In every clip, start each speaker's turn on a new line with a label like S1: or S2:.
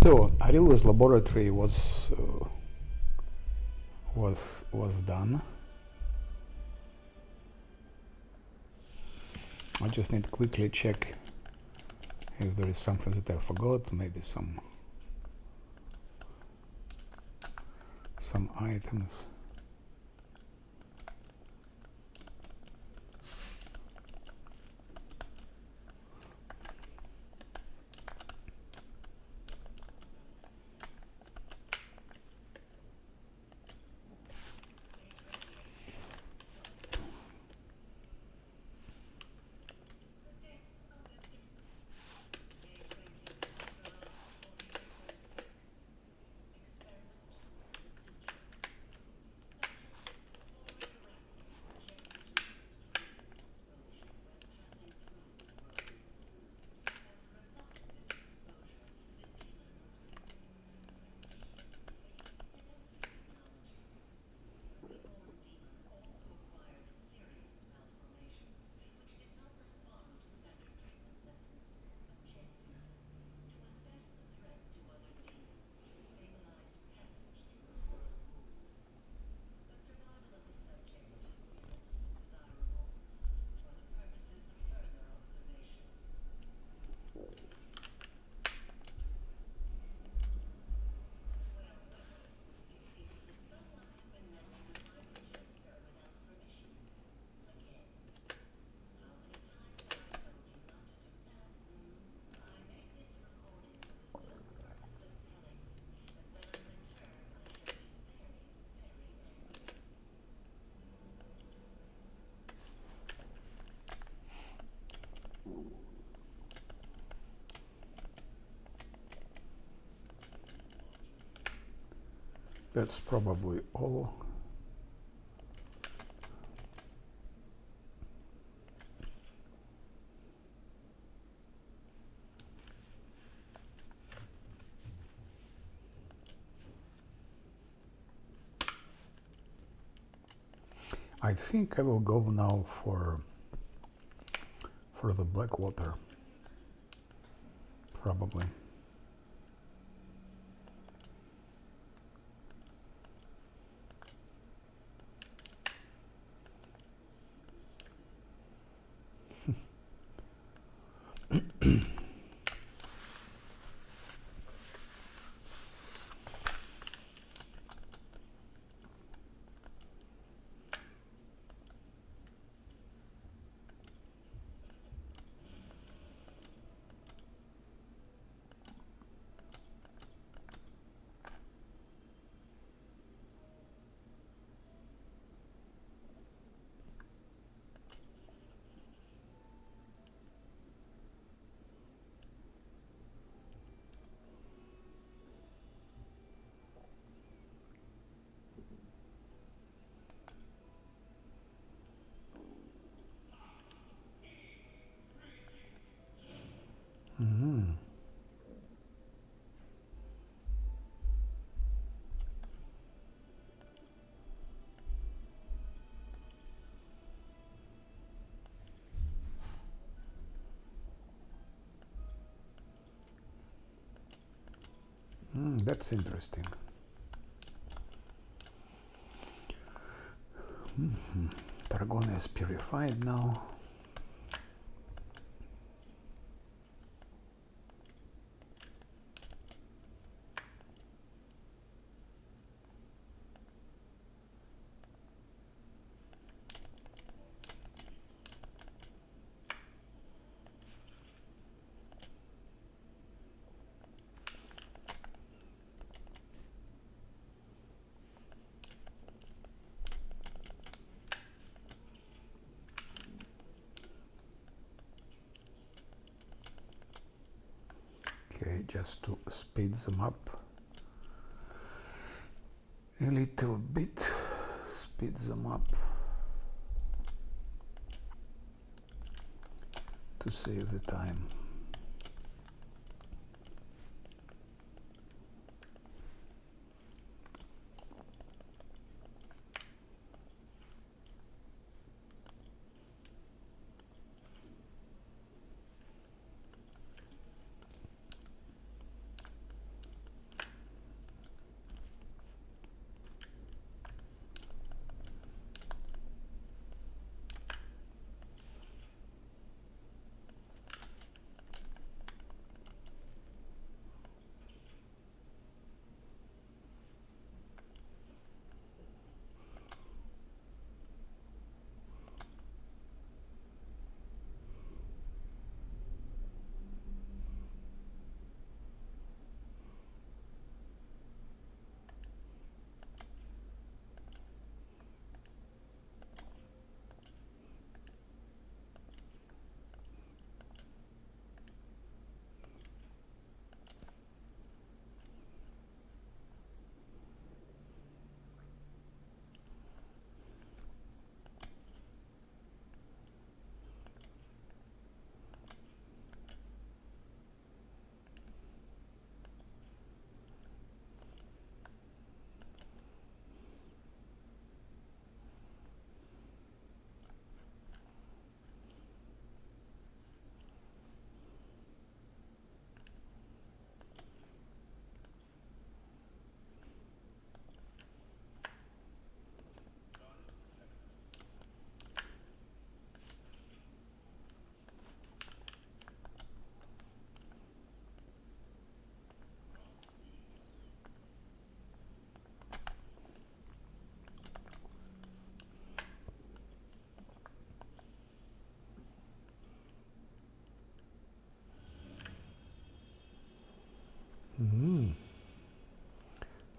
S1: So Arilla's laboratory was done. I just need to quickly check if there is something that I forgot, maybe some items. That's probably all. I think I will go now for the black water, probably. Mm-hmm. That's interesting. Targon is purified now. Okay, just to speed them up a little bit, speed them up to save the time.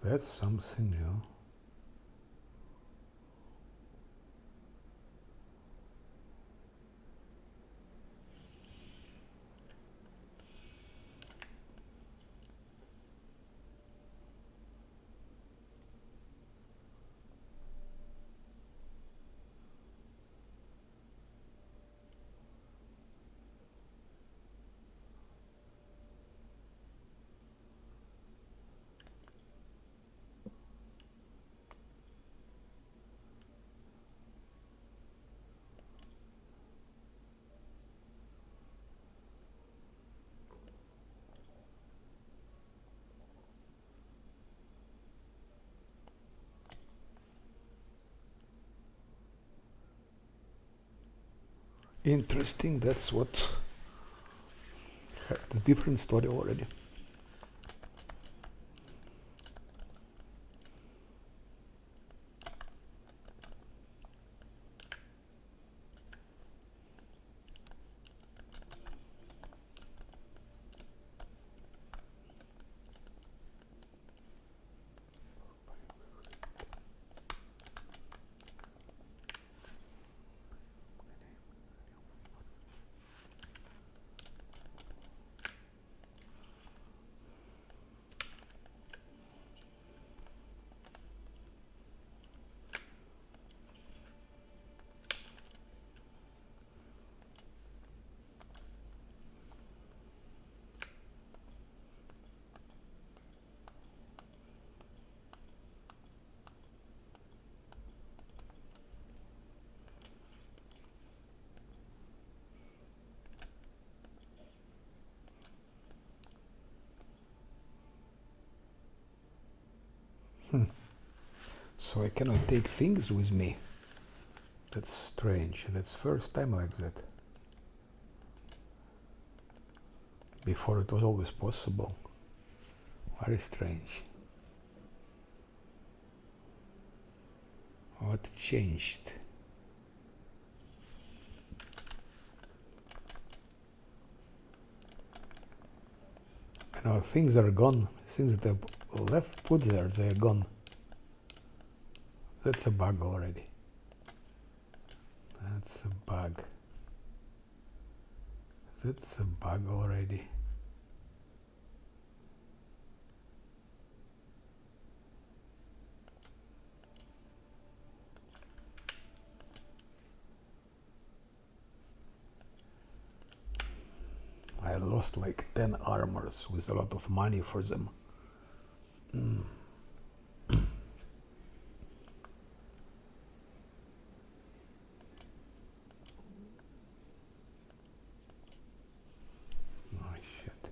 S1: That's something new. Interesting, that's what... It's a different story already. So I cannot take things with me. That's strange. That's first time like that. Before it was always possible. Very strange. What changed? Now things are gone. Things that I left put there, they are gone. That's a bug already. That's a bug. That's a bug already. I lost like 10 armors with a lot of money for them. Oh shit.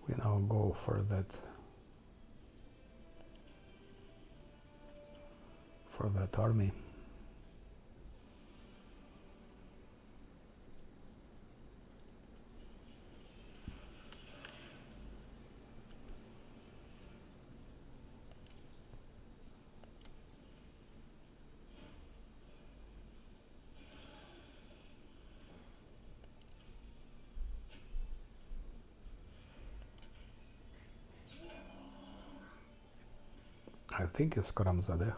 S1: We now go for that army. I think it's Karamzadeh.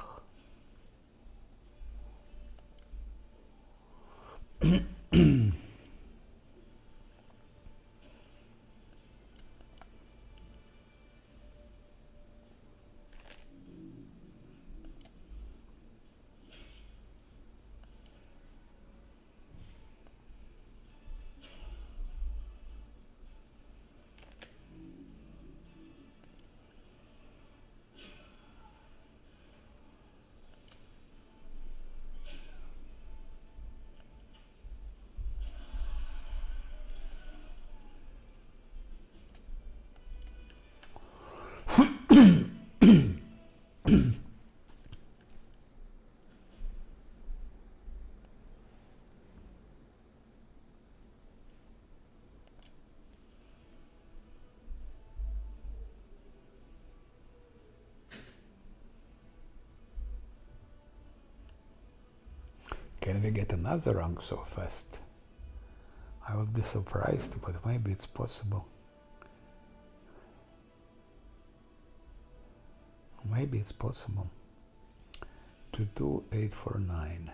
S1: Can we get another rank so fast? I would be surprised, but maybe it's possible. Maybe it's possible. 22849.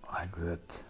S1: Like that.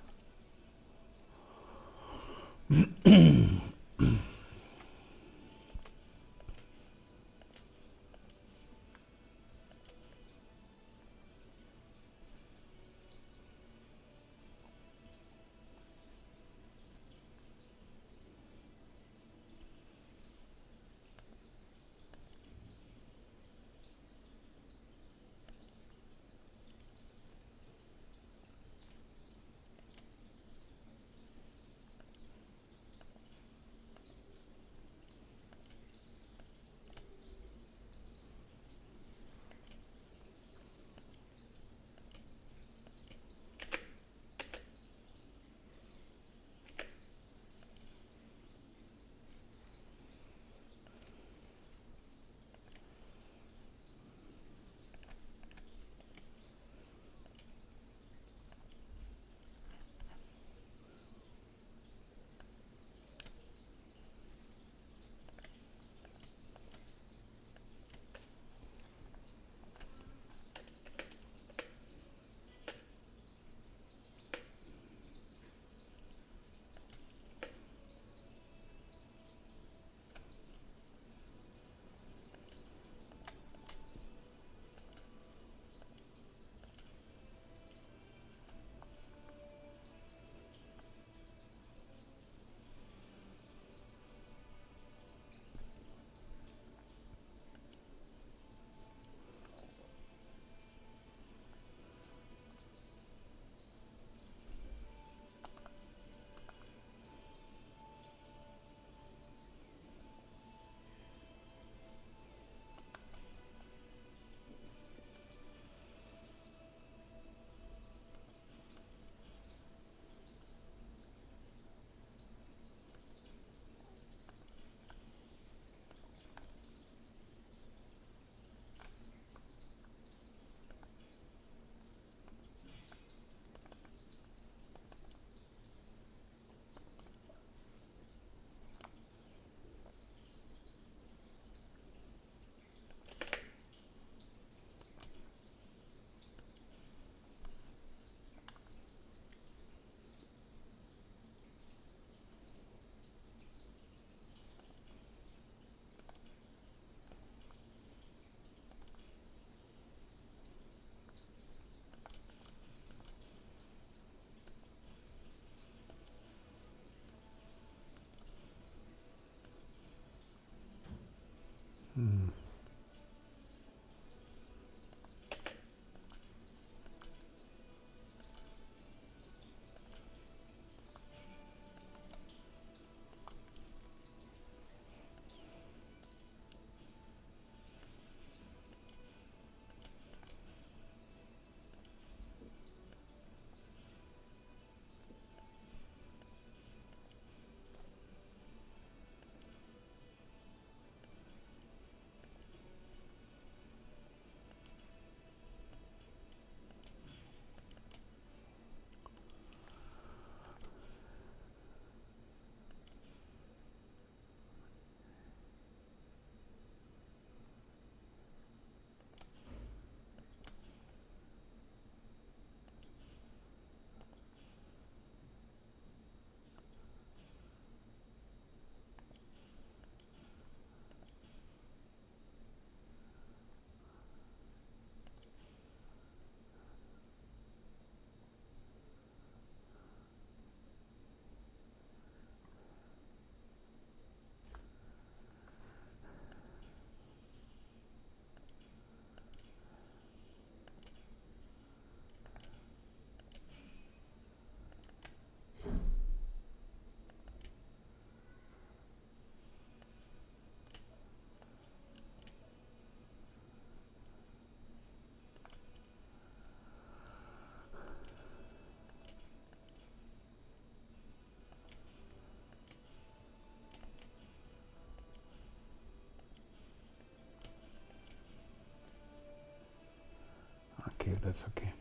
S1: that's okay.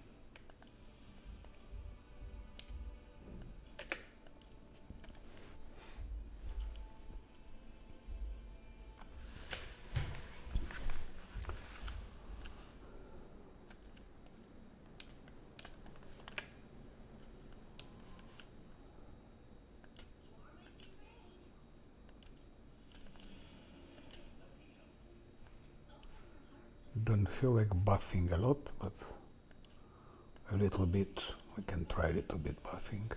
S1: Don't feel like buffing a lot, but a little bit. We can try a little bit buffing.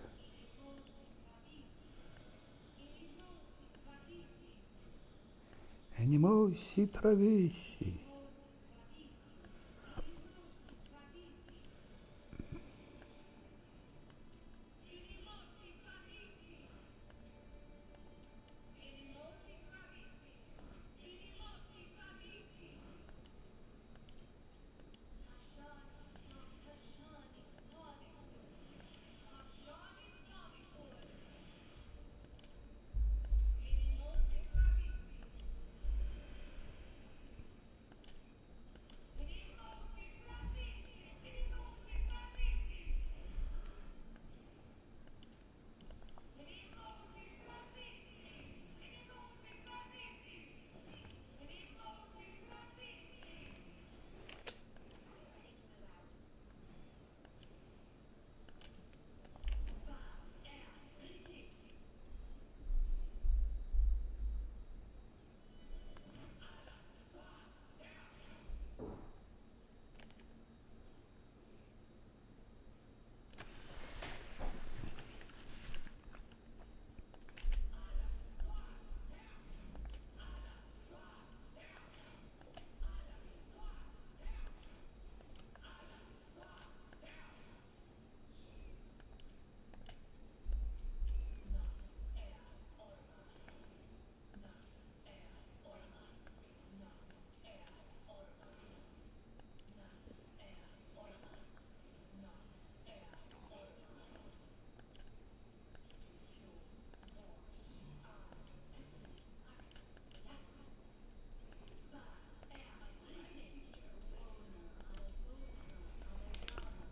S1: Animosi travesi.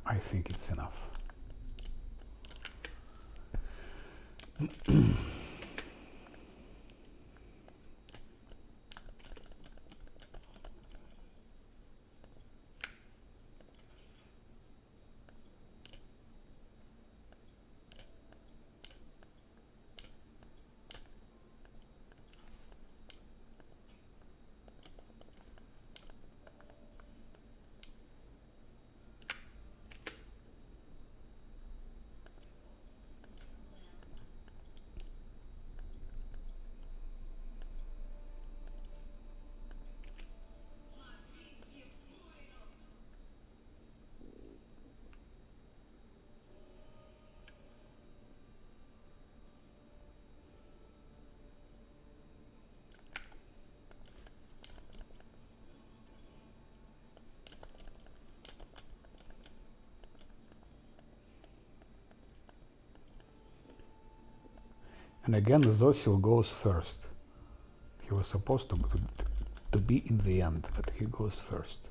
S1: I think it's enough. And again, Zosil goes first. He was supposed to be in the end, but he goes first.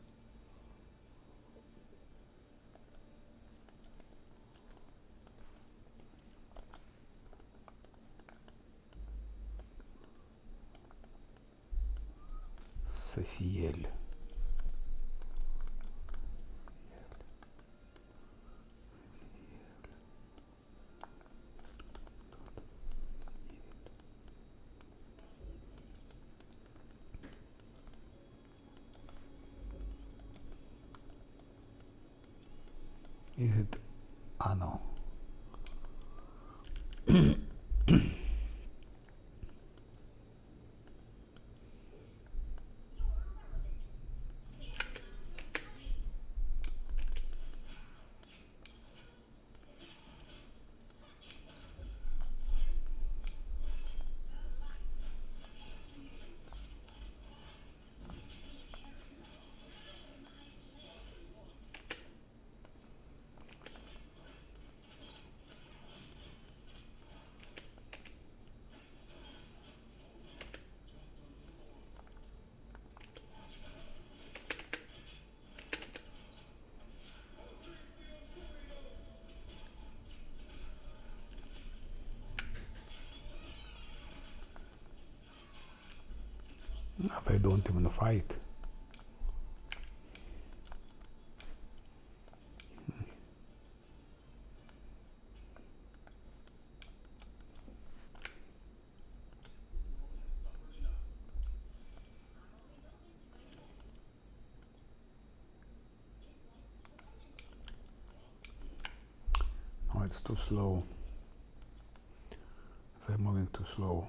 S1: Сосиель. Is it Ano? They don't even fight. Oh, it's too slow. They're moving too slow.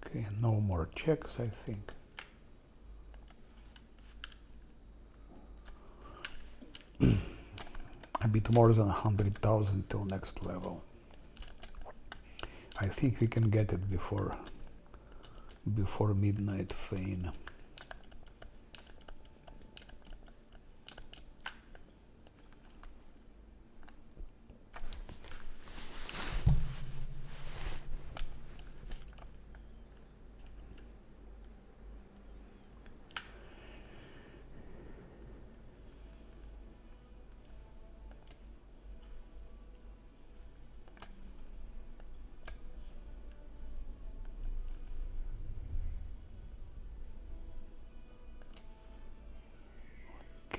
S1: Okay, no more checks, I think. A bit more than 100,000 till next level. I think we can get it before midnight Fane.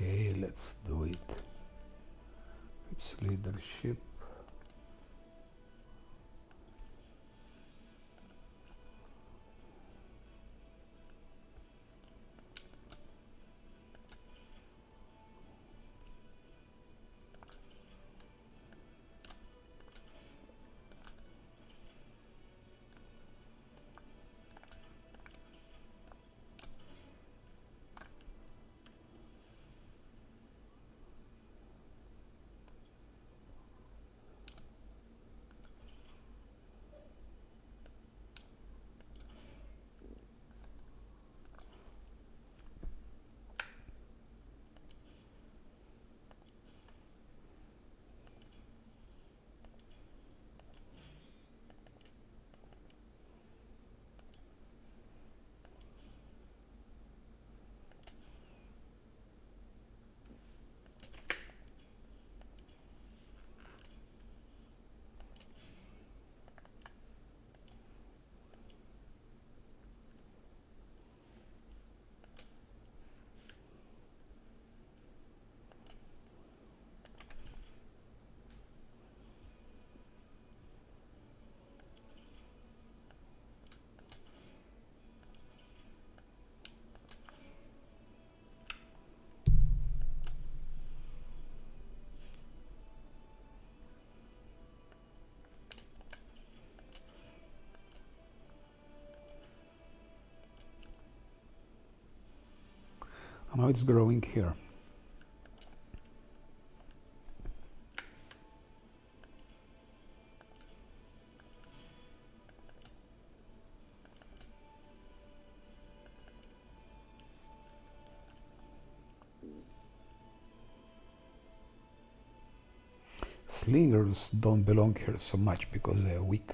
S1: Okay, let's do it. It's leadership. Now it's growing here. slingers don't belong here so much because they are weak.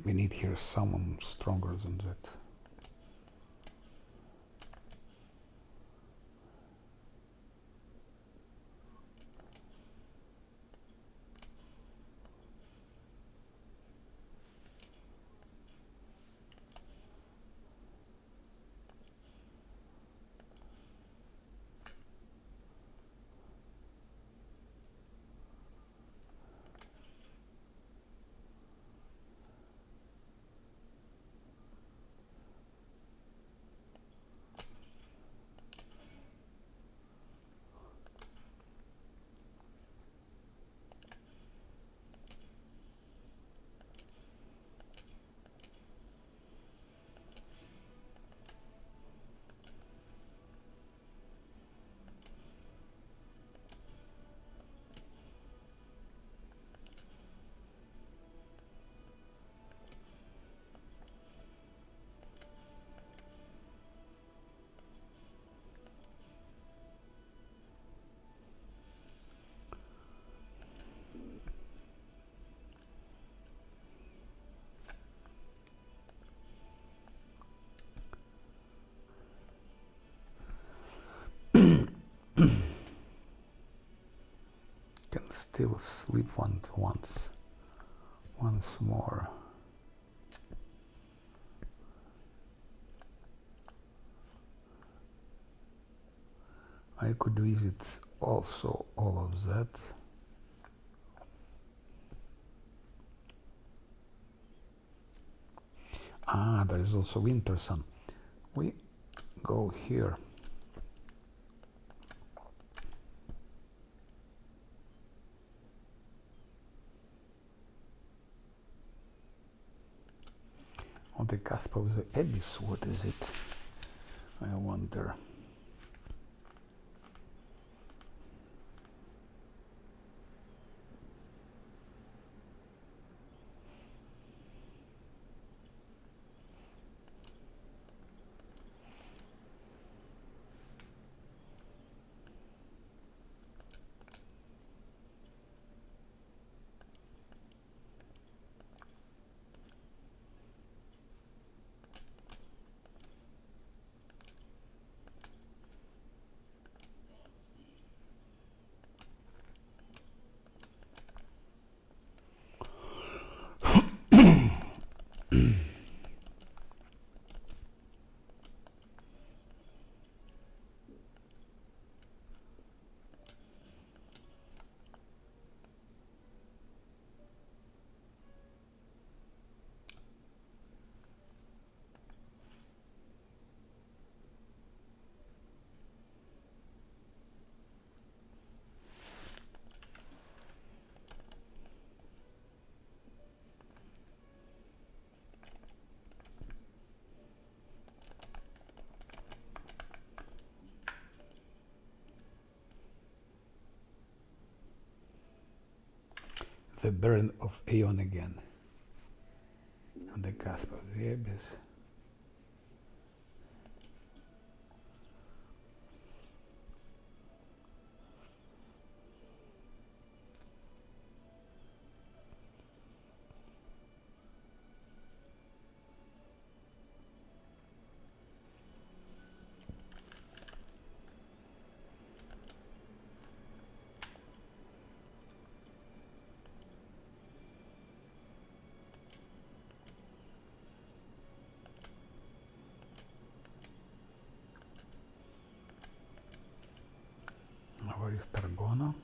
S1: We need here someone stronger than that. Can still sleep once more. I could visit also all of that. There is also winter sun. We go here. On the cusp of the abyss, what is it? I wonder. The burn of Aeon again. On the cusp of the abyss. Where is Targona?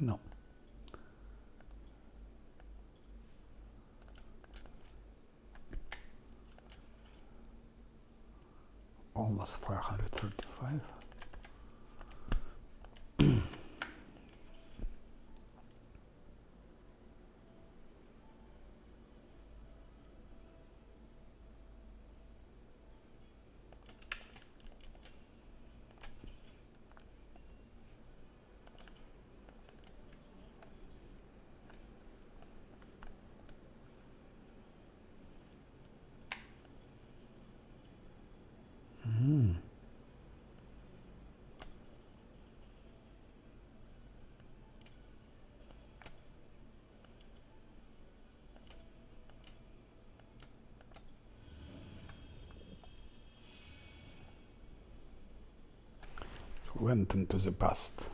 S1: No. Almost 535. So went into the past.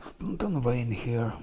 S1: Stanton Wayne here.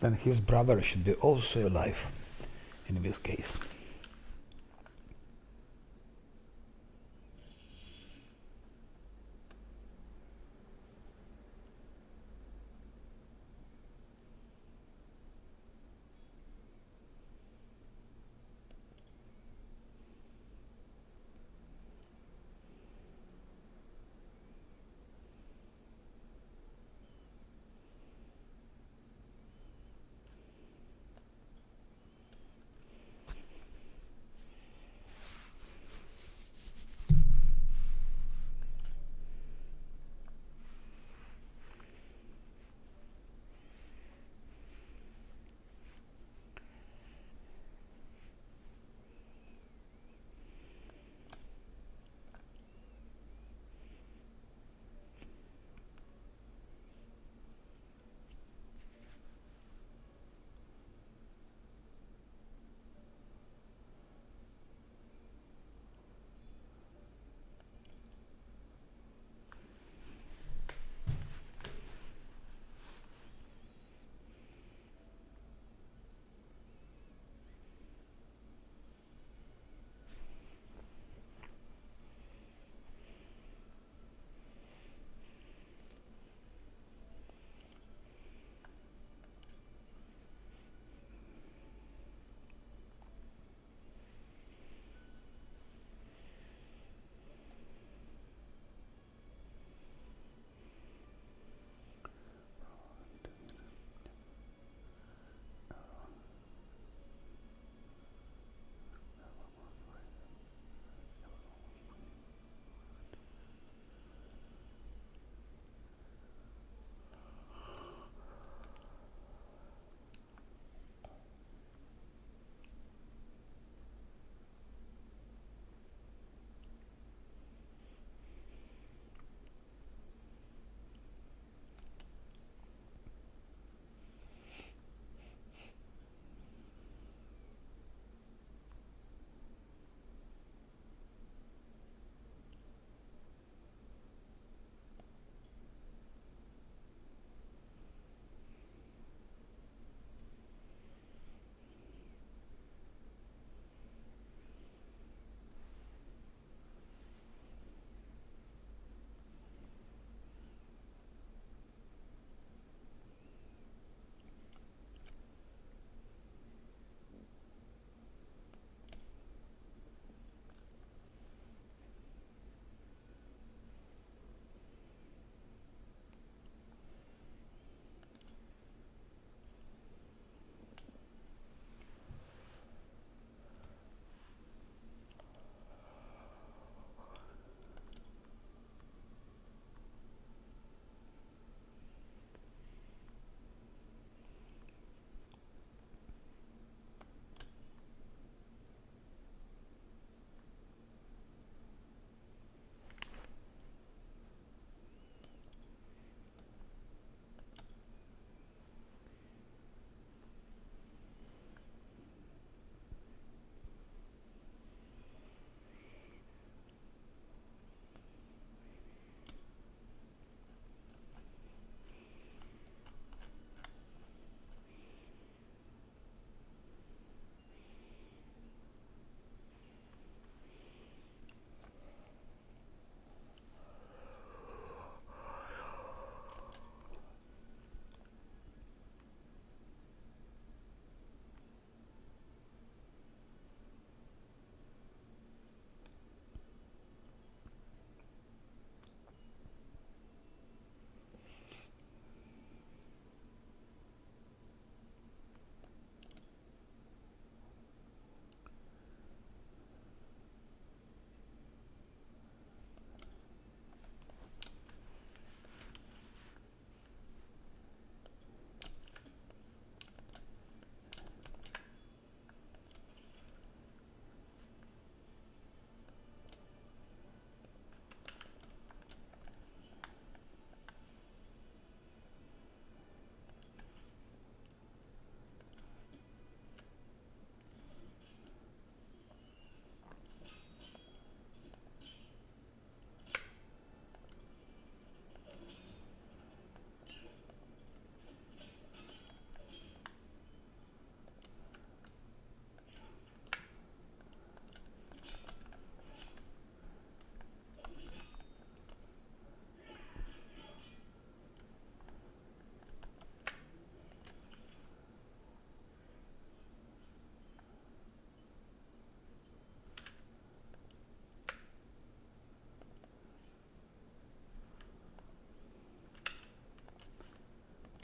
S1: Then his brother should be also alive in this case.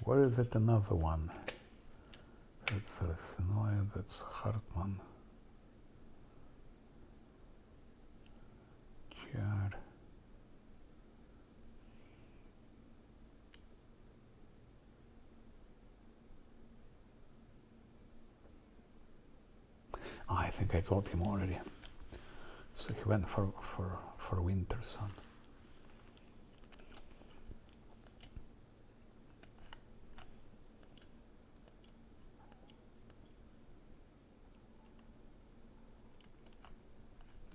S1: Where is it? Another one. That's Rasinoy, that's Hartman. Char. I think I told him already. So he went for Winter Sun.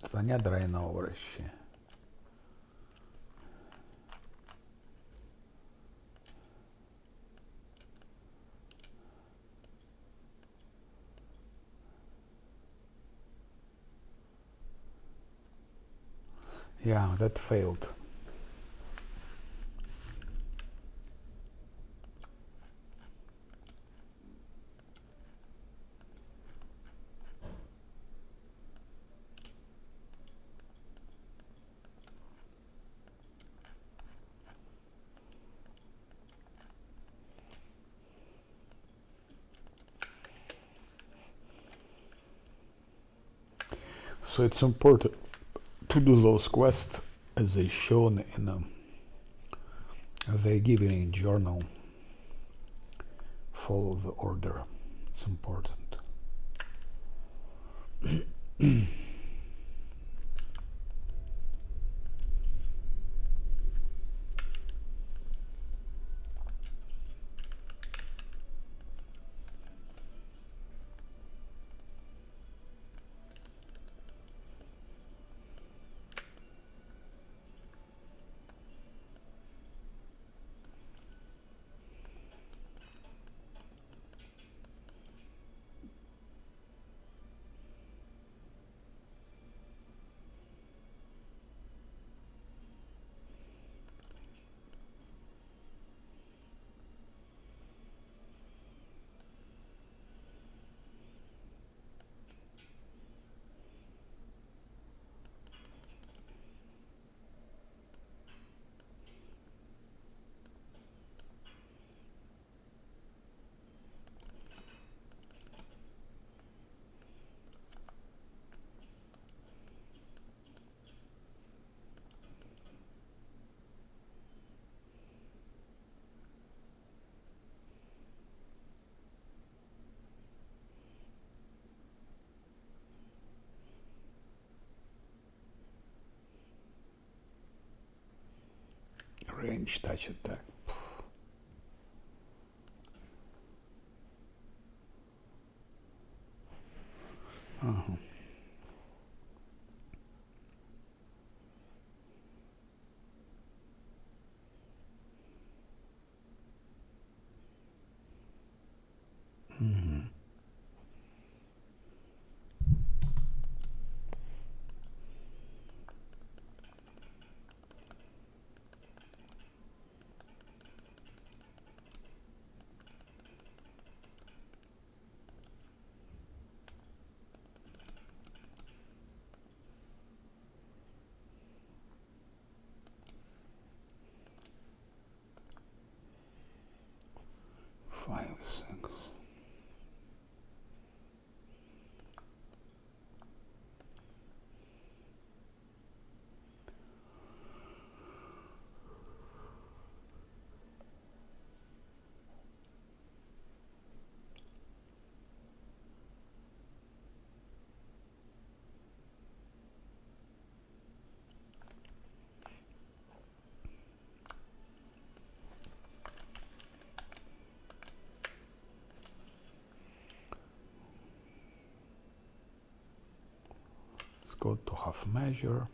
S1: Заня драйна овощи. Yeah, that failed. So it's important to do those quests as they shown in as they given in journal. Follow the order. It's important. Range touch attack. Uh-huh. Mm-hmm. Five, six. Let's go to half measure.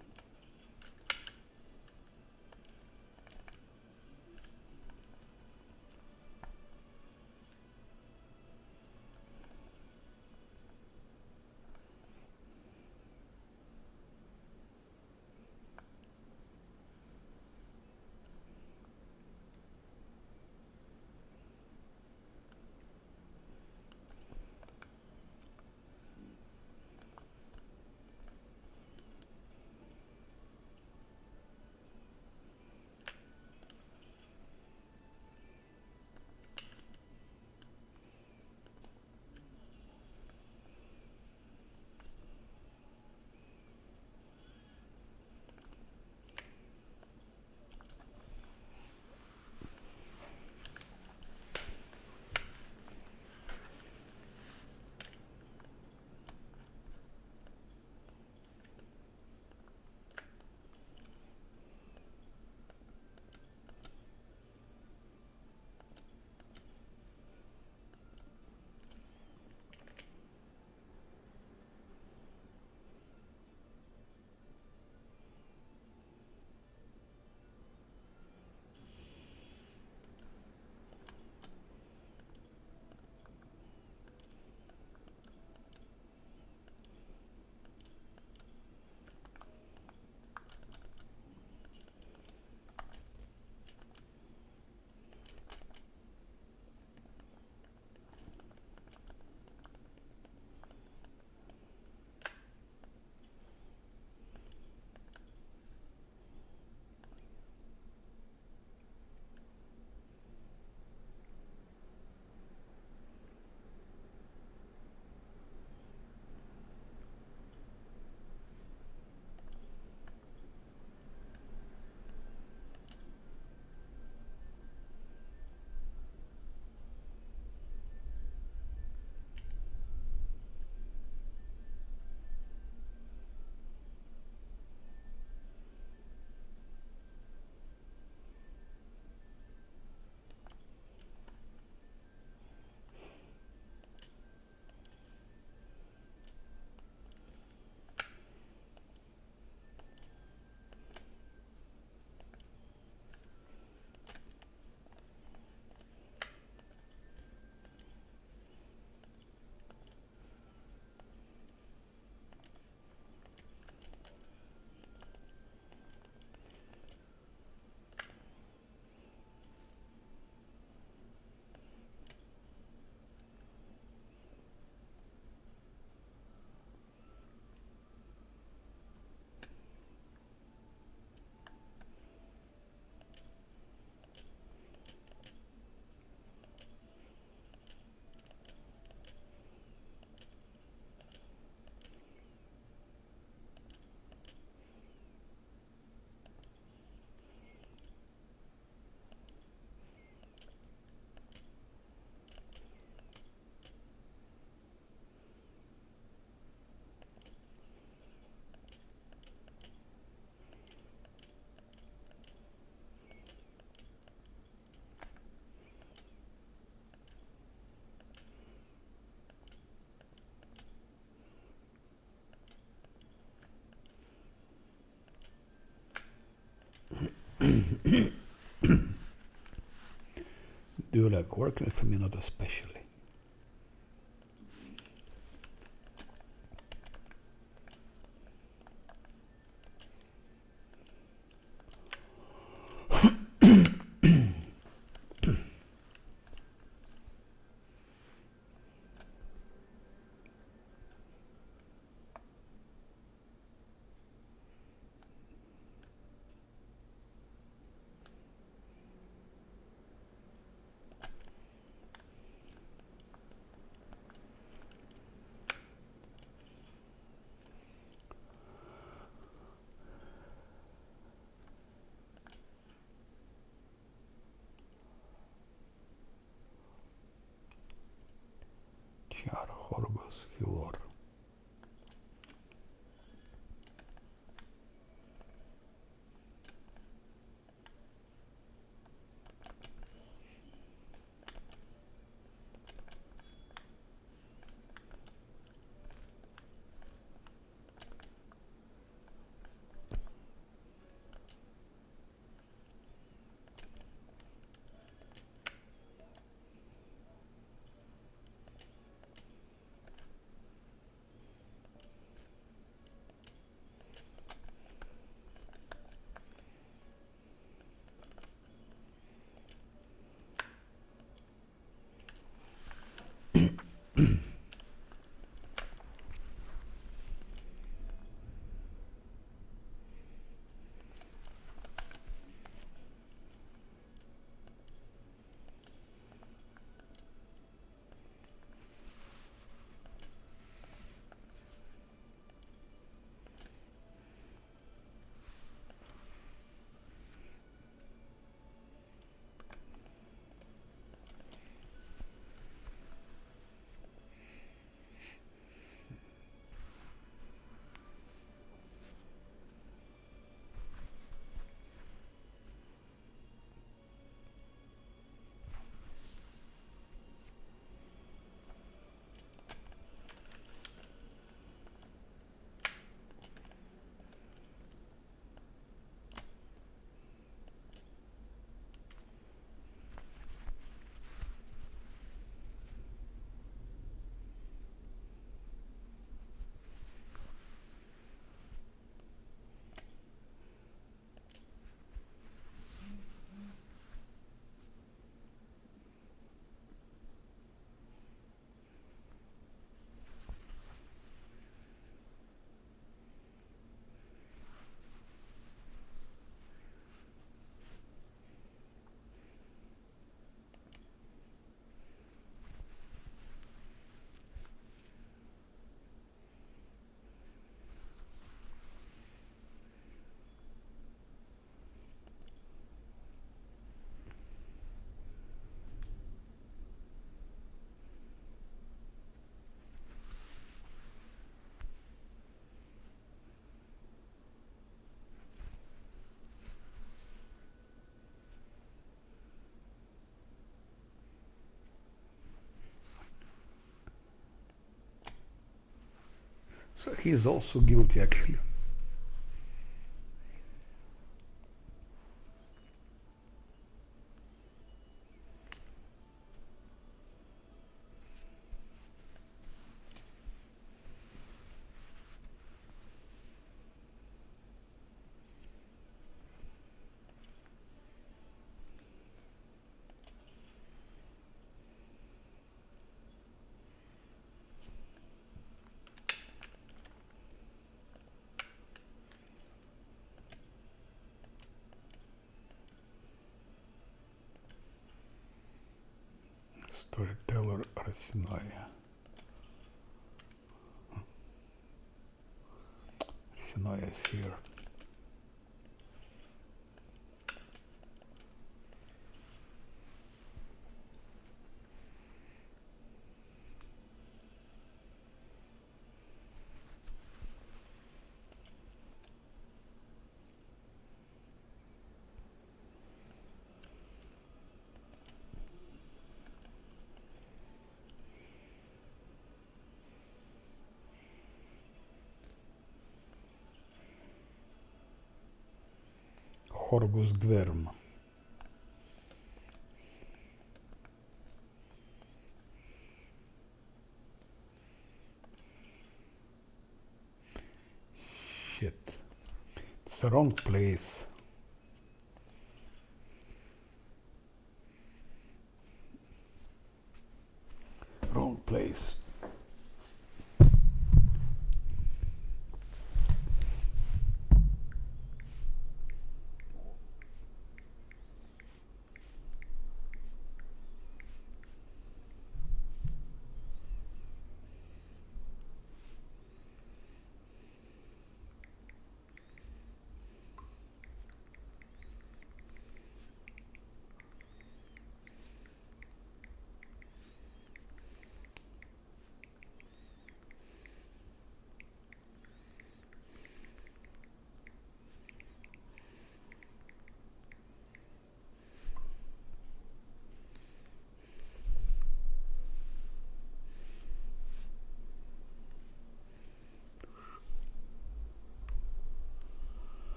S1: Do you like working for me? Not especially. Char Horgos Hilor. So he is also guilty actually. Storyteller Arsenaya. Arsenaya is here. Horgus Gverm. Shit. It's the wrong place. Wrong place.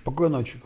S1: Спокойной ночи.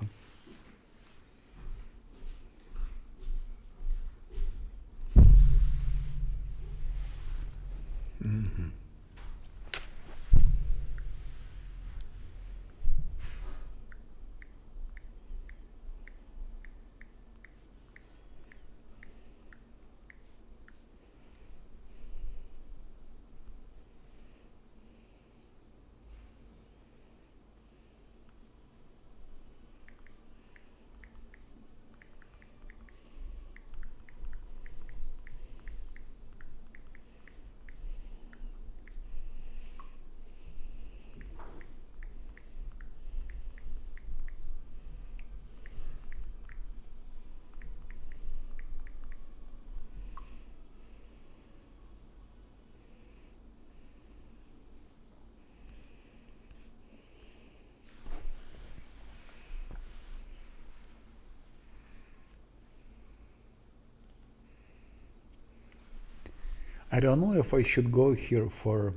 S1: I don't know if I should go here for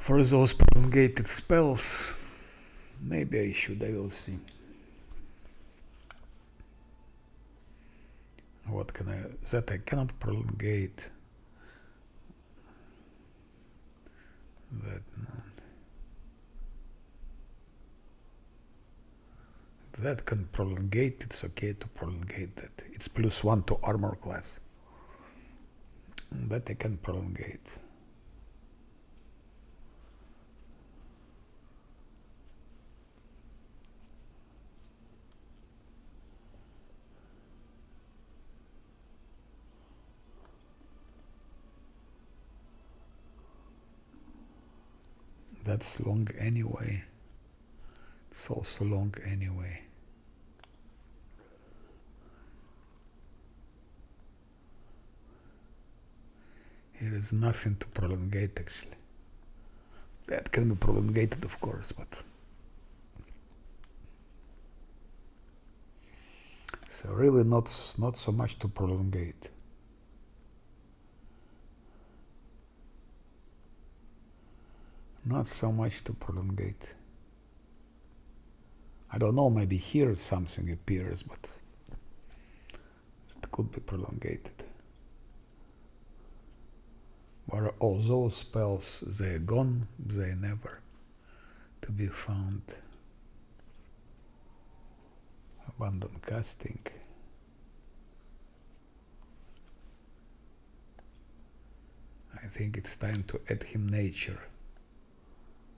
S1: those prolongated spells. Maybe I should, I will see. What can I... that I cannot prolongate. That no. That can prolongate, it's okay to prolongate that. It's +1 to armor class. That I can prolongate. That's long anyway. It's also long anyway. Here is nothing to prolongate actually. That can be prolongated of course, but... so really not so much to prolongate. Not so much to prolongate. I don't know, maybe here something appears, but it could be prolongated. Where all those spells, they're gone, they're never to be found. Abandon casting. I think it's time to add him nature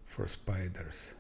S1: for spiders.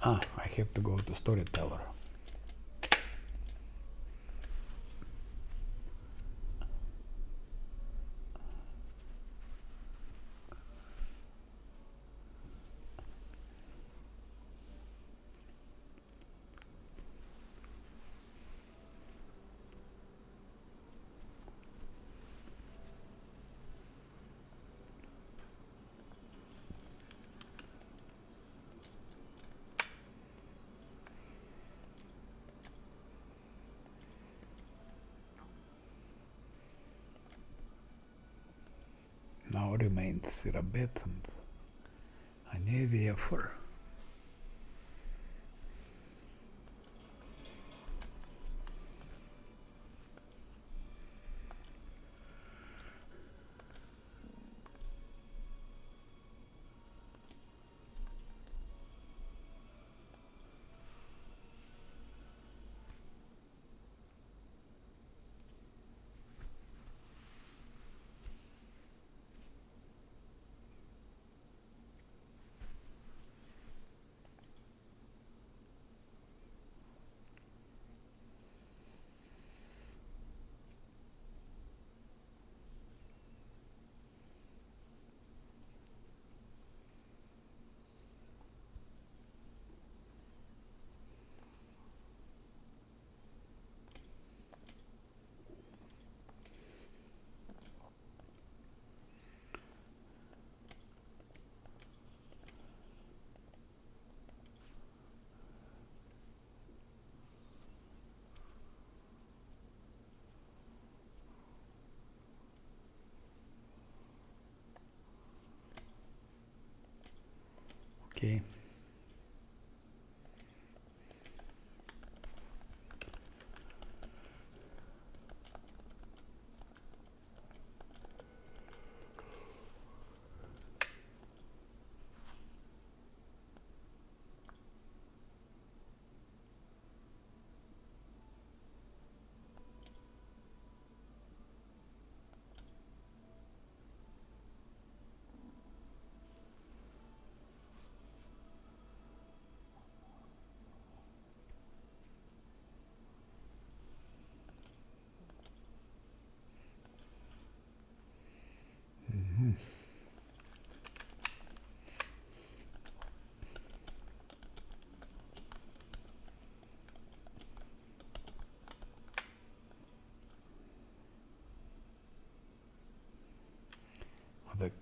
S1: I have to go to storyteller. Now remains Irabet and Anevia for... Okay.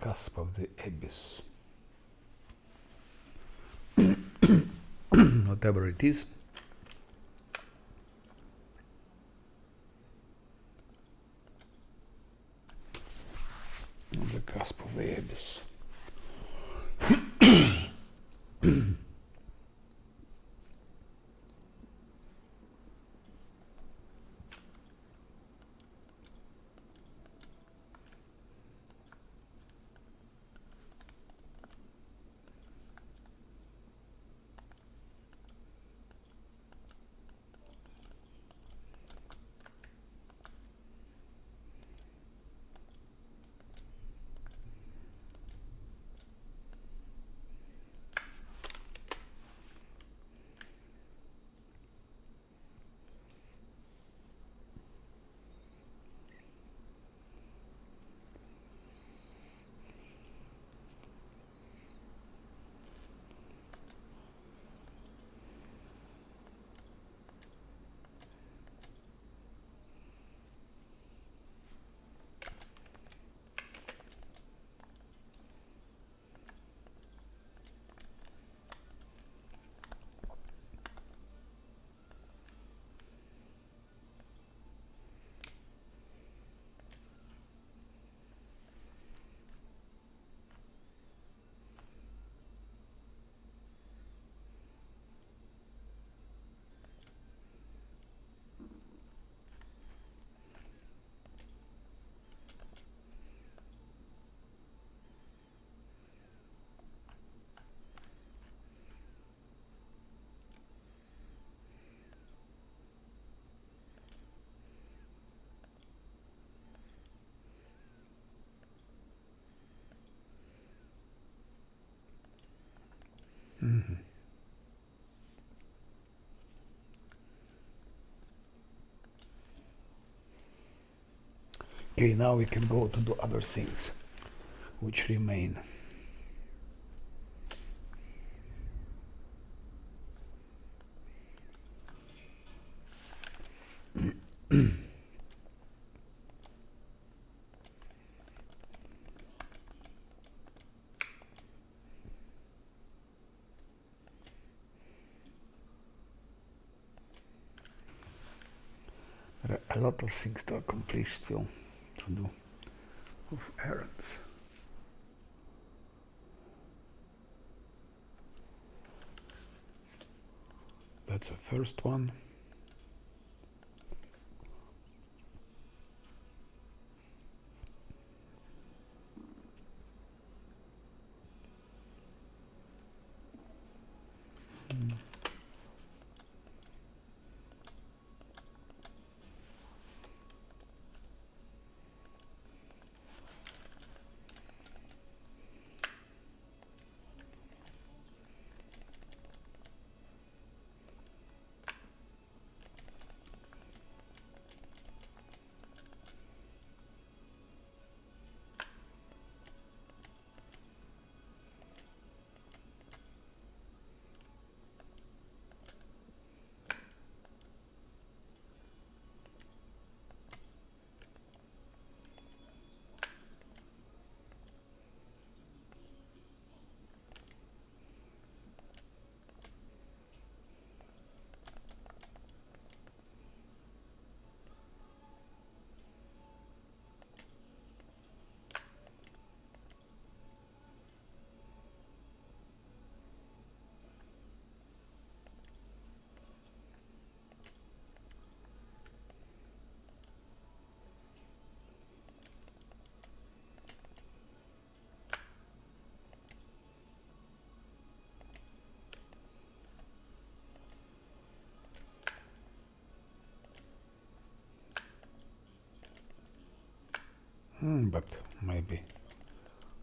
S1: cusp of the abyss. Whatever it is. On the cusp of the abyss. Mm-hmm. Okay, now we can go to do other things which remain. There are a lot of things to accomplish still, to do, of errands. That's the first one. But maybe,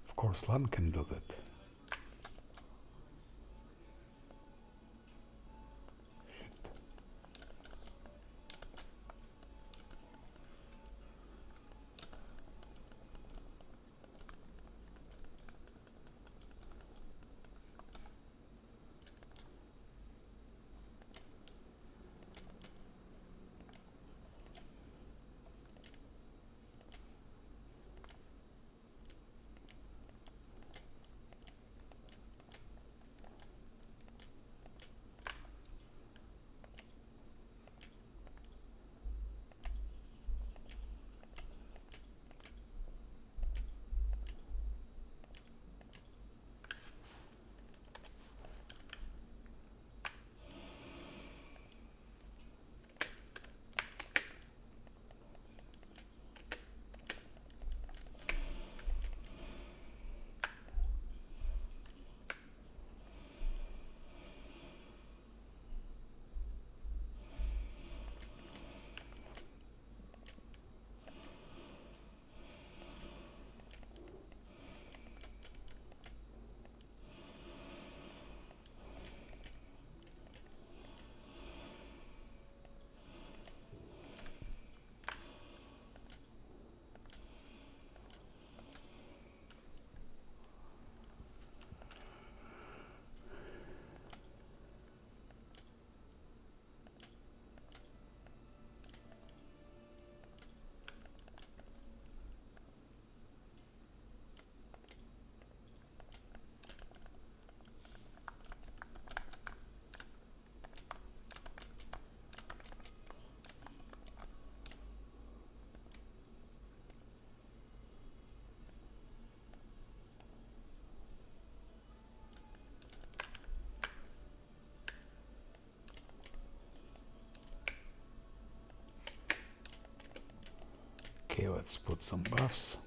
S1: of course, Lan can do that. Shit. let's put some buffs.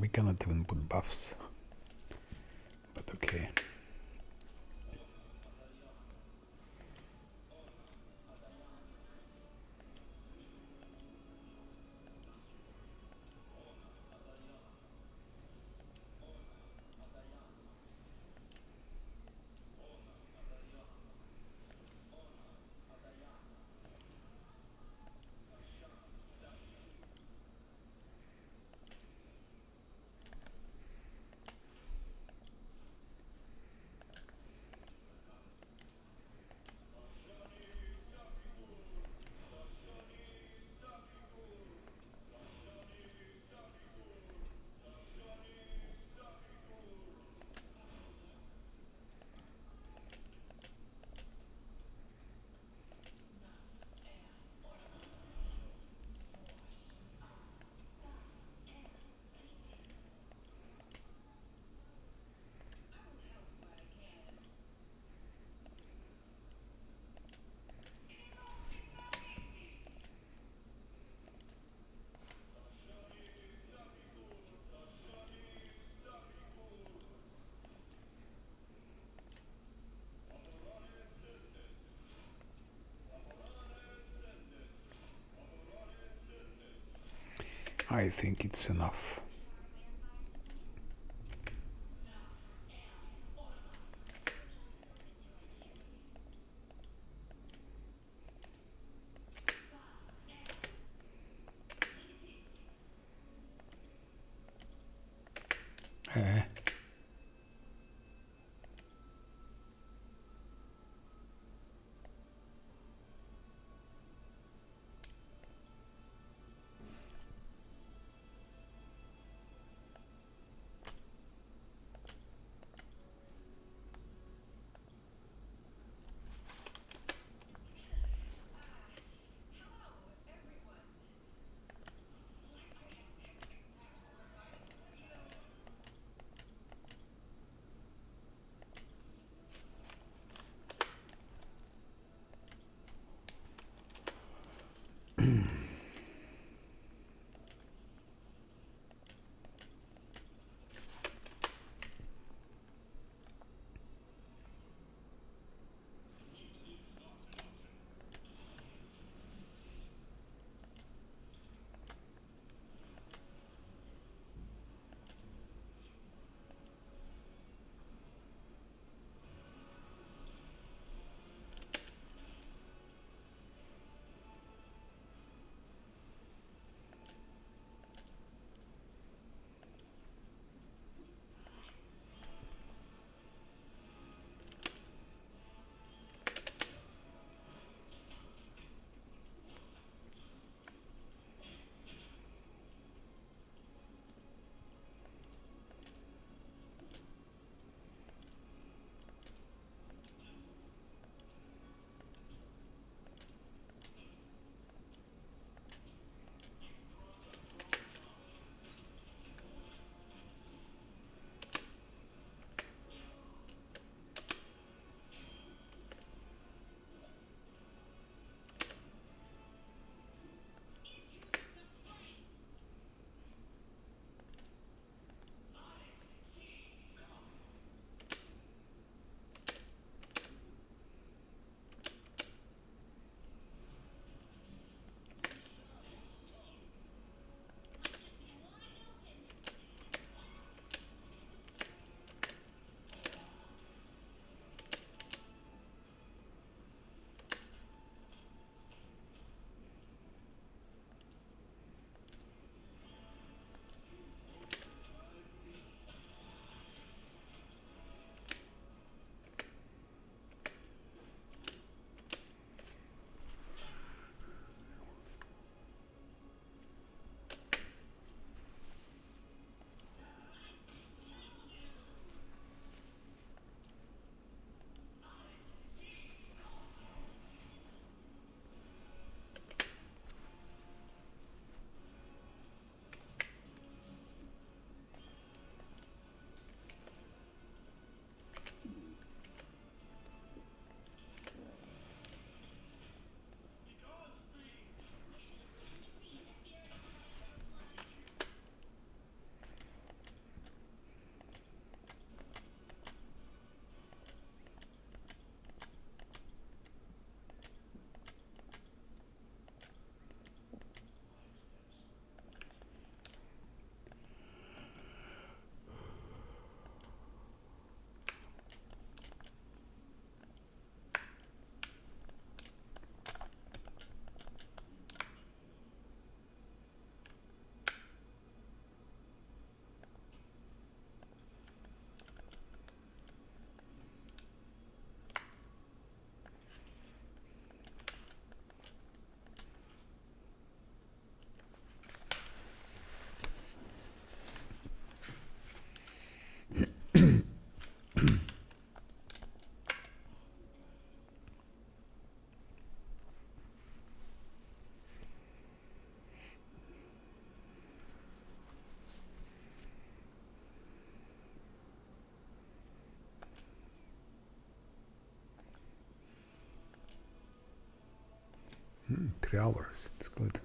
S1: We cannot even put buffs, but okay. I think it's enough. Eh. 3 hours. It's good.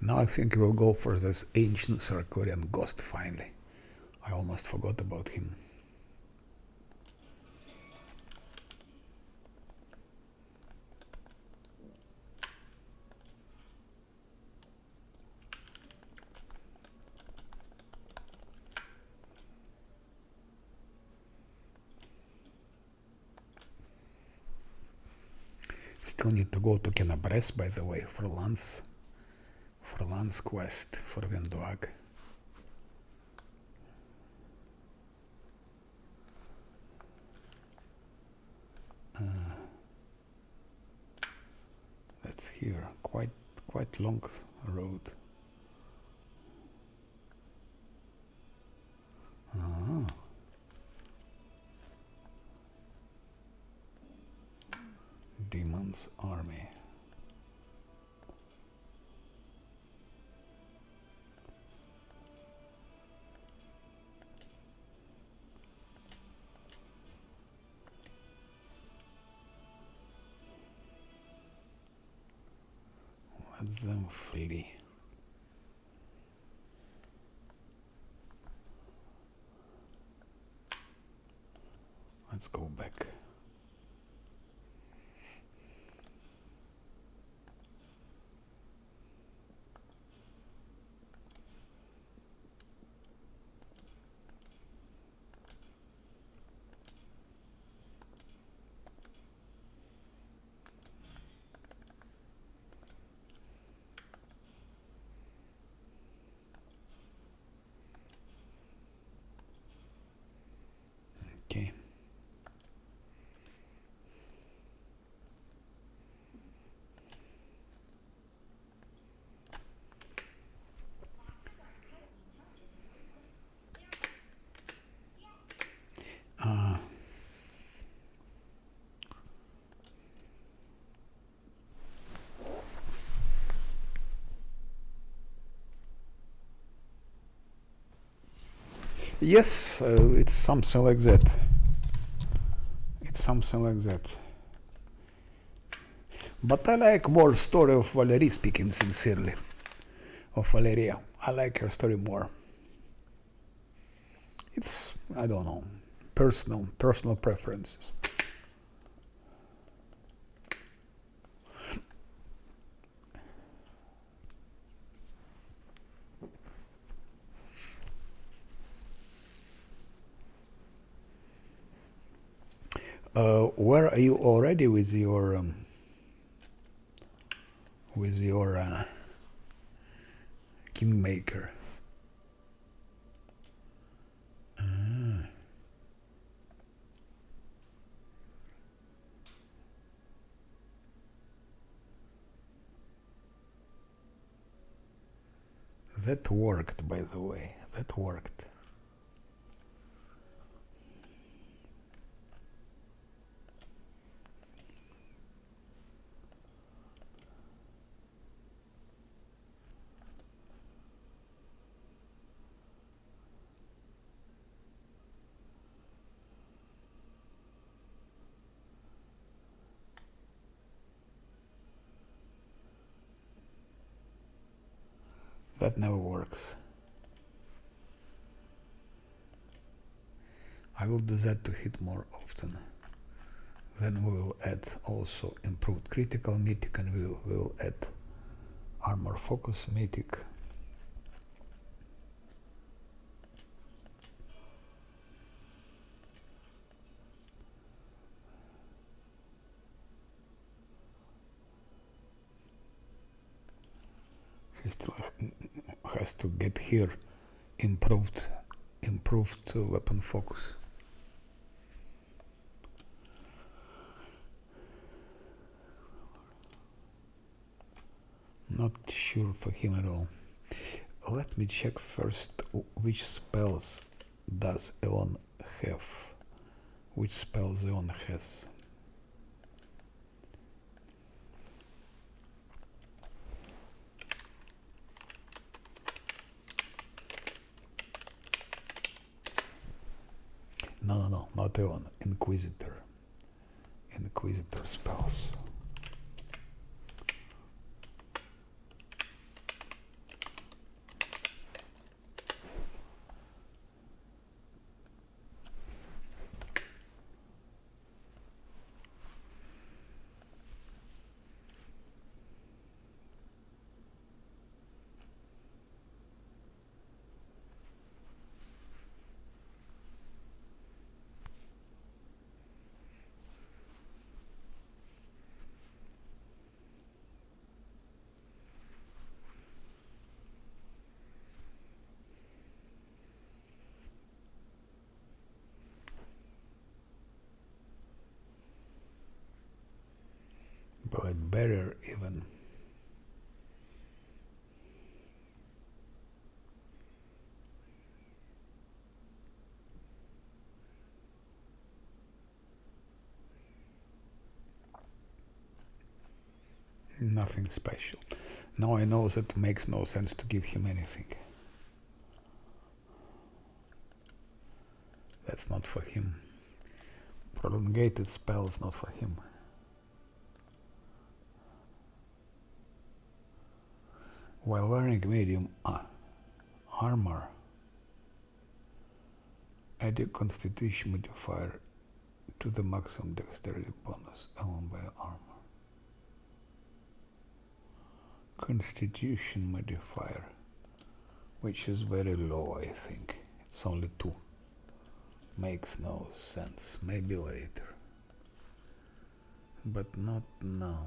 S1: Now I think we'll go for this ancient Sarkorian ghost finally. I almost forgot about him. Still need to go to Kenabres, by the way, for Lance quest for Venduag. That's here, quite long road. Demon's army. Let them flee. Let's go back. Okay. Yes, it's something like that. It's something like that. But I like more story of Valerie, speaking sincerely. Of Valeria. I like her story more. It's, I don't know, personal preferences. Where are you already with your Kingmaker? That worked, by the way. That worked. That never works. I will do that to hit more often. Then we will add also improved critical mythic, and we will add armor focus mythic. He still has to get here improved weapon focus. Not sure for him at all. Let me check first which spells does Eon have. Which spells Eon has. No, not Eon. Inquisitor. Inquisitor spells. Blade barrier even. Nothing special. Now I know that makes no sense to give him anything. That's not for him. Prolongated spells not for him. While wearing medium armor, add a constitution modifier to the maximum dexterity bonus along by armor. Constitution modifier, which is very low, I think. It's only 2. Makes no sense. Maybe later. But not now.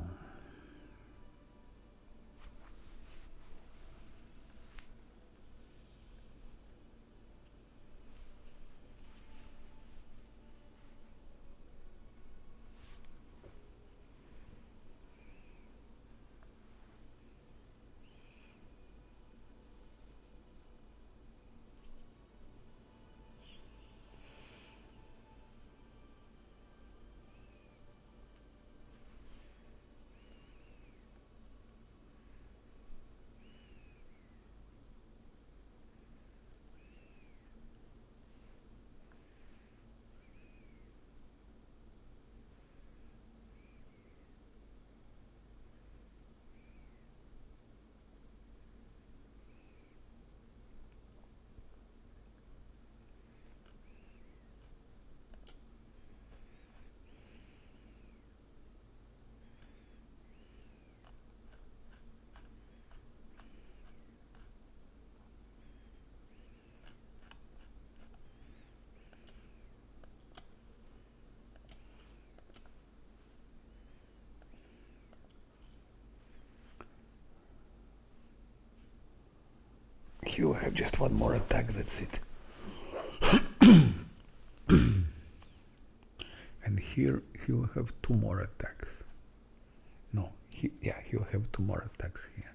S1: He will have just one more attack, that's it. And here he'll have 2 more attacks. No, he'll have 2 more attacks here.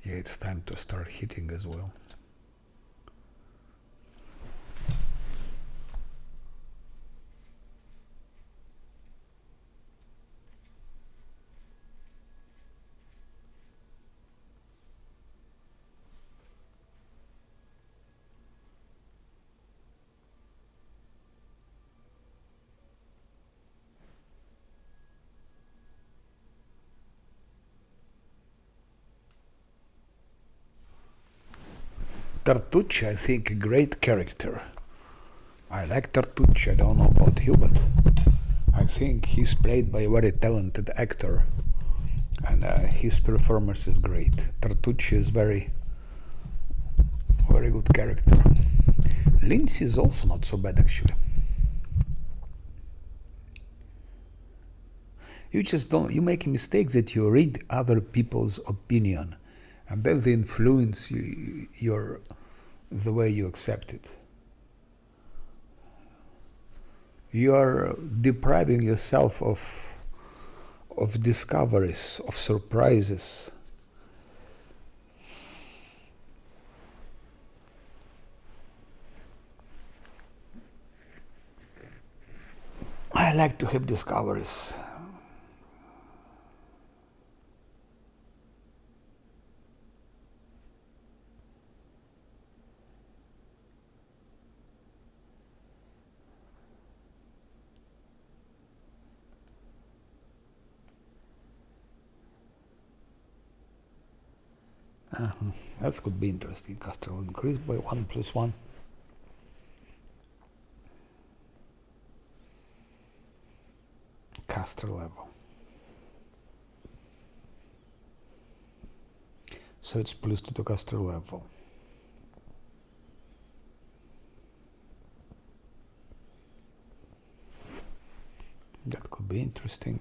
S1: Yeah, it's time to start hitting as well. Tartucci, I think, a great character. I like Tartucci, I don't know about you, but I think he's played by a very talented actor, and his performance is great. Tartucci is very good character. Lindsay is also not so bad, actually. You just don't, you make a mistake that you read other people's opinion, and then they influence the way you accept it. You are depriving yourself of discoveries, of surprises. I like to have discoveries. That could be interesting. Caster will increase by 1+1. Caster level. So it's +2 to caster level. That could be interesting.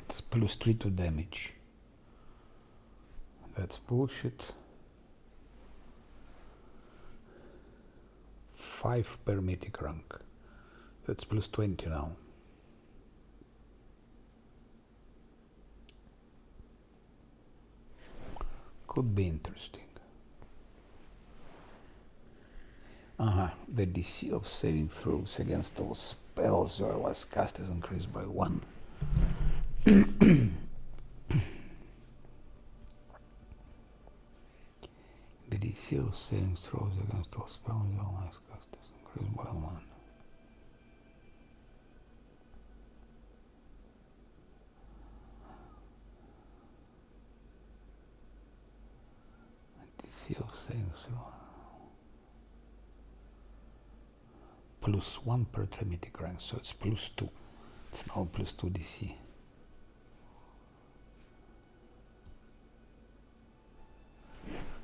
S1: It's +3 to damage. That's bullshit. 5 per mythic rank. That's +20 now. Could be interesting. The DC of saving throws against all spells or less cast is increased by 1. The DC of saving throws against all spells or less cast is increased by 1. DC of saving throws. +1 per mythic rank, so it's +2. It's now +2 DC.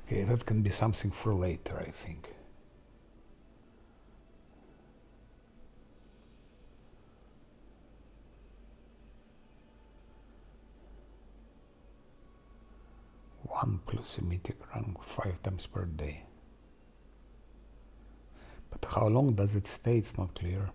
S1: Okay, that can be something for later, I think. One plus a mythic rank 5 times per day. But how long does it stay? It's not clear.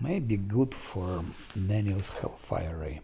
S1: Maybe good for Nanios Hellfire Ray.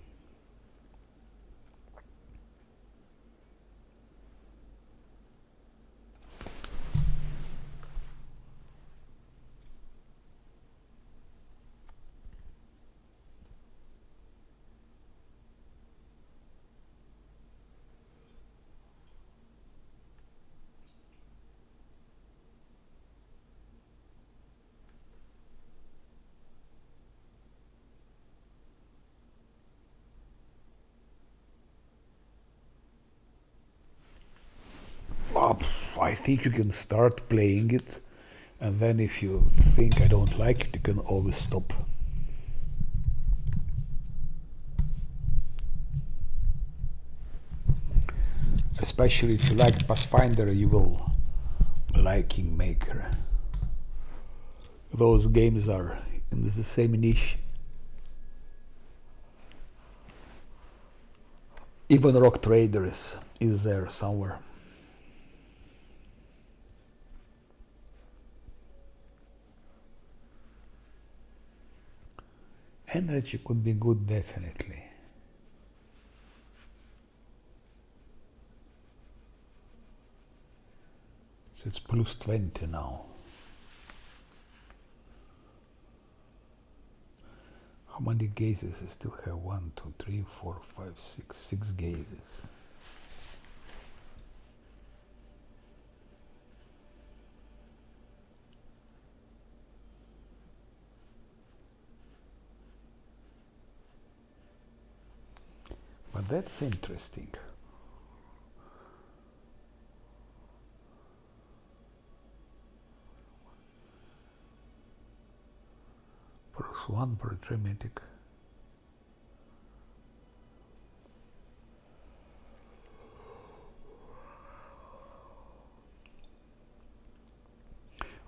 S1: I think you can start playing it, and then if you think I don't like it, you can always stop. Especially if you like Pathfinder, you will Liking Maker. Those games are in the same niche. Even Rock Traders is there somewhere. Energy could be good, definitely. So it's plus 20 now. How many gazes I still have? 1, 2, 3, 4, 5, 6. 6 gazes. But that's interesting. Plus 1 per trimetic.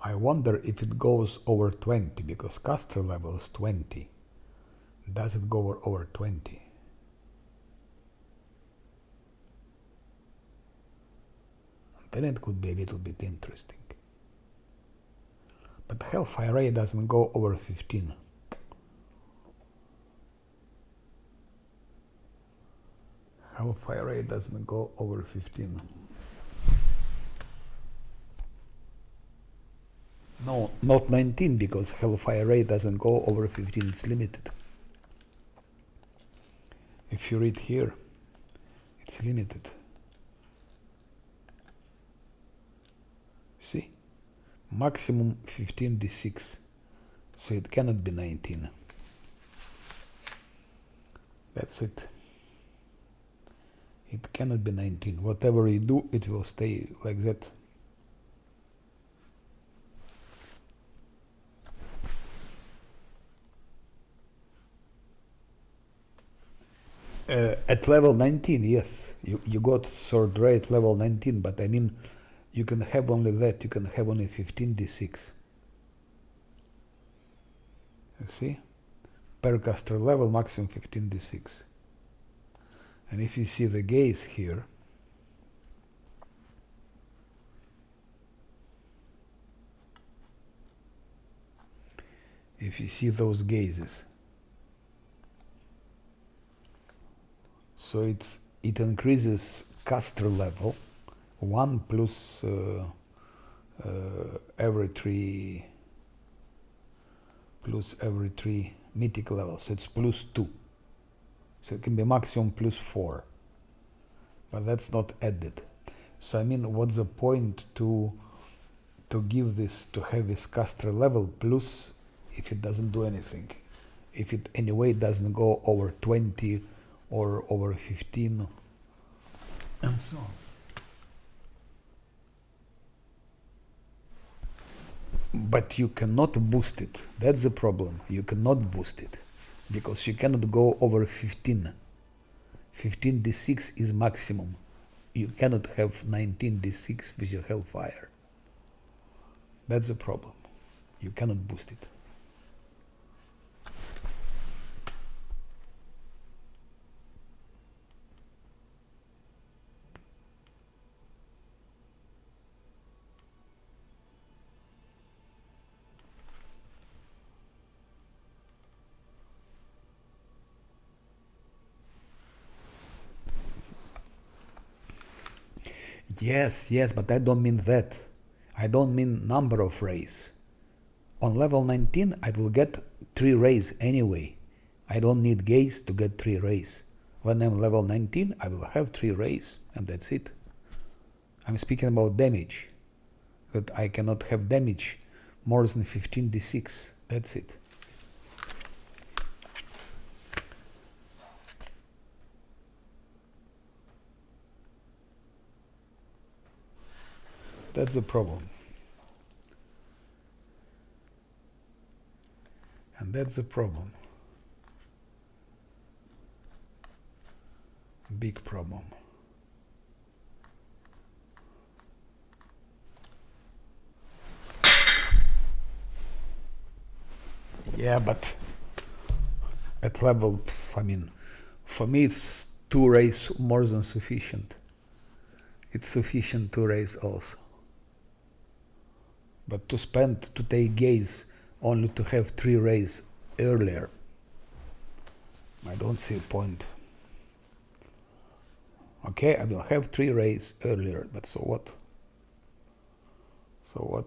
S1: I wonder if it goes over 20, because caster level is 20. Does it go over 20? Then it could be a little bit interesting. But Hellfire Ray doesn't go over 15. Hellfire Ray doesn't go over 15. No, not 19, because Hellfire Ray doesn't go over 15, it's limited. If you read here, it's limited. See? Maximum 15d6, so it cannot be 19. That's it. It cannot be 19. Whatever you do, it will stay like that. At level 19, yes, you got sword ray at level 19, but I mean, you can have only that, you can have only 15d6. You see? Per caster level, maximum 15d6. And if you see the gaze here, if you see those gazes, so it increases caster level 1 plus every 3 mythic levels, so it's plus 2. So it can be maximum plus 4, but that's not added. So I mean, what's the point to give this, to have this caster level plus if it doesn't do anything? If it anyway doesn't go over 20 or over 15 and so on. But you cannot boost it. That's the problem. You cannot boost it because you cannot go over 15. 15d6 is maximum. You cannot have 19d6 with your Hellfire. That's the problem. You cannot boost it. Yes, but I don't mean that. I don't mean number of rays. On level 19, I will get 3 rays anyway. I don't need gaze to get 3 rays. When I'm level 19, I will have 3 rays, and that's it. I'm speaking about damage. That I cannot have damage more than 15d6. That's it. That's the problem. And that's the problem. Big problem. Yeah, but at level, I mean, for me it's 2 rays more than sufficient. It's sufficient 2 rays also. But to take gaze only to have 3 rays earlier, I don't see a point. Okay, I will have 3 rays earlier, but so what? So what?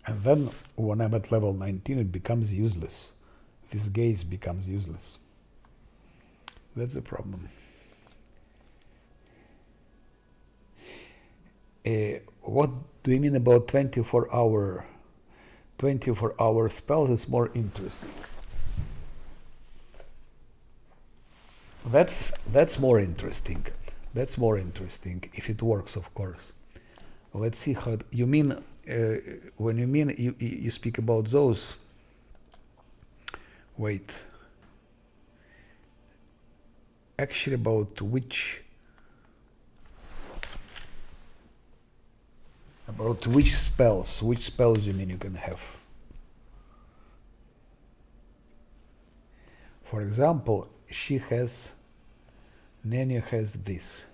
S1: And then when I'm at level 19, it becomes useless. This gaze becomes useless. That's the problem. What do you mean about 24-hour spells? It's more interesting. That's more interesting. That's more interesting if it works, of course. Let's see how you mean. When you mean you speak about those. Wait. Actually, about which spells? Which spells you mean you can have? For example, Nenya has this.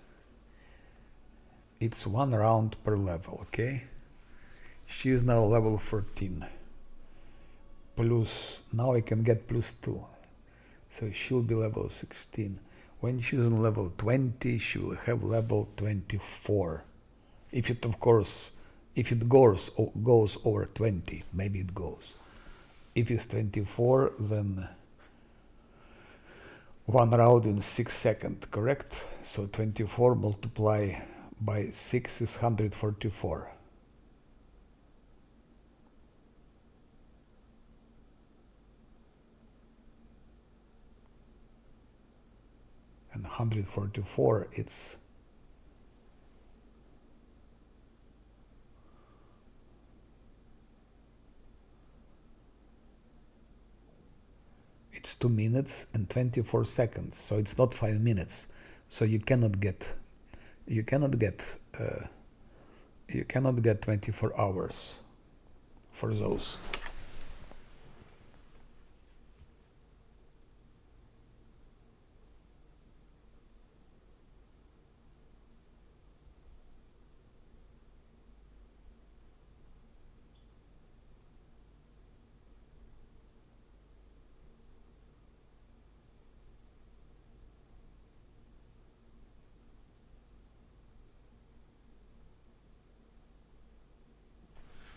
S1: It's 1 round per level, okay? She is now level 14. Plus, now I can get plus 2. So she'll be level 16. When she's on level 20, she will have level 24. If it, of course, if it goes over 20, maybe it goes. If it's 24, then 1 round in 6 seconds, correct? So 24 multiply by 6 is 144. And 144, it's 2 minutes and 24 seconds, so it's not 5 minutes. So you cannot get 24 hours for those.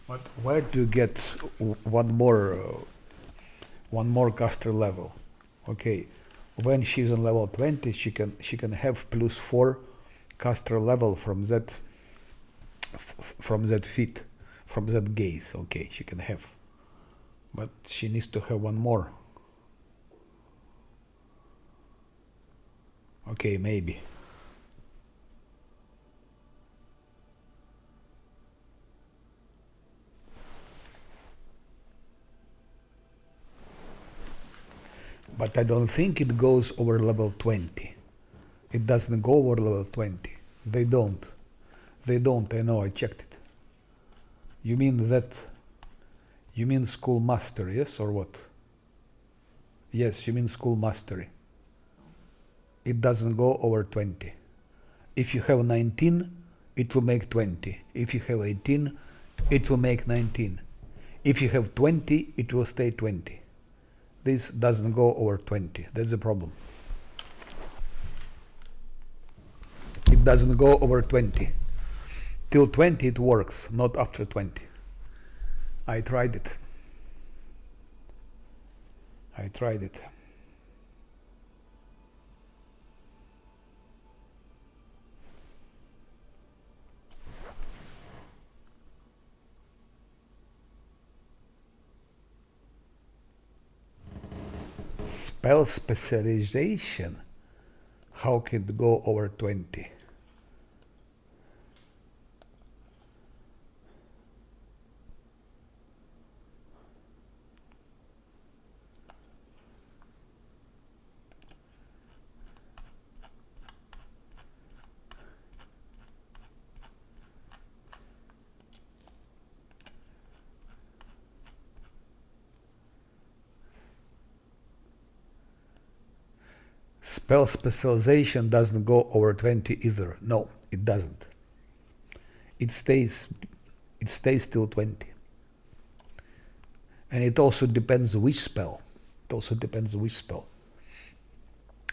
S1: But where do you get one more caster level? Okay, when she's on level 20, she can have plus 4 caster level from that feat, from that gaze. Okay, she can have, but she needs to have one more. Okay, maybe. But I don't think it goes over level 20. It doesn't go over level 20. They don't. I know, I checked it. You mean school master, yes, or what? Yes, you mean school mastery. It doesn't go over 20. If you have 19, it will make 20. If you have 18, it will make 19. If you have 20, it will stay 20. This doesn't go over 20. That's the problem. It doesn't go over 20. Till 20 it works, not after 20. I tried it. Spell specialization. How can it go over 20? Spell specialization doesn't go over 20 either. No, it doesn't. It stays till 20. And it also depends which spell. It also depends which spell.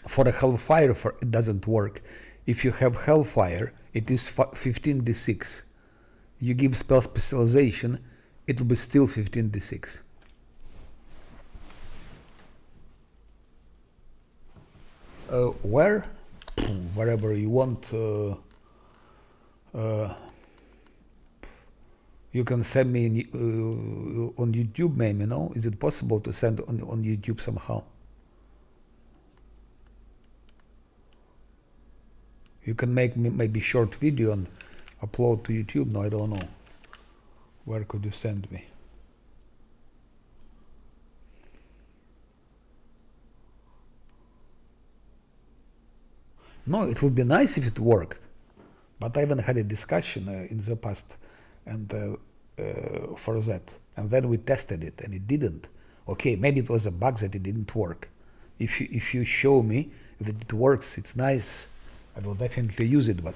S1: For a Hellfire, it doesn't work. If you have Hellfire, it is 15d6. You give spell specialization, it will be still 15d6. Where? Wherever you want. You can send me on YouTube, maybe, no? Is it possible to send on YouTube somehow? You can make maybe short video and upload to YouTube. No, I don't know. Where could you send me? No, it would be nice if it worked, but I haven't had a discussion in the past, and for that, and then we tested it and it didn't. Okay, maybe it was a bug that it didn't work. If you show me that it works, it's nice. I will definitely use it, but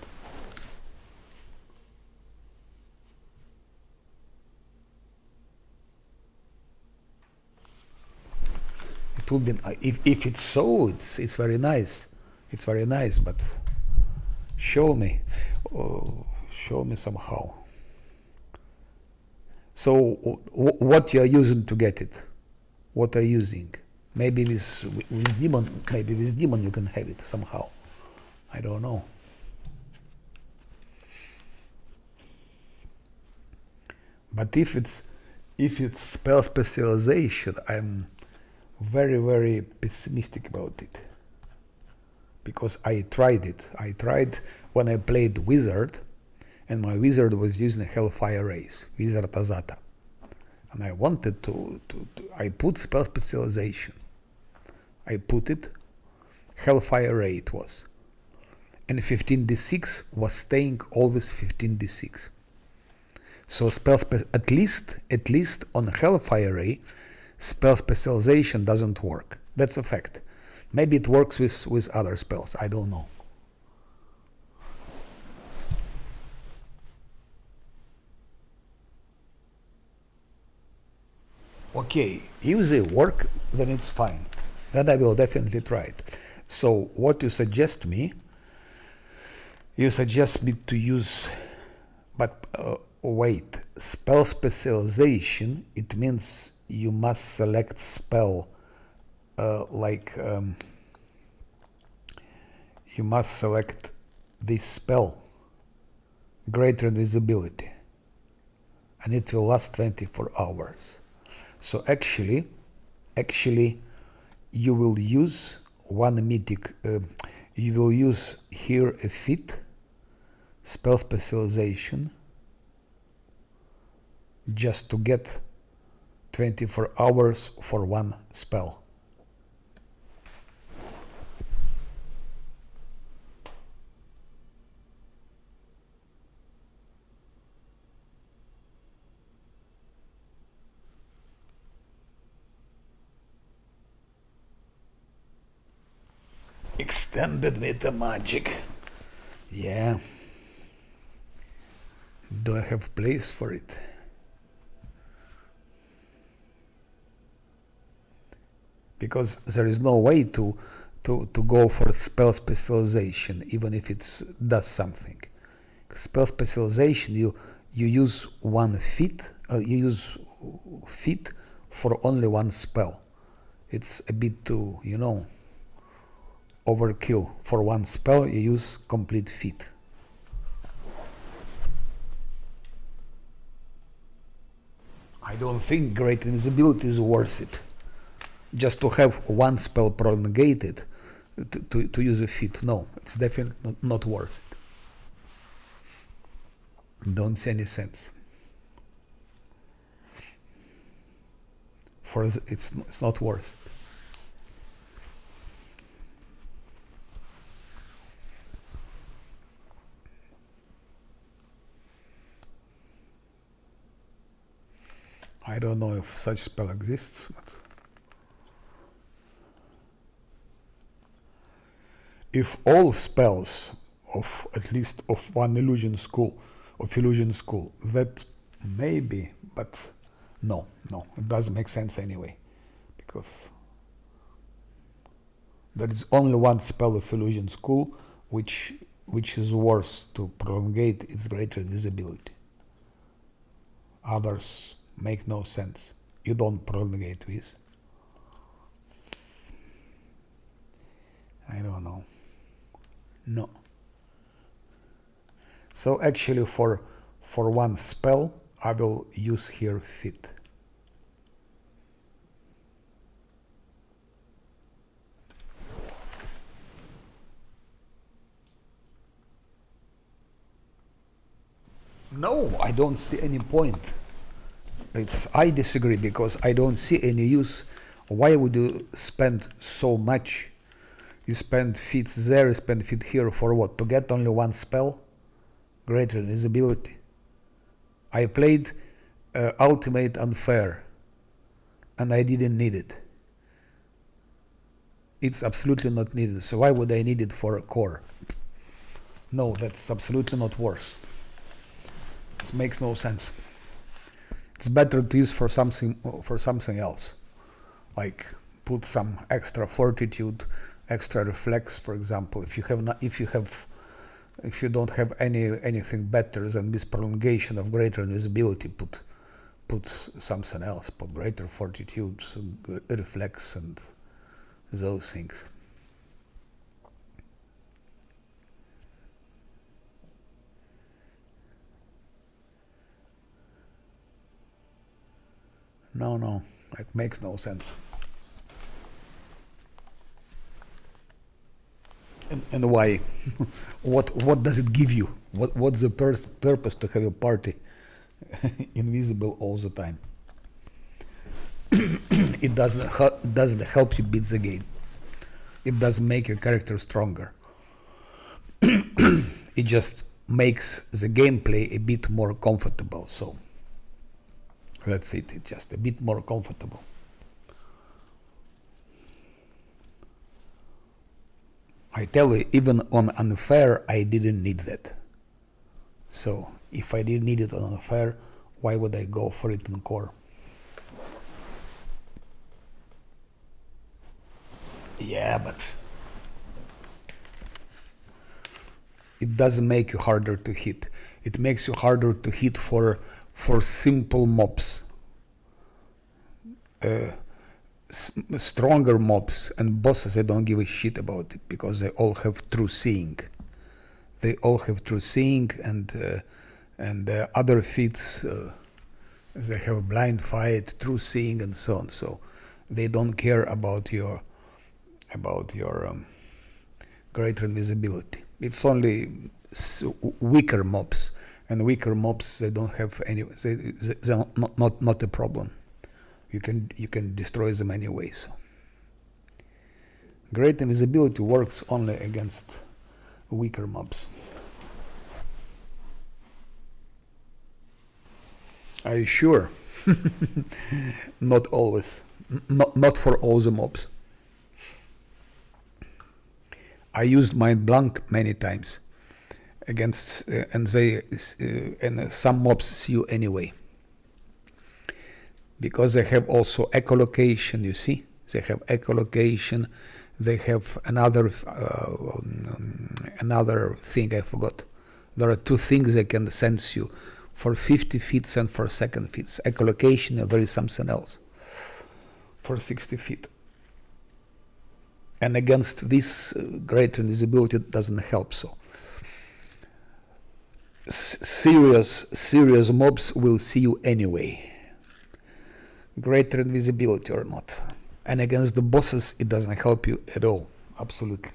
S1: it would be if it's so. It's very nice. It's very nice, but show me somehow. So what you are using to get it? What are you using? Maybe with demon. Maybe with demon you can have it somehow. I don't know. But if it's spell specialization, I'm very, very pessimistic about it. Because I tried it. I tried when I played Wizard, and my Wizard was using Hellfire race, Wizard Azata. And I wanted I put spell specialization. I put it, Hellfire ray it was. And 15d6 was staying always 15d6. So at least on Hellfire ray, spell specialization doesn't work. That's a fact. Maybe it works with other spells. I don't know. Okay, if they work, then it's fine. Then I will definitely try it. So what you suggest me? You suggest me to use, but wait, spell specialization, it means you must select spell you must select this spell, greater invisibility, and it will last 24 hours. So actually you will use one mythic, you will use here a fit, spell specialization, just to get 24 hours for one spell. Extended meta magic. Yeah. Do I have place for it? Because there is no way to go for spell specialization, even if it does something. Spell specialization, you use one fit, you use fit for only one spell. It's a bit too, overkill. For one spell, you use complete fit. I don't think great invisibility is worth it. Just to have one spell prolongated to use a fit. No, it's definitely not worth it. Don't see any sense. It's not worth it. I don't know if such spell exists, but if all spells of at least of one illusion school, that maybe, but no, it doesn't make sense anyway, because there is only one spell of illusion school which is worth to prolongate its greater invisibility. Others make no sense. You don't prolongate with. I don't know. No. So actually for one spell I will use here fit. No, I don't see any point. I disagree, because I don't see any use. Why would you spend so much? You spend feats there, you spend feat here for what? To get only one spell? Greater invisibility. I played Ultimate Unfair and I didn't need it. It's absolutely not needed. So why would I need it for a core? No, that's absolutely not worth. This makes no sense. It's better to use for something else, like put some extra fortitude, extra reflex, for example. If you don't have anything better than this prolongation of greater invisibility, put something else. Put greater fortitude, reflex, and those things. No, it makes no sense. And why? What does it give you? What's the purpose to have a party invisible all the time? It doesn't help you beat the game. It doesn't make your character stronger. It just makes the gameplay a bit more comfortable. So that's it. It's just a bit more comfortable. I tell you, even on Unfair, I didn't need that. So if I didn't need it on Unfair, why would I go for it in Core? Yeah, but it doesn't make you harder to hit. It makes you harder to hit for simple mobs. Stronger mobs and bosses, I don't give a shit about it, because they all have true seeing. They all have true seeing, and other feats, they have blind fight, true seeing, and so on. So they don't care about your greater invisibility. It's only weaker mobs, and weaker mobs, they don't have any. They're not a problem. You can destroy them anyway. So great invisibility works only against weaker mobs. Are you sure? Not always. Not for all the mobs. I used Mind Blank many times against, and some mobs see you anyway. Because they have also echolocation, you see? They have echolocation. They have another thing I forgot. There are two things they can sense you, for 50 feet and for second feet. Echolocation, and there is something else for 60 feet. And against this, greater invisibility doesn't help. So serious mobs will see you anyway, greater invisibility or not. And against the bosses, it doesn't help you at all. Absolutely.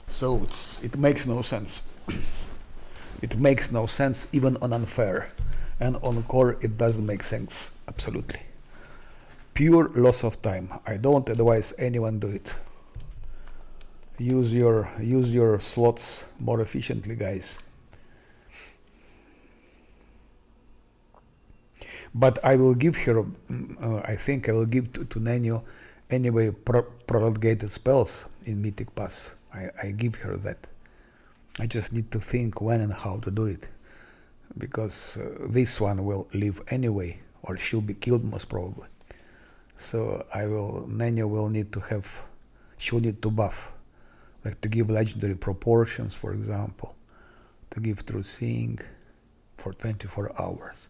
S1: So it makes no sense. It makes no sense even on Unfair. And on Core, it doesn't make sense. Absolutely. Pure loss of time. I don't advise anyone do it. Use your slots more efficiently, guys. But I will give her, I think I will give to Nanyo anyway prolongated spells in Mythic Pass. I give her that. I just need to think when and how to do it. Because this one will live anyway, or she'll be killed most probably. So Nanyo will need to have, she'll need to buff. Like to give legendary proportions, for example. To give true seeing for 24 hours.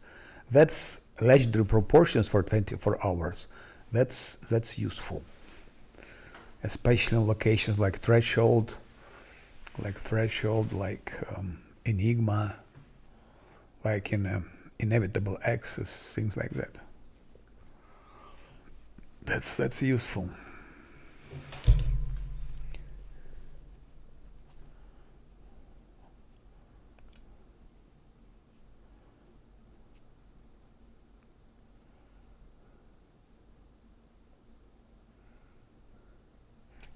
S1: That's legendary proportions for 24 hours. That's useful. Especially in locations like Threshold, like Enigma, like in Inevitable Access, things like that. That's useful.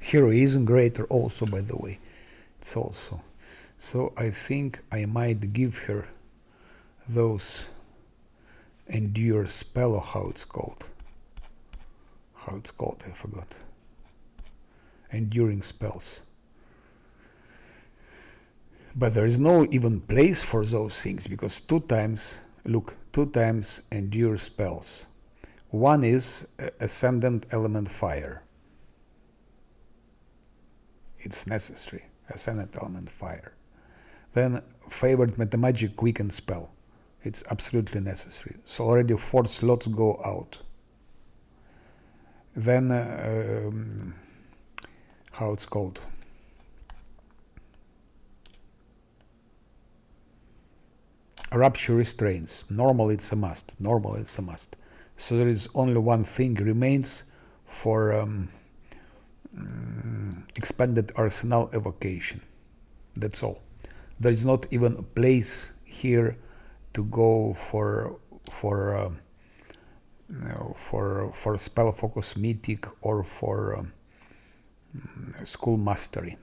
S1: Heroism greater also, by the way. It's also. So I think I might give her those endure spell, or how it's called. How it's called, I forgot. Enduring spells. But there is no even place for those things, because two times endure spells. One is Ascendant Element Fire. It's necessary, Ascendant Element Fire. Then Favored Metamagic Quicken spell. It's absolutely necessary. So already 4 slots go out. Then, how it's called? Rapture Restraints. Normally it's a must. So there is only one thing remains for Expanded Arsenal Evocation. That's all. There is not even a place here to go for Spell Focus Mythic or for School Mastery.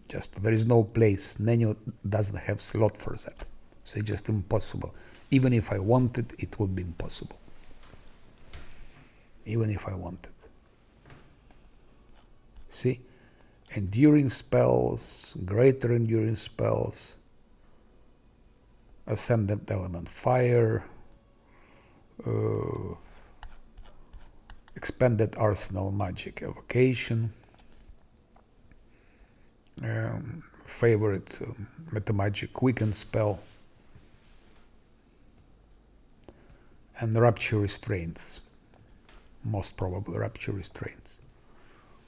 S1: Just there is no place. Nanyo doesn't have slot for that. So it's just impossible. Even if I wanted, it would be impossible. Even if I wanted. See? Enduring spells, greater enduring spells, Ascendant Element Fire, Expanded Arsenal Magic Evocation, favorite Metamagic Quicken spell, and Rapture Restraints. Most probably Rapture Restraints.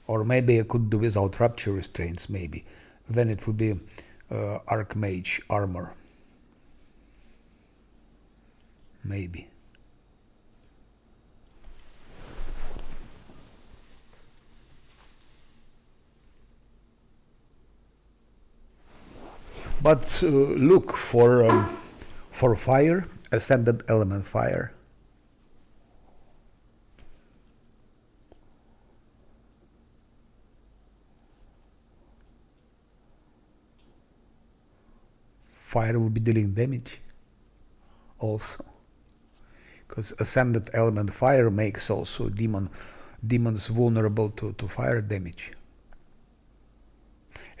S1: Or maybe I could do without Rapture Restraints, maybe. Then it will be Archmage Armor. Maybe. But look for fire, Ascendant Element Fire. Fire will be dealing damage also, because Ascendant Element Fire makes also demons vulnerable to fire damage.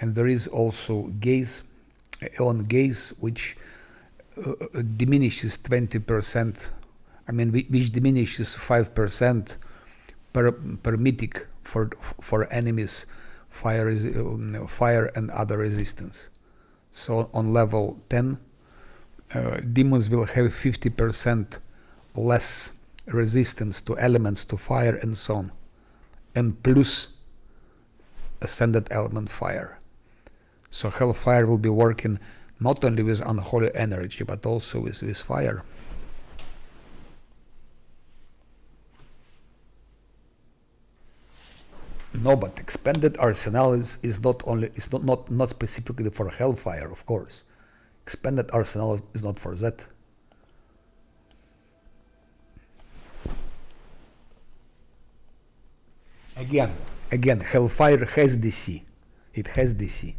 S1: And there is also Gaze, Aeon Gaze, which diminishes 20%, which diminishes 5% per mythic for enemies fire and other resistance. So on level 10, demons will have 50% less resistance to elements, to fire and so on. And plus Ascendant Element Fire. So Hellfire will be working not only with unholy energy, but also with fire. No, but Expanded Arsenal is not specifically for Hellfire, of course. Expanded Arsenal is not for that. Again, Hellfire has DC. It has DC.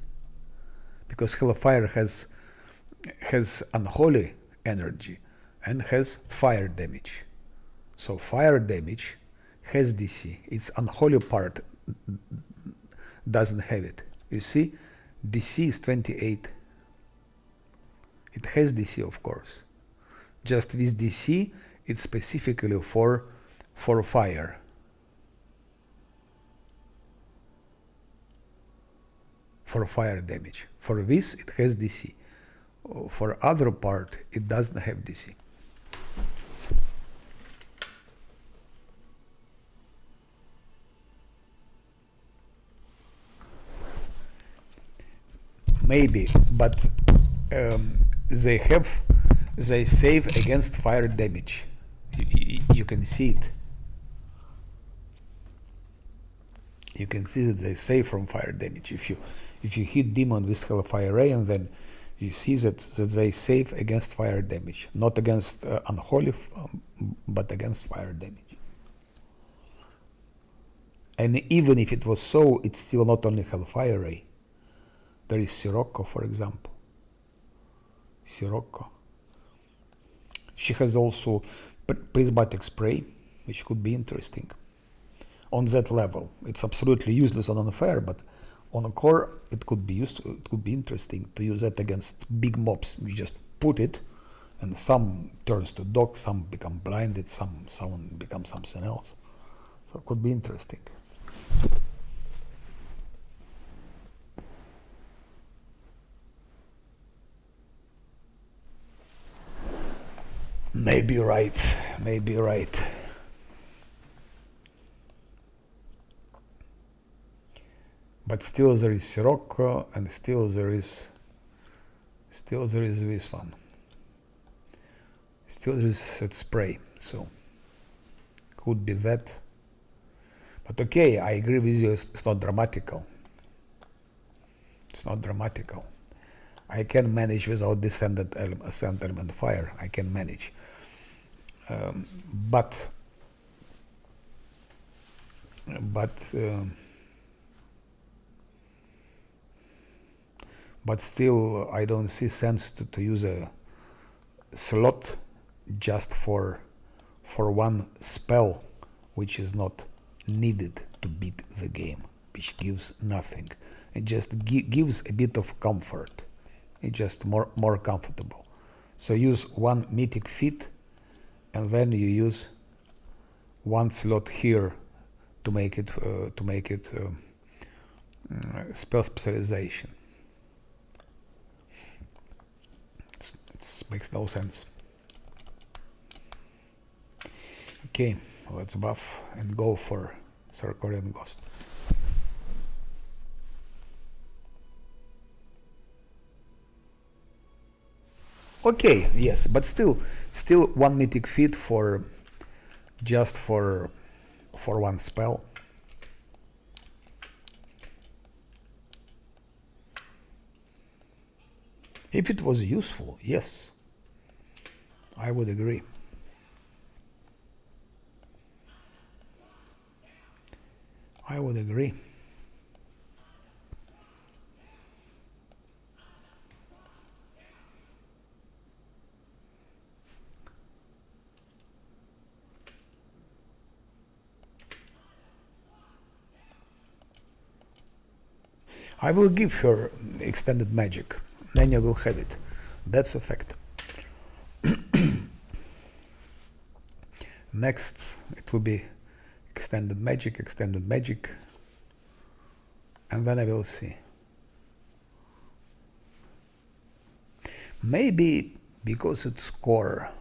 S1: Because Hellfire has unholy energy. and has fire damage. So fire damage has DC. Its unholy part doesn't have it. You see, DC is 28. It has DC, of course. Just with DC, it's specifically for fire. For fire damage. For this, it has DC. For other part, it doesn't have DC. Maybe, but they save against fire damage. You can see it. You can see that they save from fire damage. If you hit demon with Hellfire Ray, and then you see that they save against fire damage, not against unholy, but against fire damage. And even if it was so, it's still not only Hellfire Ray. There is Sirocco, for example. Sirocco. She has also prismatic spray, which could be interesting. On that level, it's absolutely useless on unfair, but on a core, it could be used. It could be interesting to use that against big mobs. You just put it, and some turns to dog, some become blinded, some becomes something else. So it could be interesting. Maybe right, maybe right. But still there is Sirocco, and still there is this one. Still there is that spray, so could be that. But okay, I agree with you, it's not dramatical. It's not dramatical. I can manage without ascendant element fire. I can manage. But still, I don't see sense to use a slot just for one spell, which is not needed to beat the game, which gives nothing. It just gives a bit of comfort. It's just more comfortable. So use one mythic feat, and then you use one slot here to make it spell specialization. It makes no sense. Okay, let's buff and go for Sarkorian Ghost. Okay, yes, but still one mythic feat for just for one spell. If it was useful, yes, I would agree. I would agree. I will give her extended magic. Nanya will have it. That's a fact. Next, it will be extended magic, and then I will see. Maybe because it's core,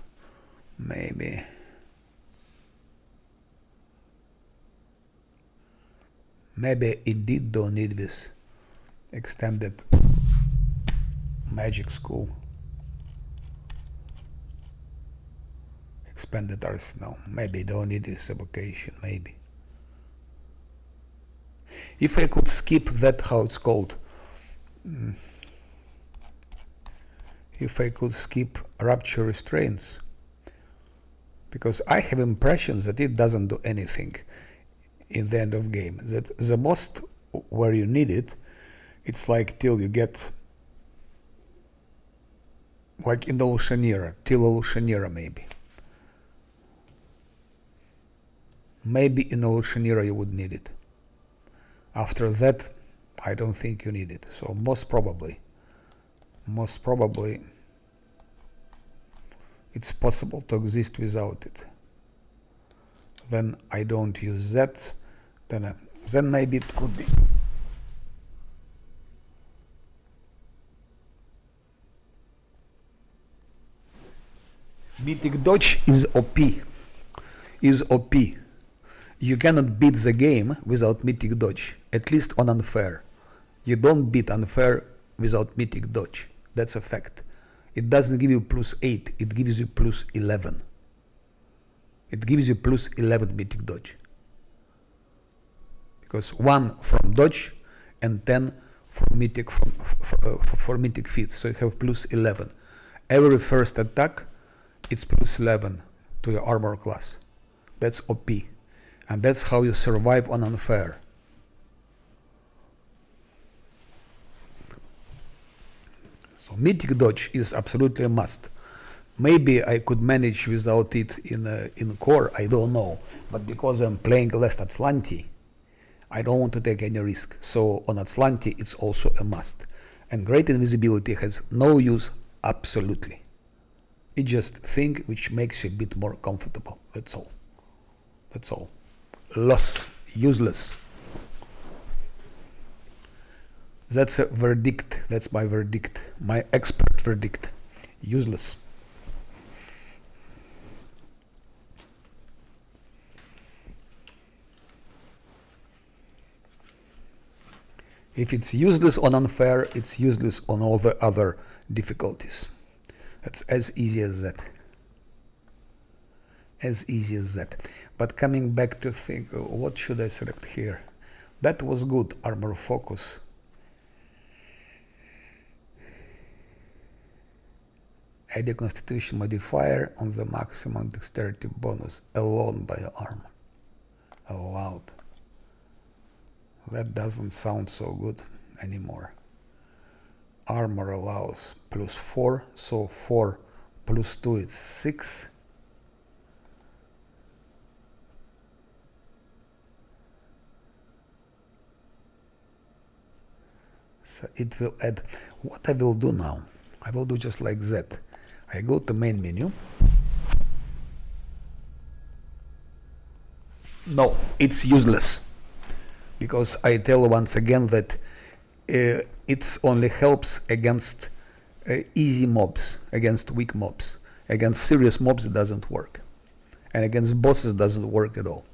S1: maybe. Maybe indeed don't need this extended magic school. Expanded arsenal. Maybe don't need this evocation, maybe. If I could skip that, how it's called, if I could skip Rapture Restraints, because I have impressions that it doesn't do anything in the end of game, that the most where you need it, it's like till you get Like in the Lucianera, till Lucianera maybe. Maybe in the Lucianera you would need it. After that, I don't think you need it. So most probably, it's possible to exist without it. Then I don't use that. Then maybe it could be. Mythic dodge is OP. You cannot beat the game without mythic dodge, at least on unfair. You don't beat unfair without mythic dodge. That's a fact. It doesn't give you +8, it gives you +11. It gives you +11 mythic dodge. Because 1 from dodge and 10 for mythic feats, so you have +11. Every first attack, it's +11 to your armor class. That's OP. And that's how you survive on unfair. So mythic dodge is absolutely a must. Maybe I could manage without it in core, I don't know. But because I'm playing less Azlanti, I don't want to take any risk. So on Azlanti, it's also a must. And great invisibility has no use absolutely. It's just a thing which makes you a bit more comfortable. That's all. That's all. Loss. Useless. That's a verdict. That's my verdict. My expert verdict. Useless. If it's useless on unfair, it's useless on all the other difficulties. That's as easy as that. As easy as that. But coming back to think, what should I select here? That was good, armor focus. Add a constitution modifier on the maximum dexterity bonus alone by armor. Allowed. That doesn't sound so good anymore. Armor allows +4, so 4 + 2 is 6. So it will add. What I will do now, I will do just like that. I go to main menu. No, it's useless. Because I tell once again that it only helps against easy mobs, against weak mobs. Against serious mobs it doesn't work. And against bosses it doesn't work at all.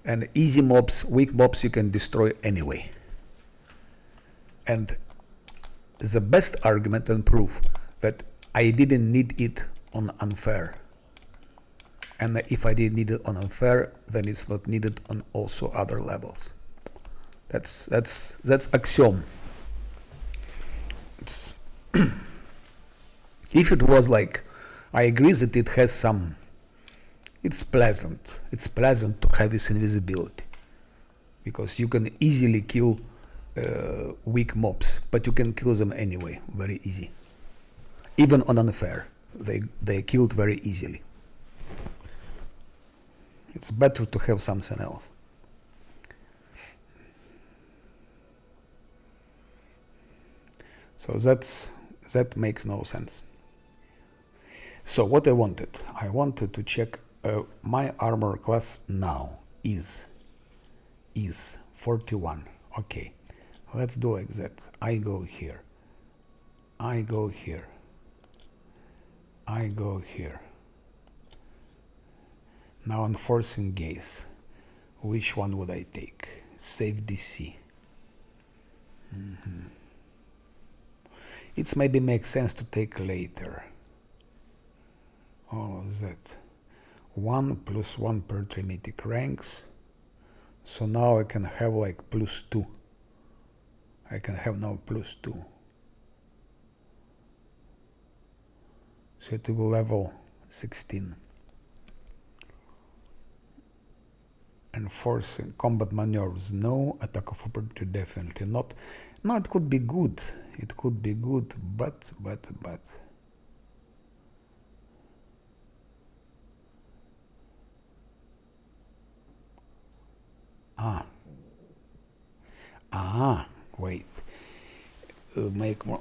S1: And easy mobs, weak mobs you can destroy anyway. And the best argument and proof that I didn't need it on unfair. And if I didn't need it on unfair, then it's not needed on also other levels. That's axiom. It's if it was like, I agree that it has some. It's pleasant. It's pleasant to have this invisibility, because you can easily kill weak mobs, but you can kill them anyway, very easy. Even on unfair, they killed very easily. It's better to have something else. So that makes no sense. So what I wanted to check my armor class now is 41. Okay, let's do like that. I go here. I go here. I go here. Now enforcing gaze. Which one would I take? Save DC. It maybe makes sense to take later. All of that. 1 + 1 per 3 mythic ranks. So now I can have like +2. I can have now +2. So it will level 16. Enforcing combat maneuvers, no. Attack of opportunity, definitely not. No, it could be good. It could be good, but Wait. Make more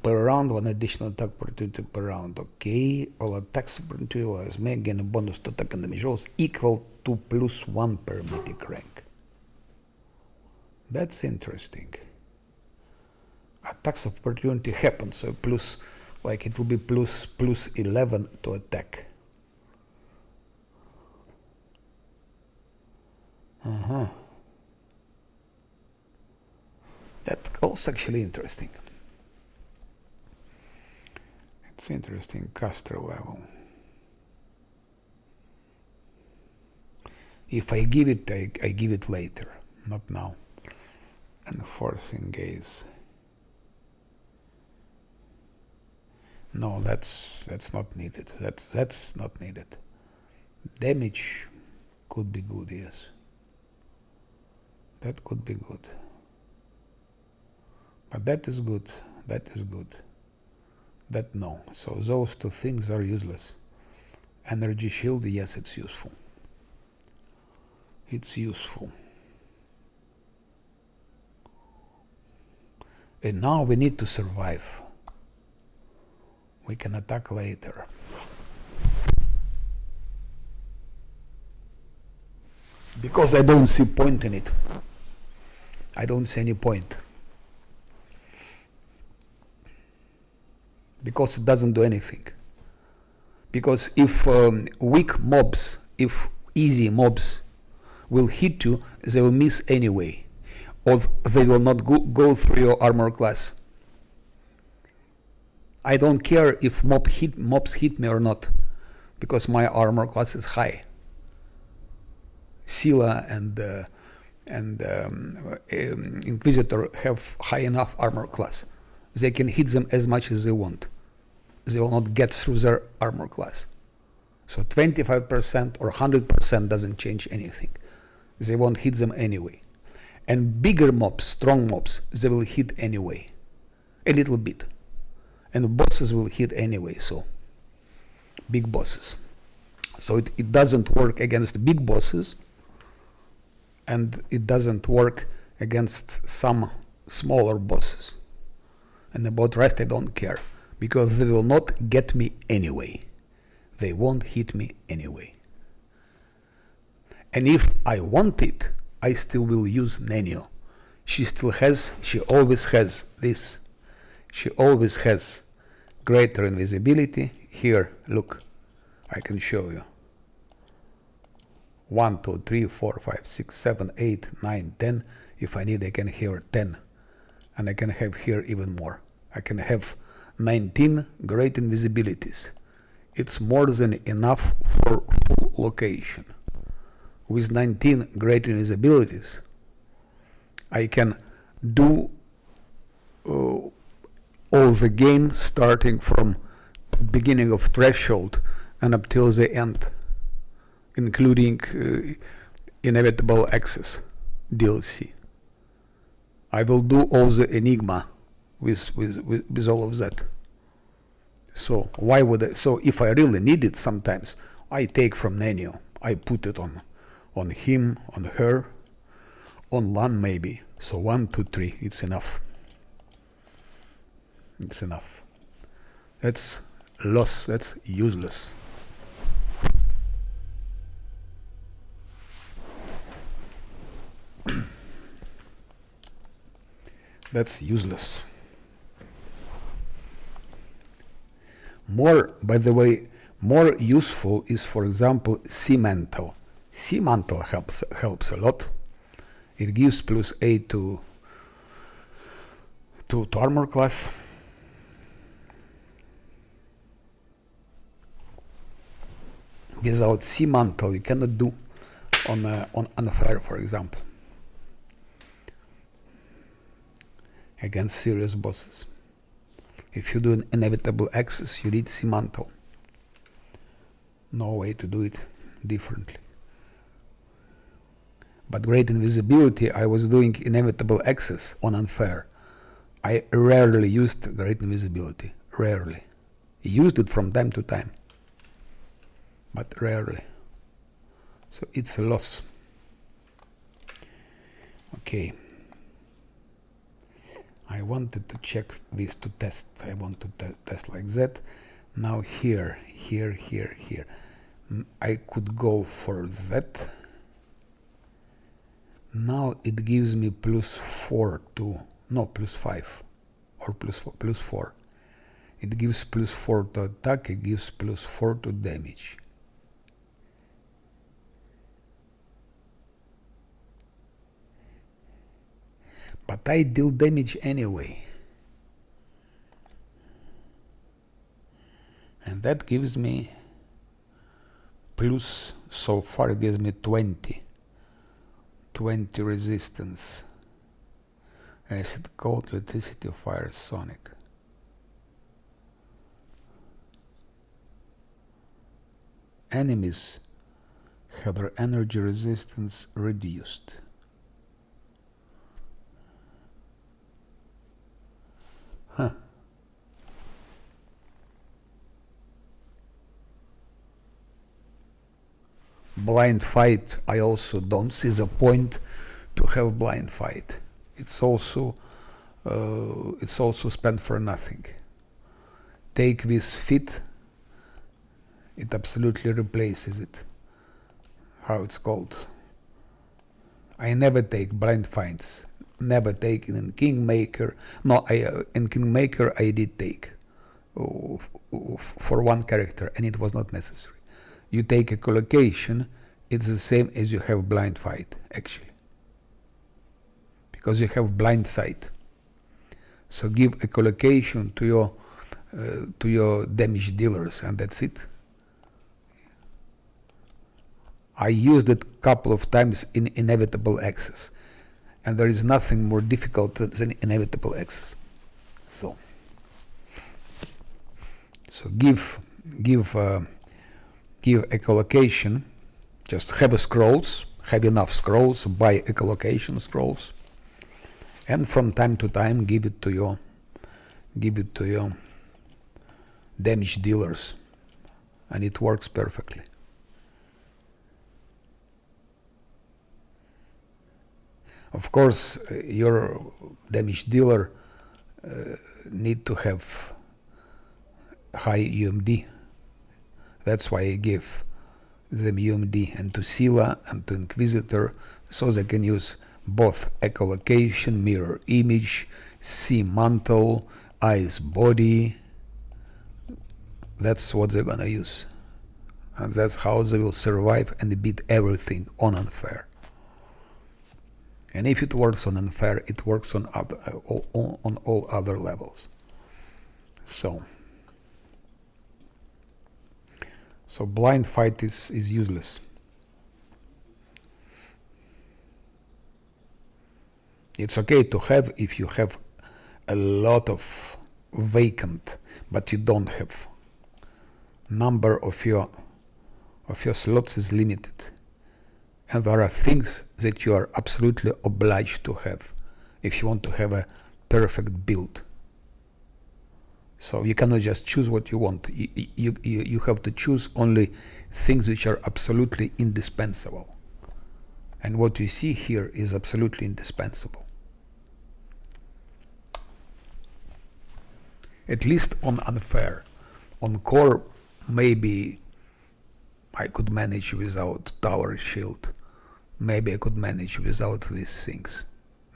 S1: per round, one additional attack opportunity per round. Okay, all attacks opportunities may gain a bonus to attack and damage rolls equal to +1 per mythic rank. That's interesting. Attacks of opportunity happen, so plus, like it will be +11 to attack. That also actually interesting. It's interesting. Caster level. If I give it, I give it later, not now. Enforcing gaze. No, that's not needed. That's not needed. Damage could be good, yes. That could be good. But that is good. That is good. That no. So those two things are useless. Energy shield, yes, it's useful. It's useful. And now we need to survive. We can attack later. Because I don't see point in it. I don't see any point. Because it doesn't do anything. Because if weak mobs, if easy mobs will hit you, they will miss anyway. Or they will not go through your armor class. I don't care if mobs hit me or not, because my armor class is high. Scylla and Inquisitor have high enough armor class. They can hit them as much as they want. They will not get through their armor class. So 25% or 100% doesn't change anything. They won't hit them anyway. And bigger mobs, strong mobs, they will hit anyway. A little bit. And bosses will hit anyway, so big bosses. So it doesn't work against big bosses, and it doesn't work against some smaller bosses. And about the rest I don't care, because they will not get me anyway. They won't hit me anyway. And if I want it, I still will use Nenio. She always has this. She always has greater invisibility. Here, look, I can show you. 1, 2, 3, 4, 5, 6, 7, 8, 9, 10. If I need, I can have 10. And I can have here even more. I can have 19 great invisibilities. It's more than enough for full location. With 19 great invisibilities, I can do all the game starting from beginning of Threshold and up till the end, including Inevitable Access DLC. I will do all the Enigma with all of that. So why would I? So if I really need it, sometimes I take from Nenio. I put it on him, on her, on one maybe. So 1, 2, 3. It's enough. It's enough. That's loss. That's useless. That's useless. More, by the way, more useful is, for example, Sea Mantle. Sea Mantle helps a lot. It gives +8 to armor class. Without Sea Mantle, you cannot do on Unfair, for example, against serious bosses. If you do an Inevitable Access, you need Sea Mantle. No way to do it differently. But Great Invisibility, I was doing Inevitable Access on Unfair. I rarely used Great Invisibility. Rarely. Used it from time to time, but rarely. So it's a loss. Okay. I wanted to check this to test. I want to test like that. Now here. I could go for that. Now it gives me +4 to, no, +5 or +4. It gives +4 to attack, it gives +4 to damage. But I deal damage anyway. And that gives me plus, so far it gives me 20 resistance. Acid, cold, electricity, fire, sonic. Enemies have their energy resistance reduced. Huh. Blind fight, I also don't see the point to have blind fight. It's also spent for nothing. Take this fit, it absolutely replaces it. How it's called? I never take blind fights. Never take in Kingmaker. No, in Kingmaker I did take for one character, and it was not necessary. You take a collocation, it's the same as you have blind fight, actually, because you have blind sight. So give a collocation to your damage dealers, and that's it. I used it a couple of times in inevitable access, and there is nothing more difficult than inevitable access. So give a collocation. Just have a scrolls, have enough scrolls, buy a collocation scrolls, and from time to time give it to your damage dealers, and it works perfectly. Of course, your damage dealer need to have high UMD. That's why I give them UMD, and to Scylla and to Inquisitor, so they can use both echolocation, mirror image, sea mantle, ice body. That's what they're gonna use, and that's how they will survive and beat everything on unfair. And if it works on unfair, it works on all other levels. So blind fight is useless. It's okay to have if you have a lot of vacant, but you don't have. Number of your slots is limited, and there are things that you are absolutely obliged to have if you want to have a perfect build. So you cannot just choose what you want. You have to choose only things which are absolutely indispensable. And what you see here is absolutely indispensable. At least on unfair. On core, maybe I could manage without tower shield. Maybe I could manage without these things.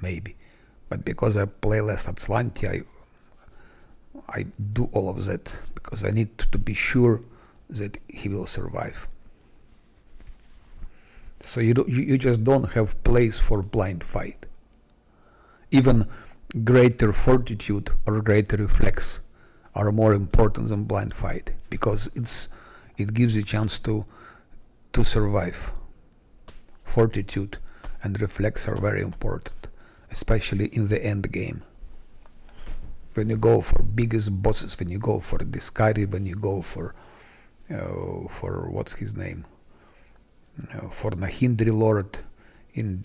S1: Maybe. But because I play less Azlanti, I do all of that because I need to be sure that he will survive. So you just don't have place for blind fight. Even greater fortitude or greater reflex are more important than blind fight, because it gives you a chance to survive. Fortitude and reflex are very important, especially in the end game. When you go for biggest bosses, when you go for Discari, when you go for what's his name, for Nahindri Lord in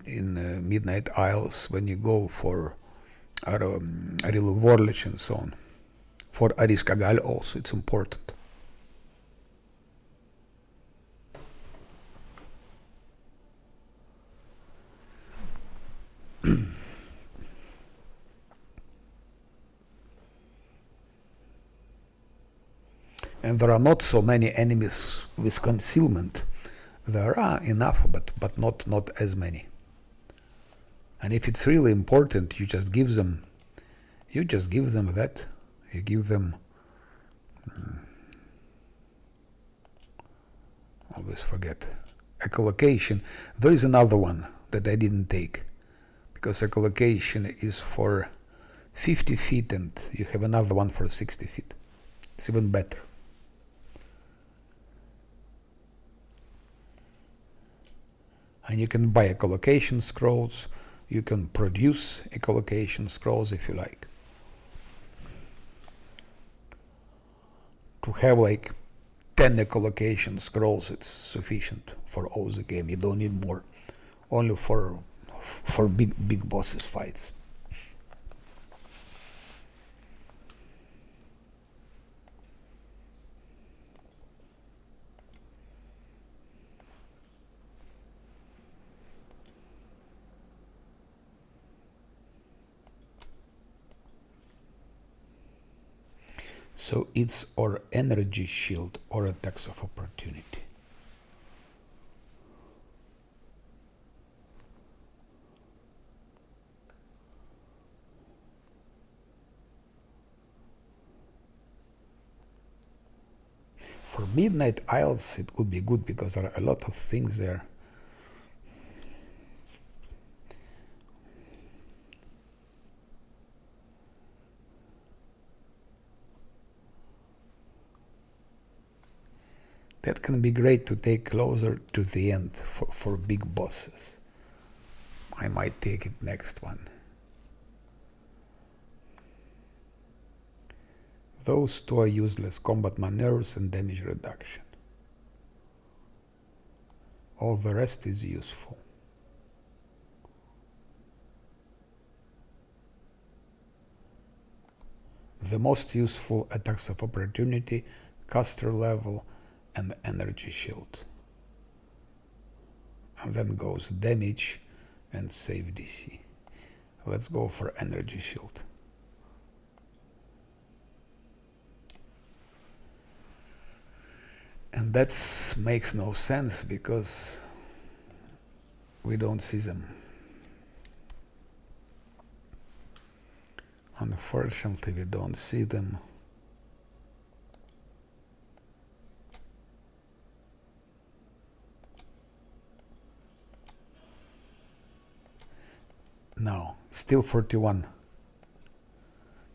S1: Midnight Isles, when you go for Arilu Vorlich and so on. For Aris Kagal also, it's important. And there are not so many enemies with concealment. There are enough, but not as many. And if it's really important, you just give them that. You give them always forget. Echolocation. There is another one that I didn't take, because echolocation is for 50 feet and you have another one for 60 feet. It's even better. And you can buy echolocation scrolls. You can produce echolocation scrolls if you like. To have like 10 echolocation scrolls, it's sufficient for all the game. You don't need more. Only for big bosses fights. So it's or energy shield or attacks of opportunity. For Midnight Isles it would be good because there are a lot of things there. That can be great to take closer to the end for big bosses. I might take it next one. Those two are useless: combat maneuvers and damage reduction. All the rest is useful. The most useful: attacks of opportunity, caster level, and energy shield. And then goes damage and save DC. Let's go for energy shield. And that makes no sense because we don't see them. Unfortunately, we don't see them. No, still 41.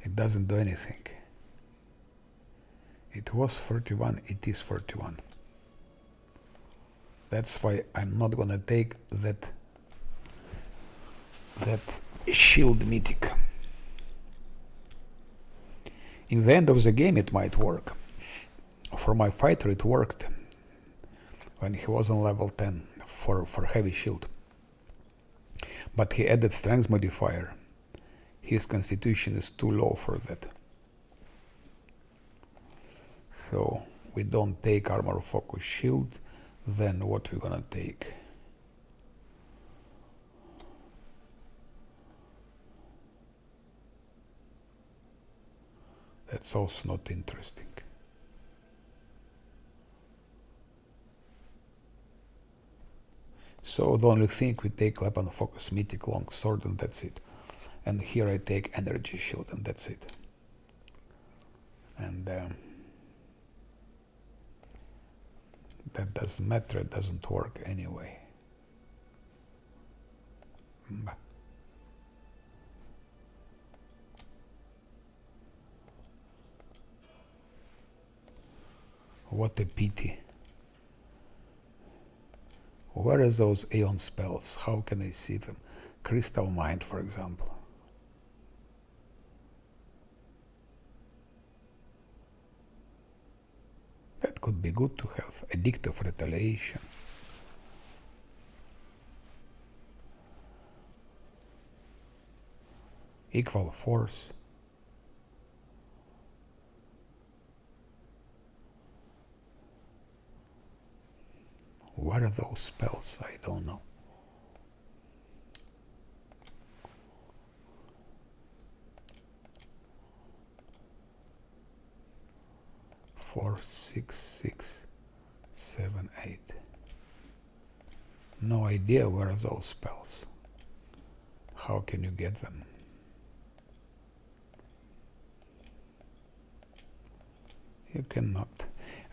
S1: It doesn't do anything. It was 41, it is 41. That's why I'm not gonna take that shield mythic. In the end of the game it might work. For my fighter it worked when he was on level 10 for heavy shield. But he added strength modifier. His constitution is too low for that. So we don't take armor focus shield. Then what we're gonna take? That's also not interesting. So the only thing we take weapon focus mythic long sword and that's it. And here I take energy shield and that's it. And that doesn't matter, it doesn't work anyway. What a pity. Where are those Aeon spells? How can I see them? Crystal Mind, for example. That could be good to have. Addictive Retaliation. Equal Force. What are those spells? I don't know. 4, 6, 6, 7, 8. No idea where are those spells. How can you get them? You cannot.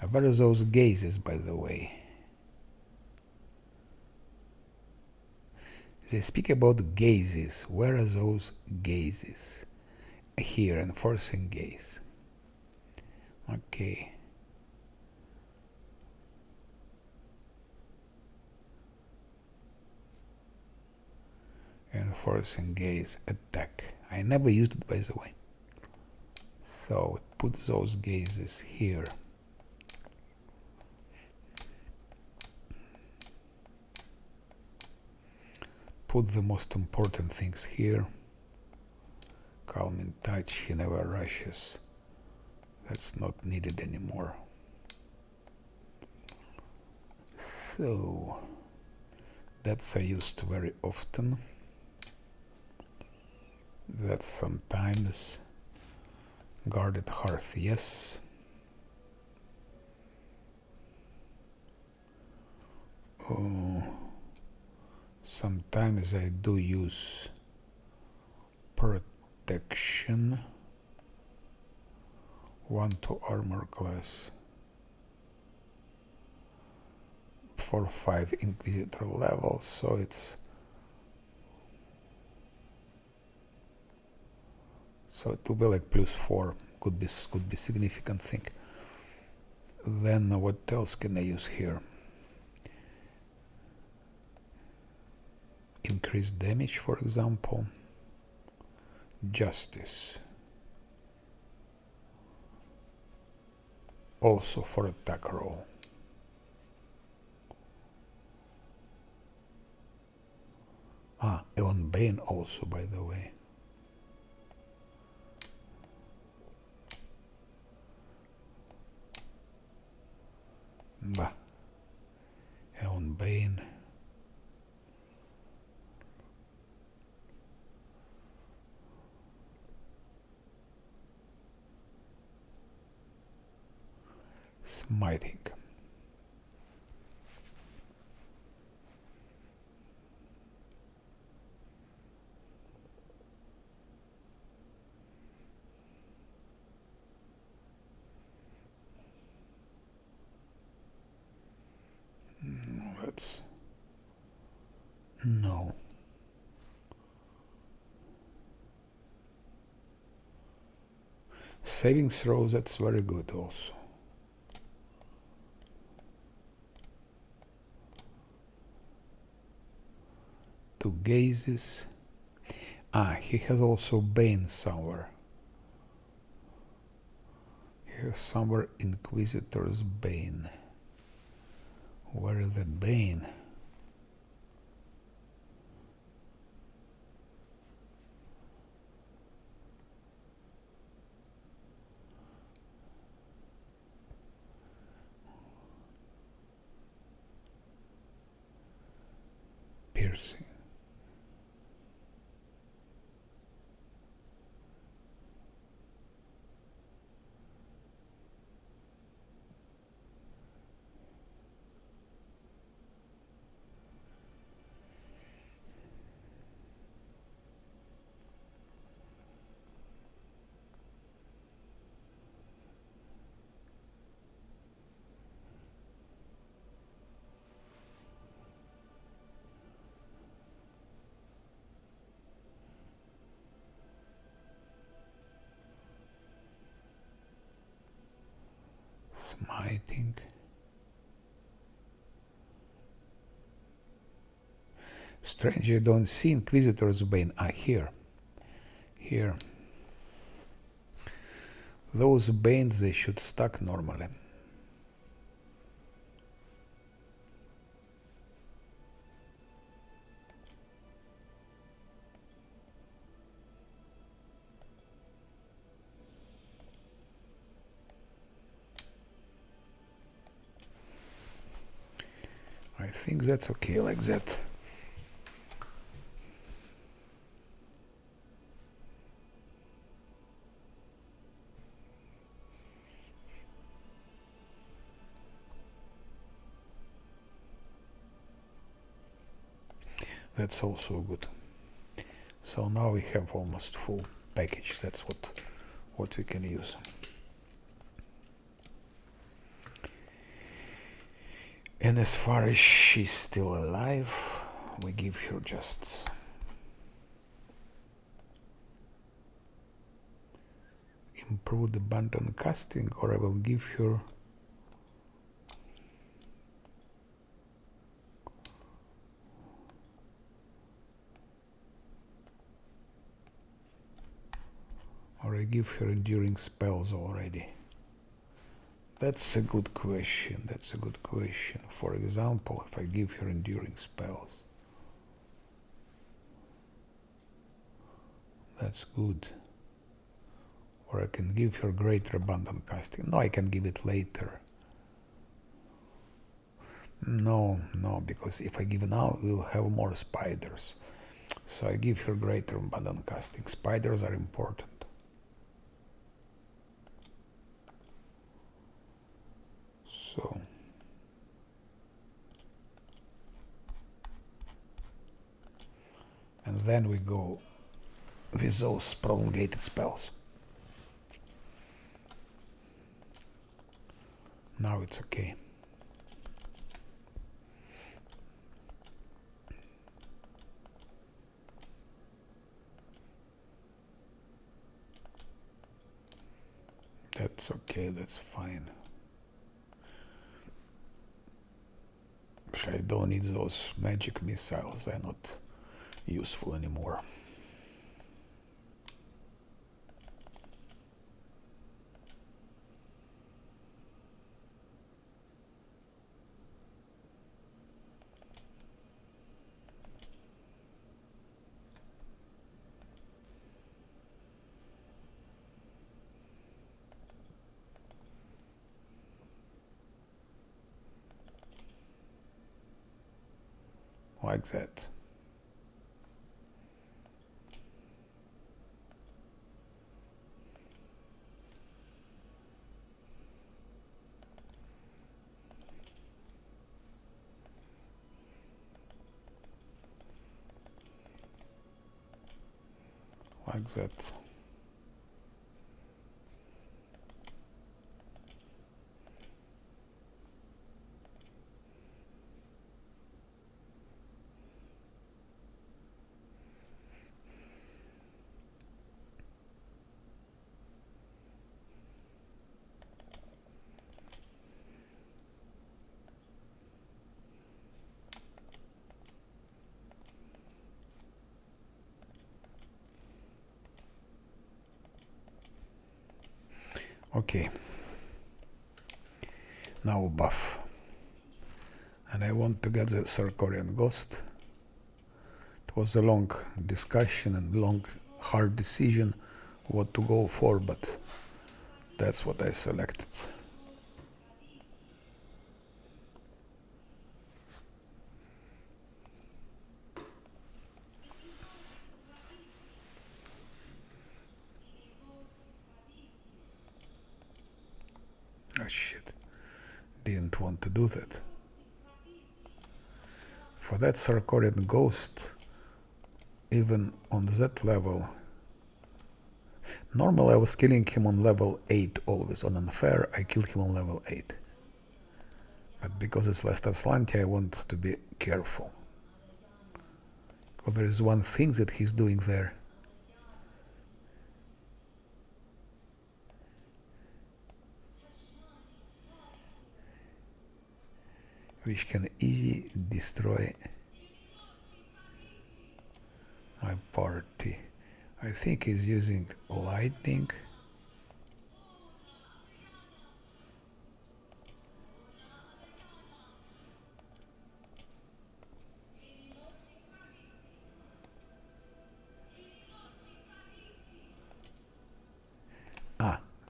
S1: Where are those gazes, by the way? They speak about gazes. Where are those gazes? Here, enforcing gaze. Okay. Enforcing gaze attack. I never used it, by the way. So put those gazes here. Put the most important things here. Calming touch, he never rushes. That's not needed anymore. So that's used very often. That sometimes guarded hearth, yes. Oh, sometimes I do use protection. 1 to armor class. For 5 Inquisitor levels, so it will be like +4. Could be significant thing. Then what else can I use here? Increase damage, for example. Justice. Also for attack roll. On Bane also, by the way. Bah. On Bane. Smiting. No. Saving throws, that's very good also. Two gazes. He has also Bane somewhere. He has somewhere Inquisitor's Bane. Where is that Bane? Piercing. Smiting. Strange, you don't see Inquisitor's Bane. Here. Here. Those Banes, they should stack normally. I think that's okay like that. That's also good. So now we have almost full package. That's what we can use. And as far as she's still alive, we give her just improve the button casting, or I will give her enduring spells already. That's a good question. That's a good question. For example, if I give her enduring spells, that's good. Or I can give her greater abundant casting. No, I can give it later. No, because if I give now, we'll have more spiders. So I give her greater abundant casting. Spiders are important. So and then we go with those prolongated spells. Now it's okay. That's okay, that's fine. I don't need those magic missiles, they're not useful anymore. Like that. Like that. Okay. Now buff. And I want to get the Sarkorian Ghost. It was a long discussion and long hard decision what to go for, but that's what I selected. Oh shit, didn't want to do that. For that Sarkorian Ghost, even on that level, normally I was killing him on level 8 always. On unfair, I killed him on level 8. But because it's last Azlanti, I want to be careful. Because there is one thing that he's doing there. Which can easily destroy my party. I think he's using lightning.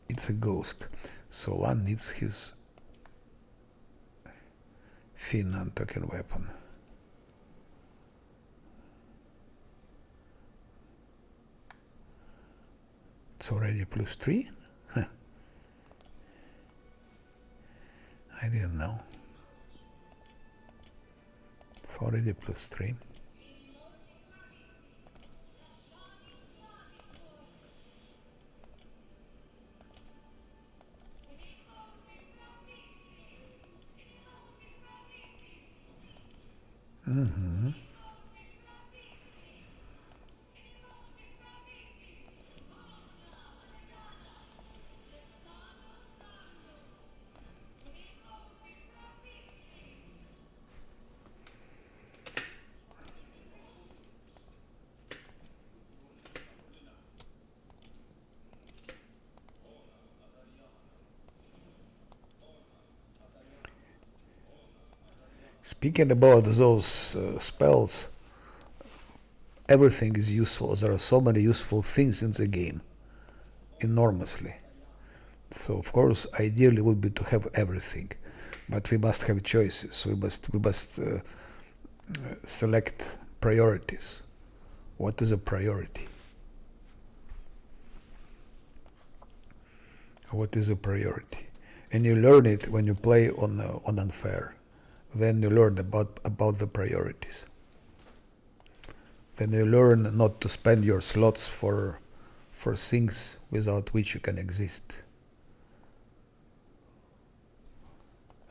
S1: It's a ghost. So Lan needs his Fin non-token weapon. It's already +3? Huh. I didn't know. It's already +3. Speaking about those spells, everything is useful. There are so many useful things in the game, enormously. So of course, ideally would be to have everything, but we must have choices. We must select priorities. What is a priority? What is a priority? And you learn it when you play on unfair. Then you learn about the priorities. Then you learn not to spend your slots for things without which you can exist.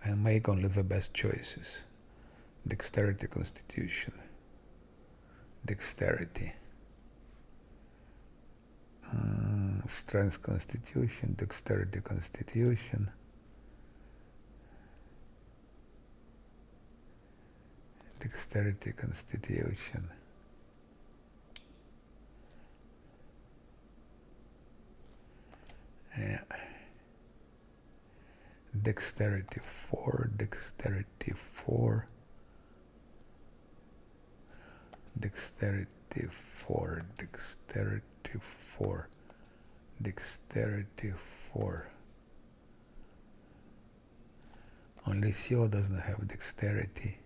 S1: And make only the best choices. Dexterity, constitution. Dexterity. Strength, constitution. Dexterity, constitution. Dexterity, constitution. Yeah. Dexterity 4, dexterity 4, dexterity 4, dexterity 4, dexterity 4. Only Sio doesn't have dexterity,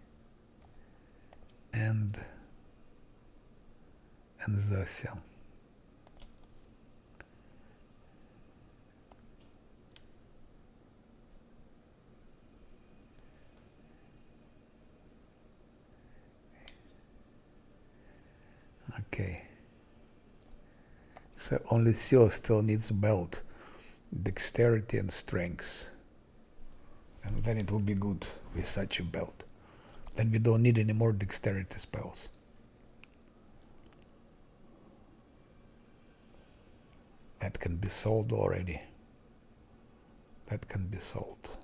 S1: and Zasya. Okay. So only Sio still needs belt, dexterity and strength. And then it will be good with such a belt. Then we don't need any more dexterity spells. That can be sold already. That can be sold.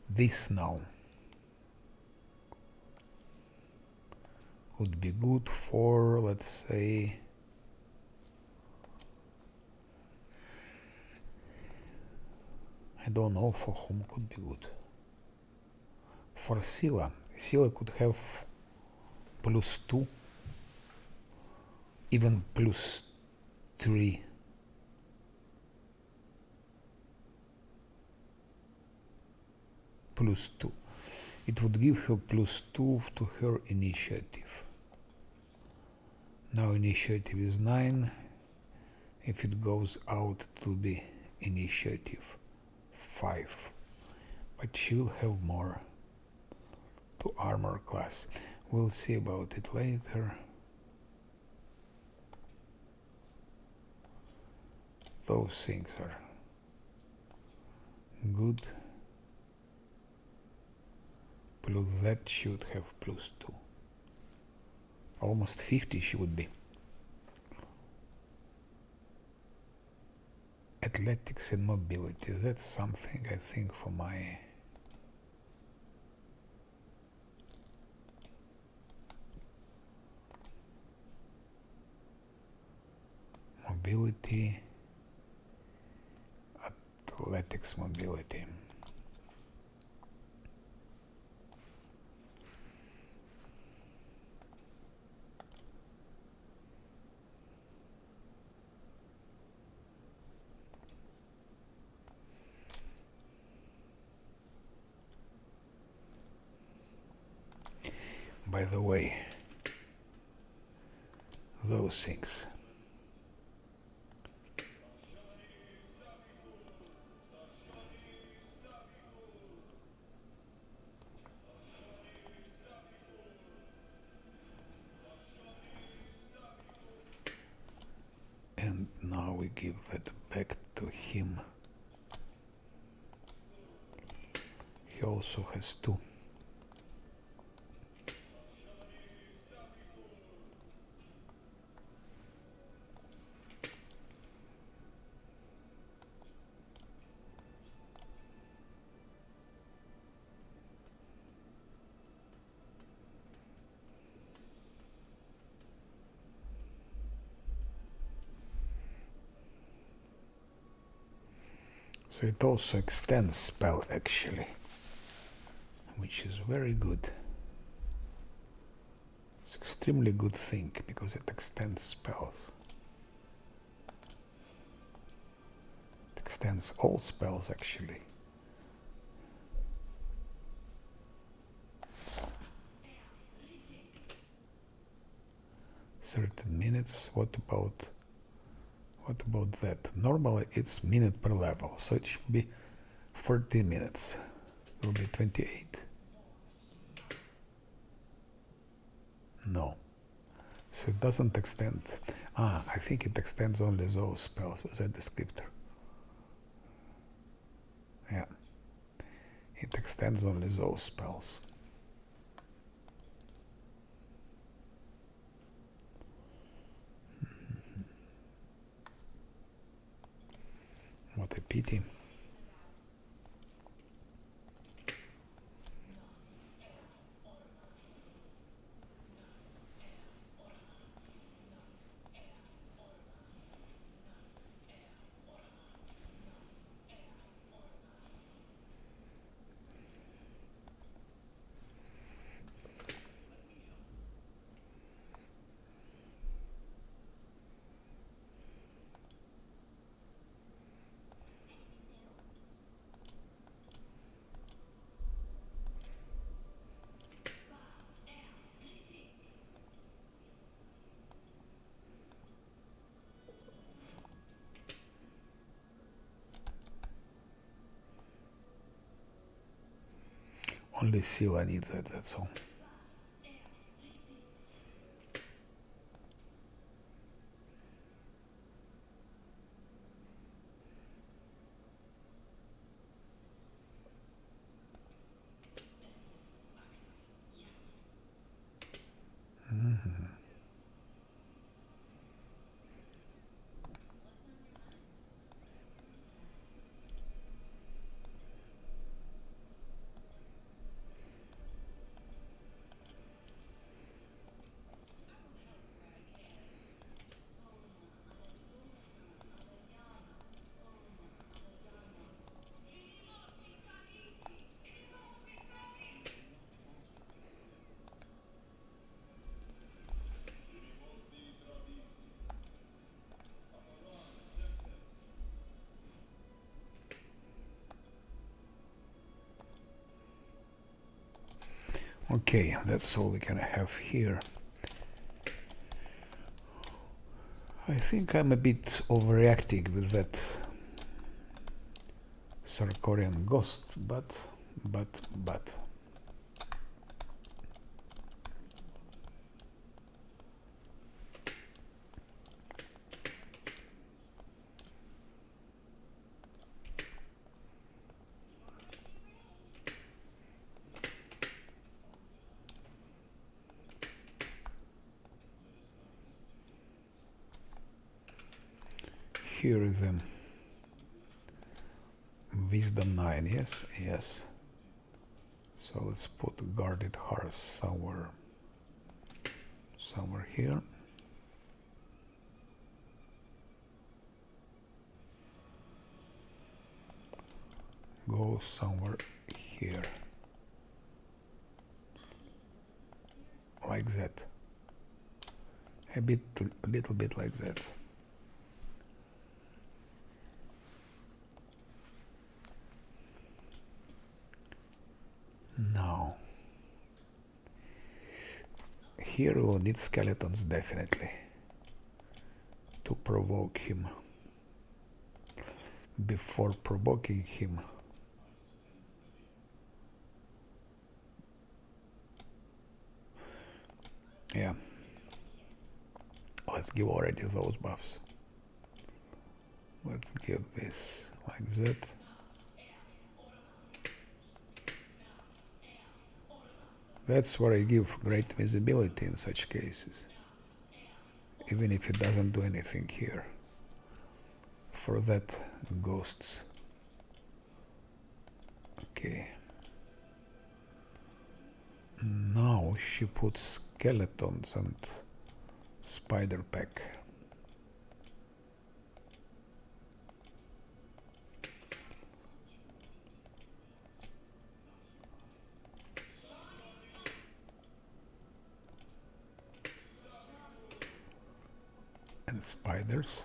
S1: This now would be good for, let's say, I don't know for whom could be good. For Sila. Sila could have +2, even +3. +2. It would give her +2 to her initiative. Now initiative is 9. If it goes out, it will be initiative 5. But she will have more to armor class. We'll see about it later. Those things are good. Plus that she would have +2. Almost 50 she would be. Athletics and mobility, that's something I think for my mobility, athletics, mobility. By the way, those things. And now we give that back to him. He also has 2. So it also extends spell actually, which is very good. It's extremely good thing because it extends spells. It extends all spells actually. Certain minutes. What about that? Normally it's minute per level, so it should be 40 minutes. Will be 28. No. So it doesn't extend. I think it extends only those spells with that descriptor. Yeah. It extends only those spells. What a pity. Only Scylla needs that, that's all. Okay, that's all we can have here. I think I'm a bit overreacting with that Sarkorian ghost, but here is them. Wisdom 9, yes. So let's put guarded hearth somewhere here. Go somewhere here. Like that. A little bit like that. Now, here we'll need skeletons definitely to provoke him. Before provoking him, yeah, let's give already those buffs. Let's give this like that. That's where I give great visibility in such cases, even if it doesn't do anything here. For that, ghosts. Okay. Now she puts skeletons and spider pack. spiders.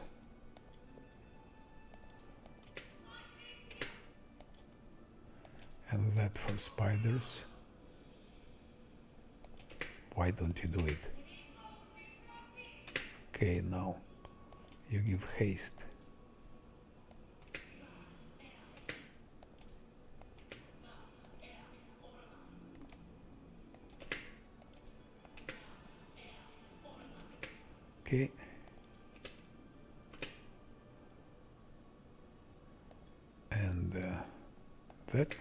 S1: And that for spiders. Why don't you do it? Okay, now you give haste. Okay. And that.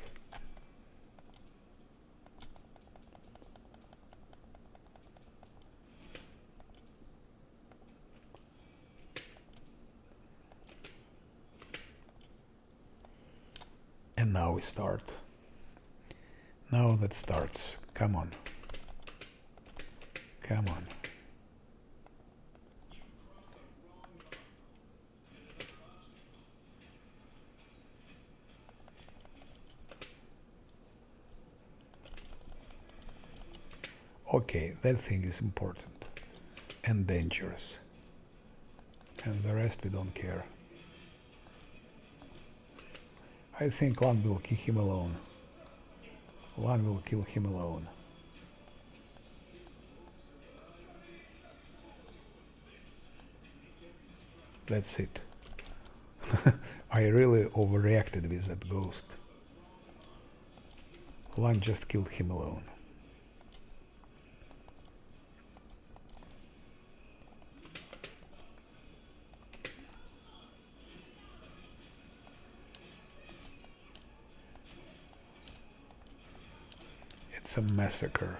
S1: And now we start. Now that starts. Come on. Come on. Okay, that thing is important and dangerous. And the rest we don't care. I think Lan will kill him alone. Lan will kill him alone. That's it. I really overreacted with that ghost. Lan just killed him alone. It's a massacre.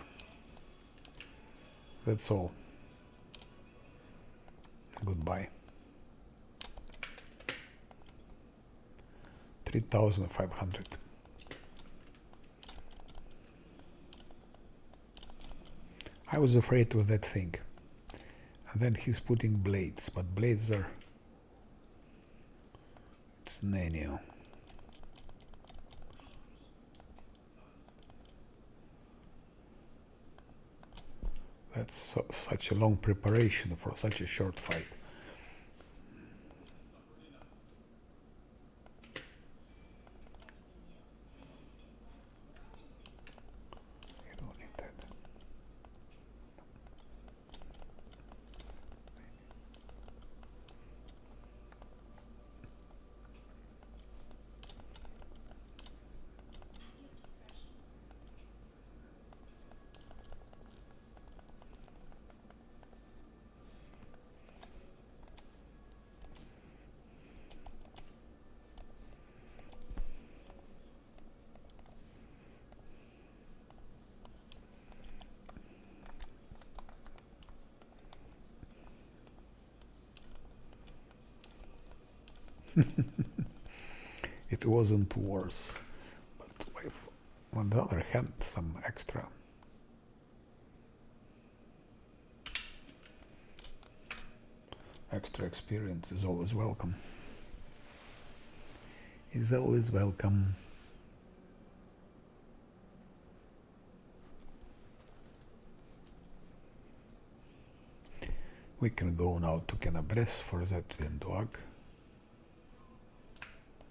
S1: That's all. Goodbye. 3,500. I was afraid with that thing. And then he's putting blades, but blades are... It's nano. That's such a long preparation for such a short fight. You don't need that. It wasn't worse, but on the other hand, some extra experience is always welcome. Is always welcome. We can go now to Canabres for that dog.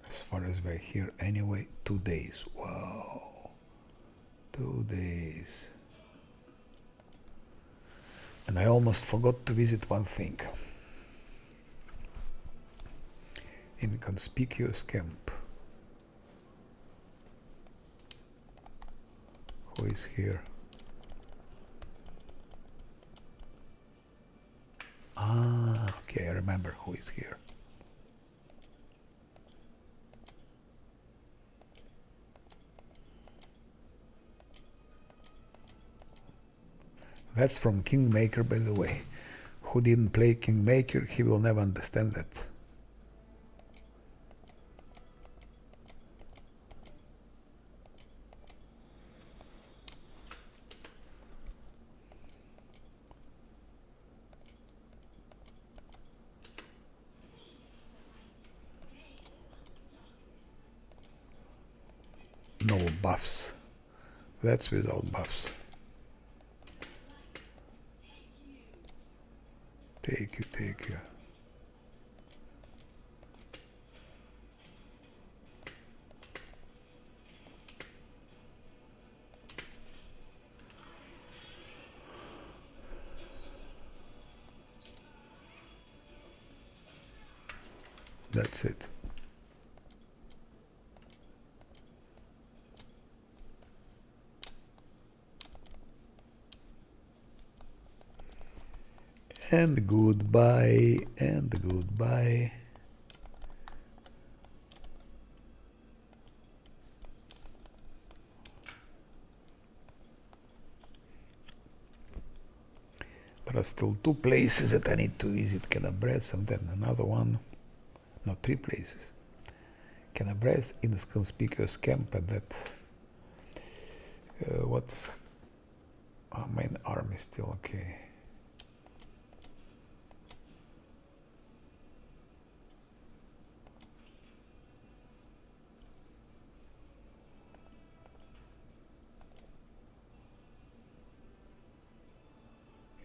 S1: As far as we're here anyway, 2 days. Wow. 2 days. And I almost forgot to visit one thing. Inconspicuous camp. Who is here? Ah, okay, I remember who is here. That's from Kingmaker, by the way. Who didn't play Kingmaker, he will never understand that. No buffs. That's without buffs. Take you. That's it. And goodbye, and goodbye. There are still 2 places that I need to visit, Canabres and then another one. No, 3 places. Canabres, inconspicuous camp, and that what's our main army still okay.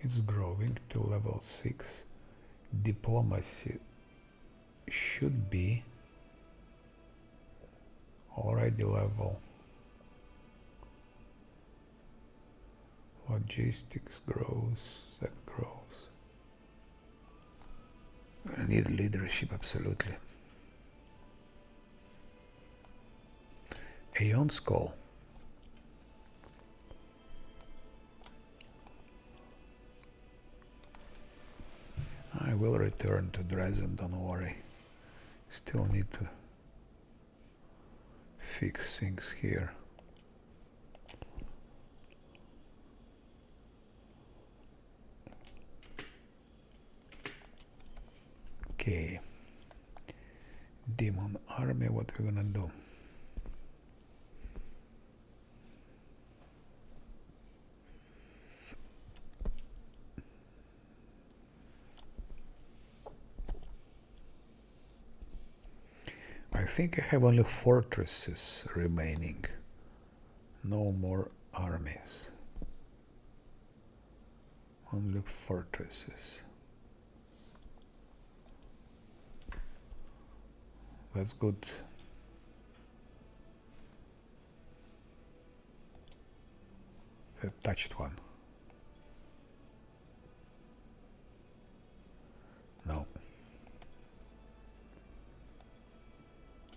S1: It's growing to level 6. Diplomacy should be already level. Logistics grows, that grows. I need leadership, absolutely. Aeon's call. I will return to Dresden, don't worry. Still need to fix things here. Okay. Demon army, what we're gonna do? I think I have only fortresses remaining. No more armies. Only fortresses. That's good. The touched one. No.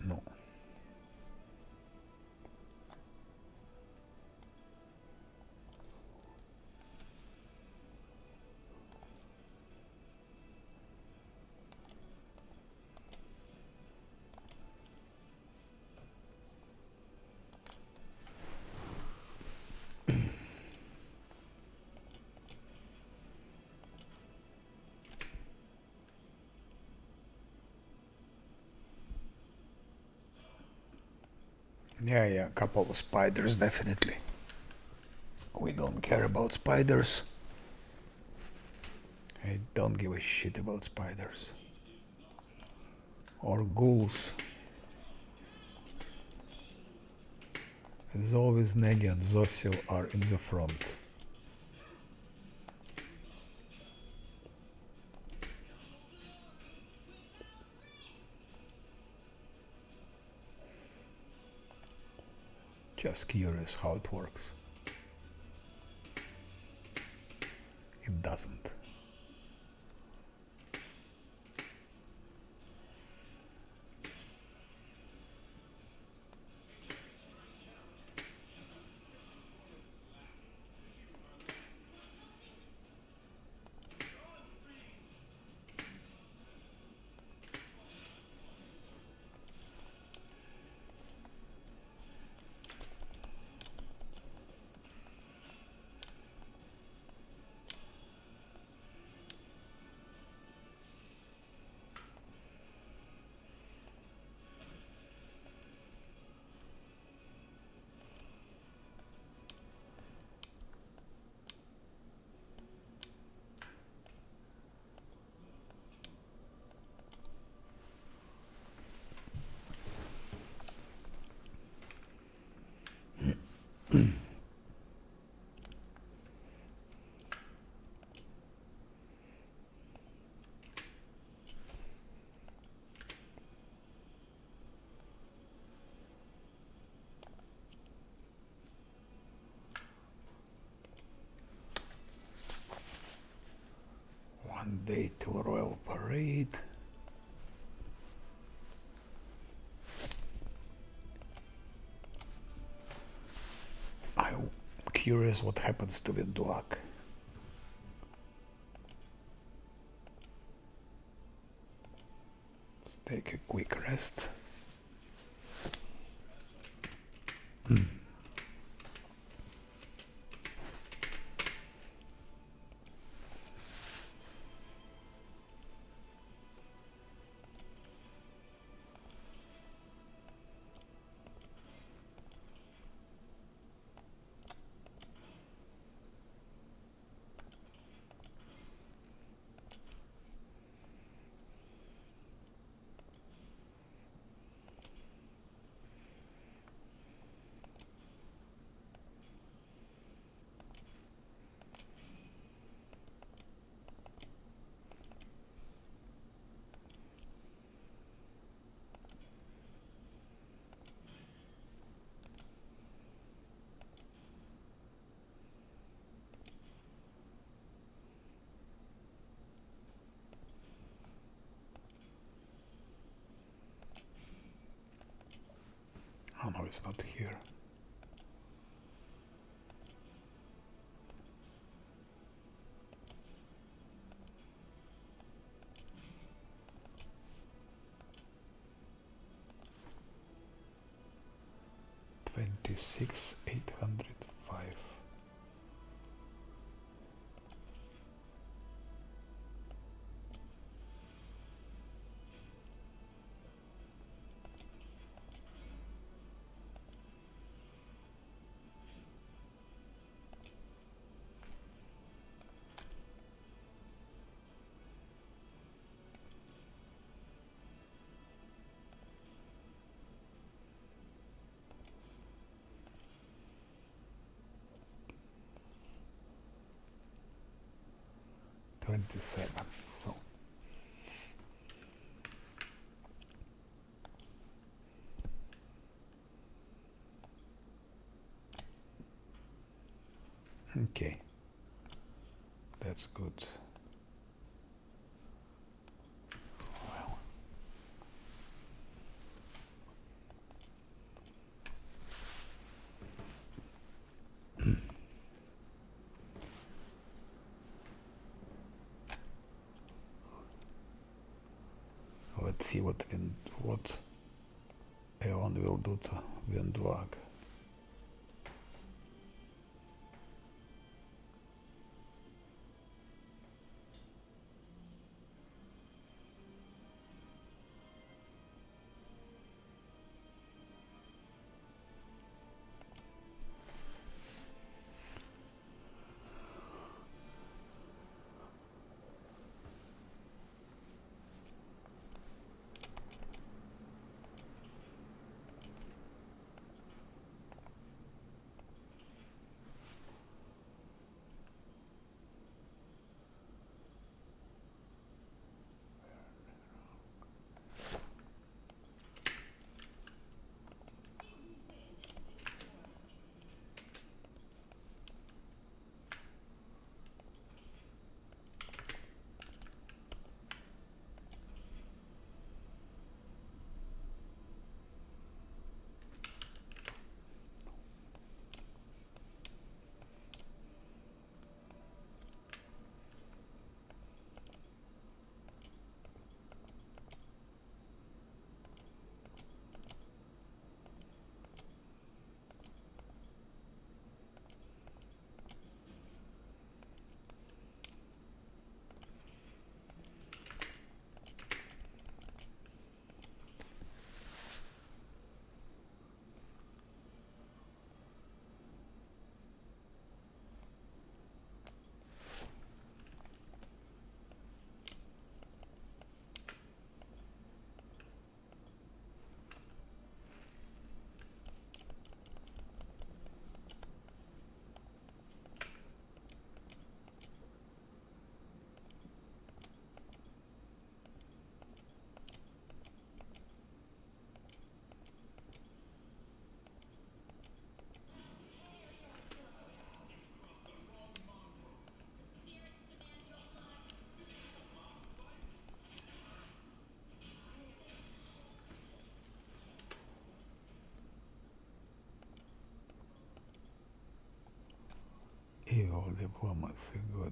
S1: No. Yeah, a couple of spiders, definitely. We don't care about spiders. I don't give a shit about spiders. Or ghouls. As always, Neddy and Zosil are in the front. Just curious how it works. It doesn't. One day till Royal Parade. curious what happens to Winduak. Let's take a quick rest. Oh no, it's not here. $26,805. $27. So okay, that's good. Well, let's see what Eon will do to Winduak. Evil diplomacy, good.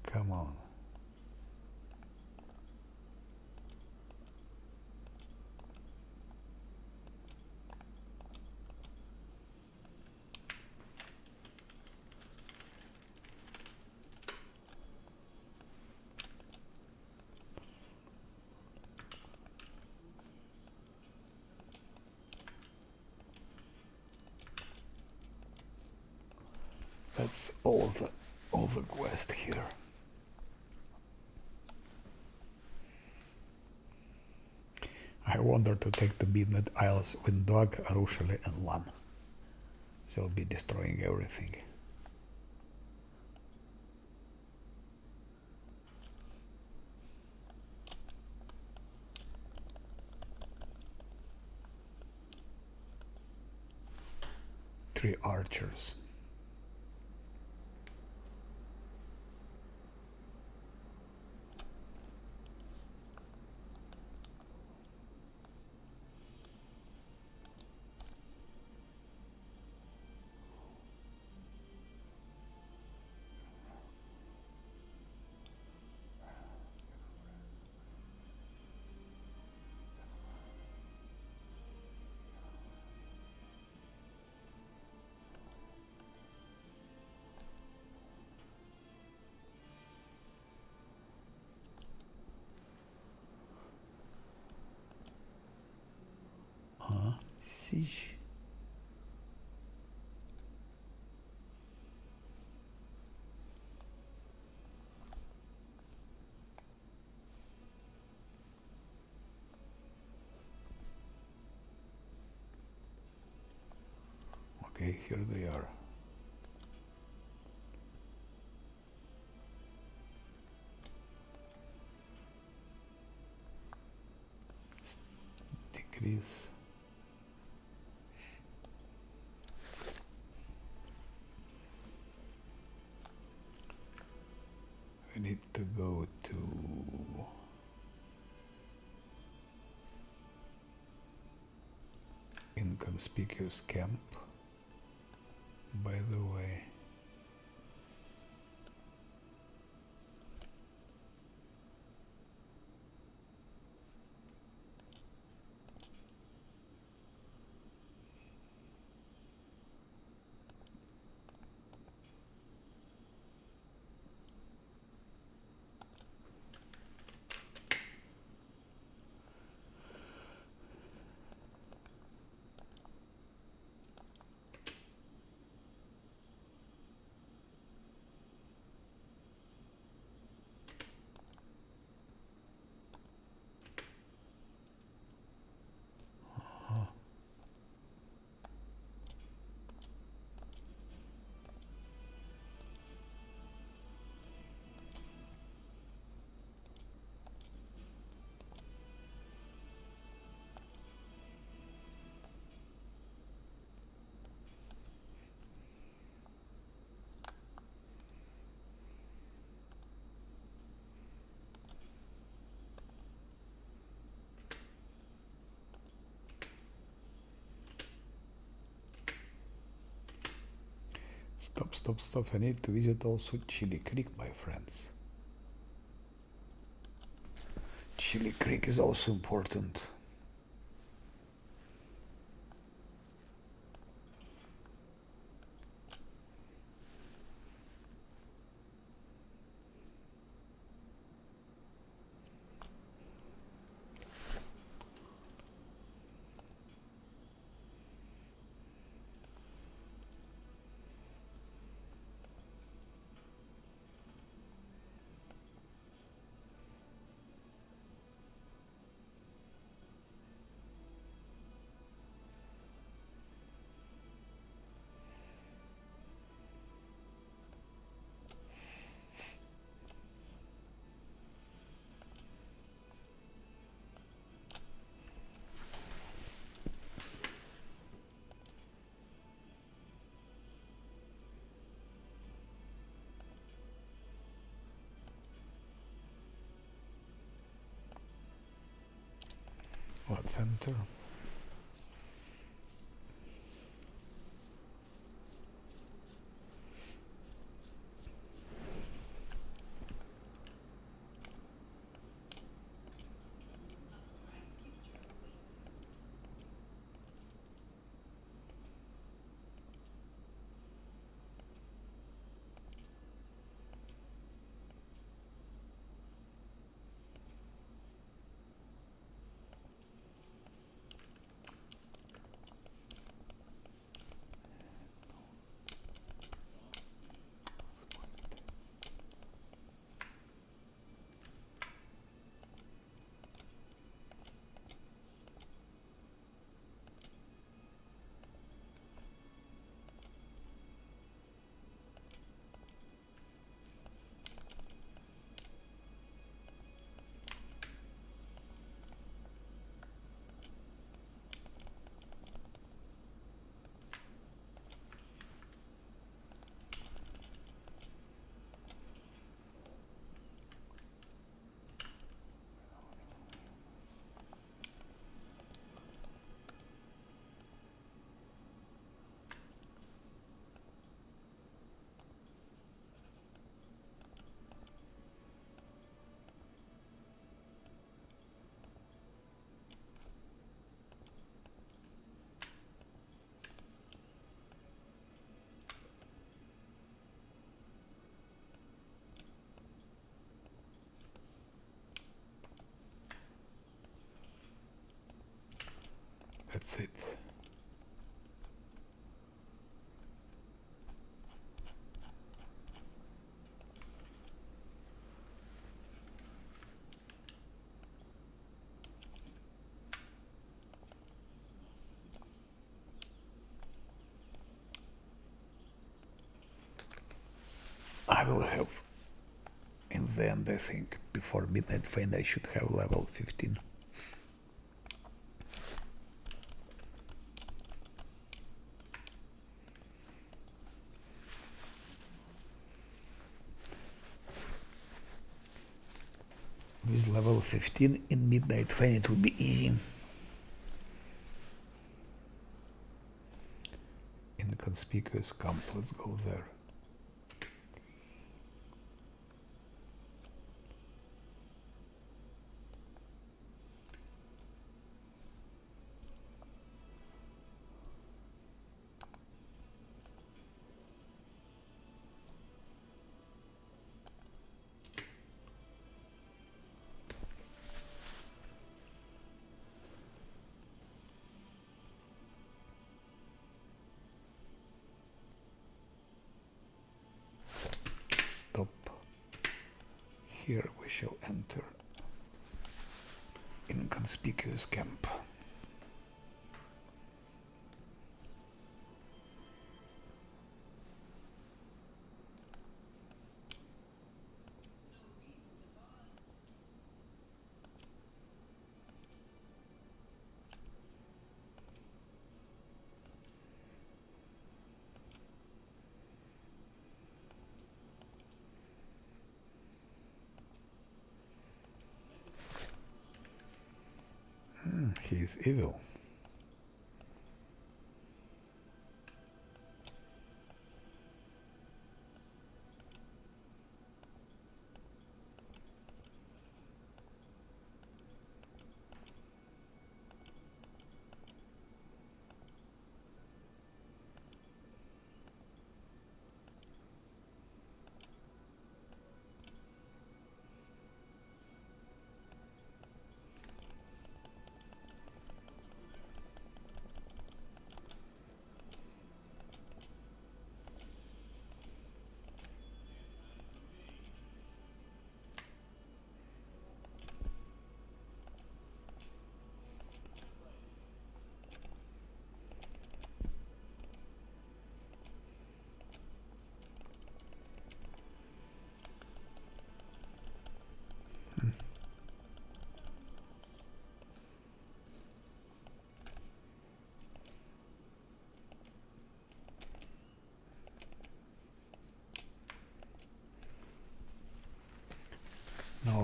S1: Come on. That's all the quest here. I wanted to take the Midnight Isles with Dog, Arushali and Lan. They'll be destroying everything. Three archers. Siege. Okay, here they are. Decrease. We need to go to inconspicuous camp. By the way, Stop. I need to visit also Chili Creek, my friends. Chili Creek is also important. What center? That's it. I will have, in the end, I think, before Midnight Find, I should have level 15. With level 15 in Midnight Find, it will be easy. Inconspicuous camp, let's go there. Stop. Here we shall enter inconspicuous camp. He is evil.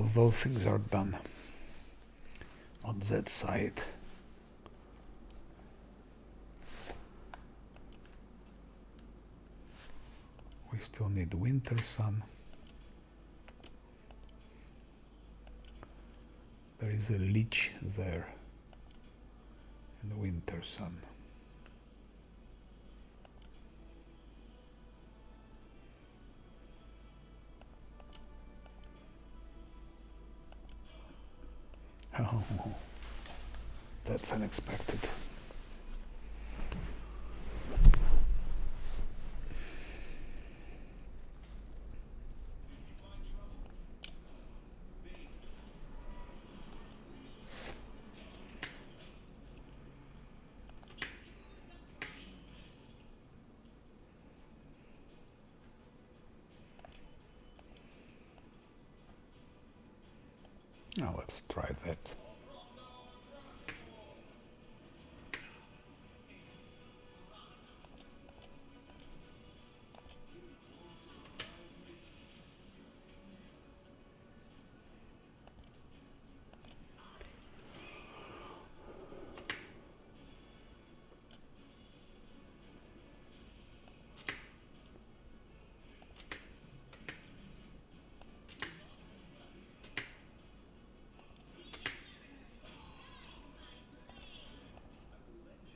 S1: All those things are done on that side. We still need winter sun. There is a leech there in the winter sun. Oh, that's unexpected. Now let's try that.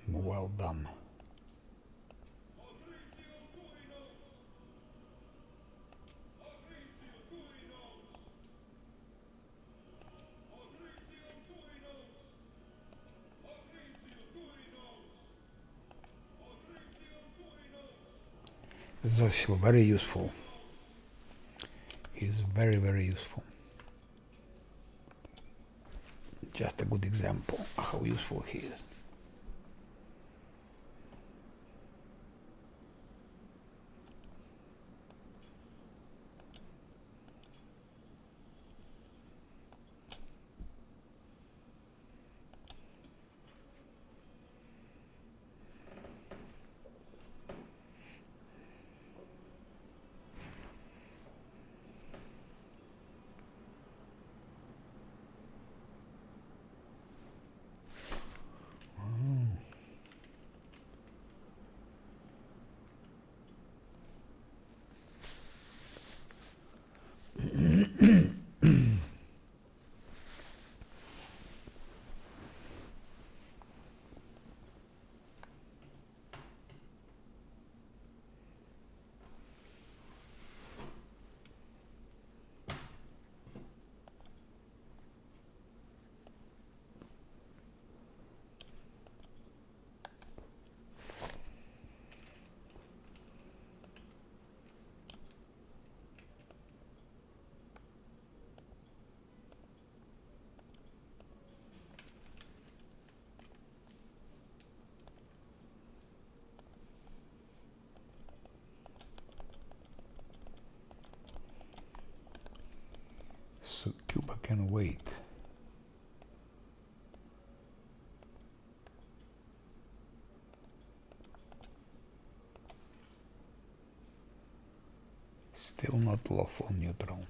S1: Well done. Zosil, very useful. He's very, very useful. Just a good example of how useful he is. So Cuba can wait. Still not lawful neutral.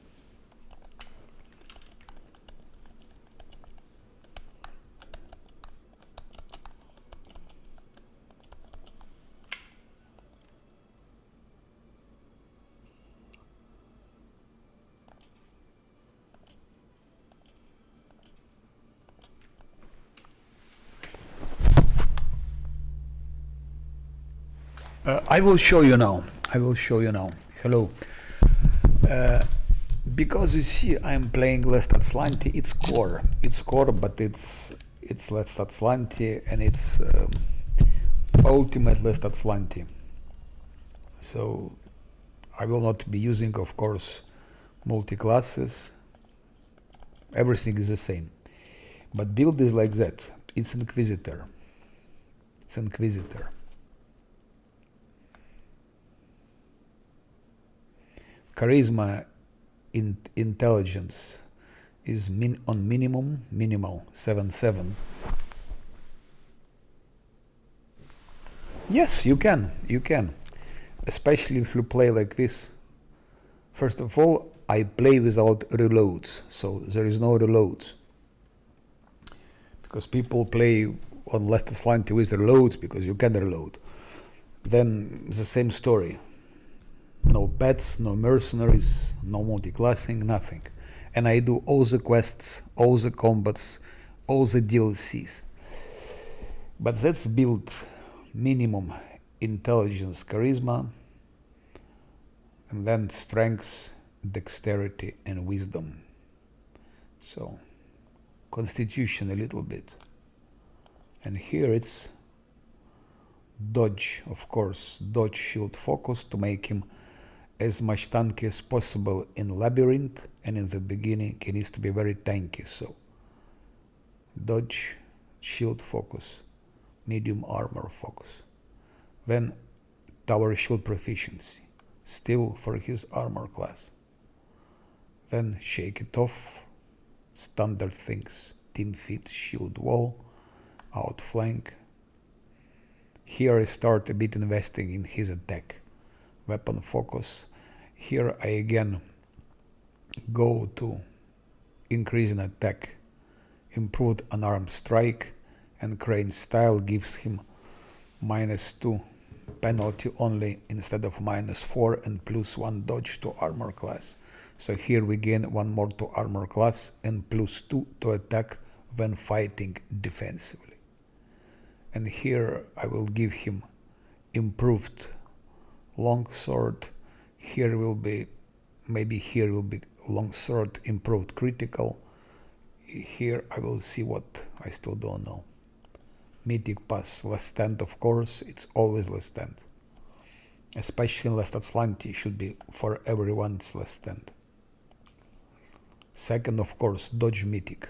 S1: I will show you now. I will show you now. Hello. Because you see, I'm playing Last Azlanti. It's core. It's core, but it's Last Azlanti, and it's Ultimate Last Azlanti. So I will not be using, of course, multi-classes. Everything is the same. But build is like that. It's Inquisitor. It's Inquisitor. Charisma, intelligence is on minimal 7-7. Yes, you can, especially if you play like this. First of all, I play without reloads, so there is no reloads. Because people play on less Azlanti with reloads because you can reload. Then the same story. No pets, no mercenaries, no multiclassing, nothing. And I do all the quests, all the combats, all the DLCs. But that's build minimum intelligence, charisma, and then strength, dexterity, and wisdom. So, constitution a little bit. And here it's dodge, of course, dodge, shield, focus to make him as much tanky as possible in labyrinth, and in the beginning he needs to be very tanky. So dodge, shield, focus, medium armor, focus. Then tower shield proficiency, still for his armor class. Then shake it off, standard things, team feet, shield wall, outflank. Here I start a bit investing in his attack, weapon focus. Here I again go to increase in attack, improved unarmed strike, and crane style gives him -2 penalty only instead of -4 and +1 dodge to armor class. So here we gain 1 more to armor class and +2 to attack when fighting defensively. And here I will give him improved longsword. Here will be, maybe here will be longsword improved critical. Here I will see what, I still don't know. Mythic pass, last stand, of course, it's always last stand. Especially in last Azlanti, should be for everyone's last stand. Second, of course, dodge mythic.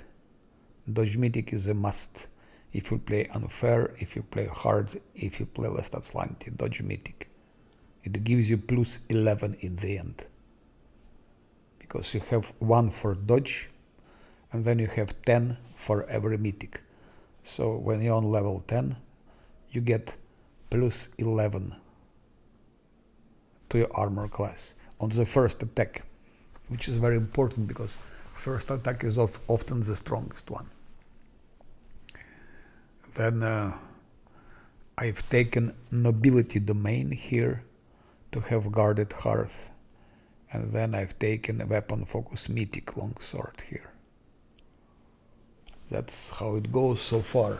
S1: Dodge mythic is a must. If you play unfair, if you play hard, if you play last Azlanti, dodge mythic. It gives you +11 in the end. Because you have 1 for dodge, and then you have 10 for every mythic. So when you're on level 10, you get +11 to your armor class on the first attack, which is very important because first attack is often the strongest one. Then I've taken nobility domain here to have guarded hearth, and then I've taken a weapon focus mythic longsword here. That's how it goes so far.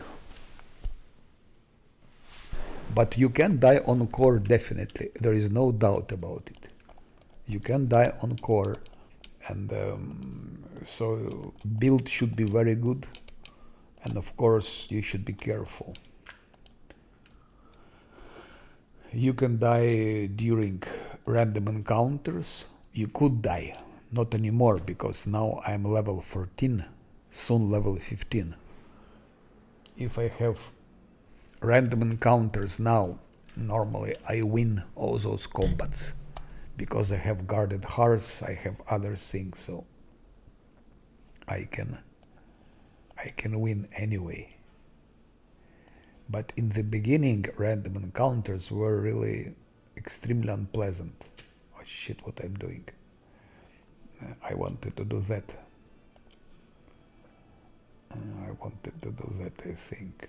S1: But you can die on core definitely, there is no doubt about it. You can die on core, and so build should be very good, and of course you should be careful. You can die during random encounters. You could die, not anymore, because now I'm level 14, soon level 15. If I have random encounters now, normally I win all those combats, because I have guarded hearts, I have other things, so I can win anyway. But in the beginning, random encounters were really extremely unpleasant. Oh shit, what I'm doing. I wanted to do that. I wanted to do that, I think.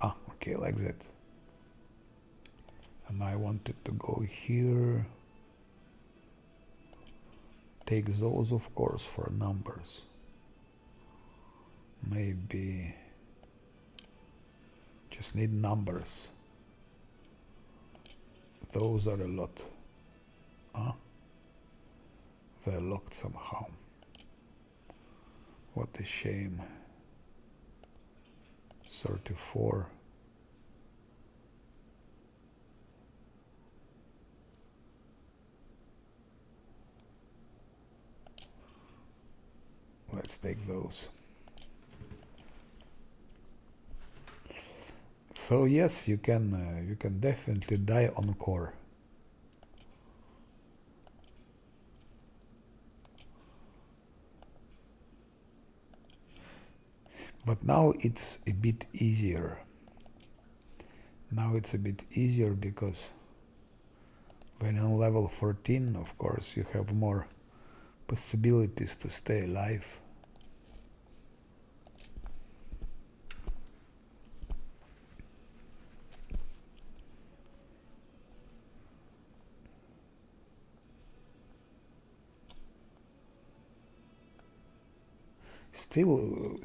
S1: Ah, okay, like that. And I wanted to go here. Take those, of course, for numbers. Maybe just need numbers. Those are a lot. Huh? They're locked somehow. What a shame. 34. Let's take those. So yes, you can definitely die on core. But now it's a bit easier. Now it's a bit easier because when on level 14, of course, you have more possibilities to stay alive.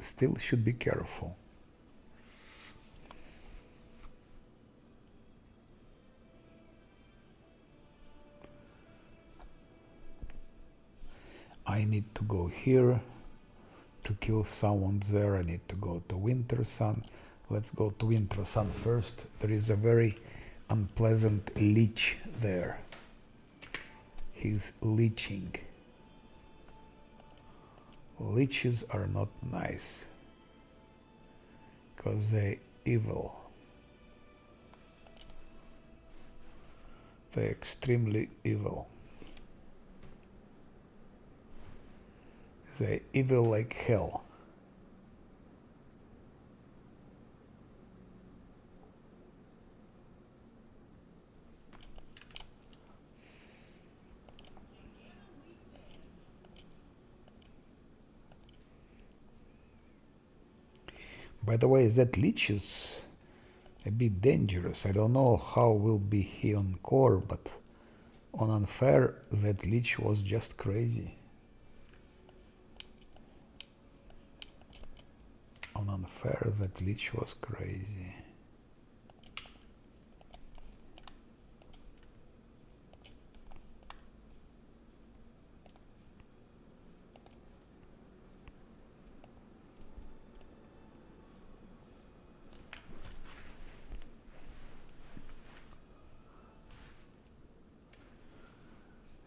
S1: Still should be careful. I need to go here to kill someone there. I need to go to Winter Sun. Let's go to Winter Sun first. There is a very unpleasant leech there. He's leeching. Leeches are not nice because they're evil. They're extremely evil. They're evil like hell. By the way, that leech is a bit dangerous. I don't know how will be he on core, but on unfair that leech was just crazy. On unfair that leech was crazy.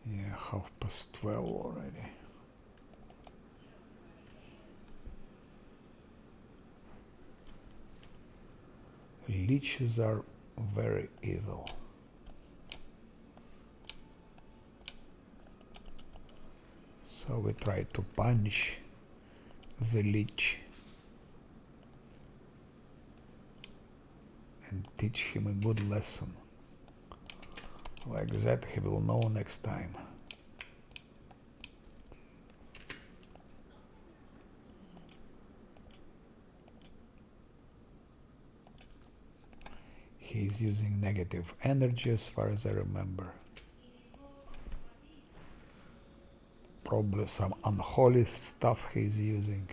S1: Yeah, 12:30 already. Leeches are very evil. So we try to punch the leech and teach him a good lesson. Like that he will know next time. He's using negative energy as far as I remember. Probably some unholy stuff he's using.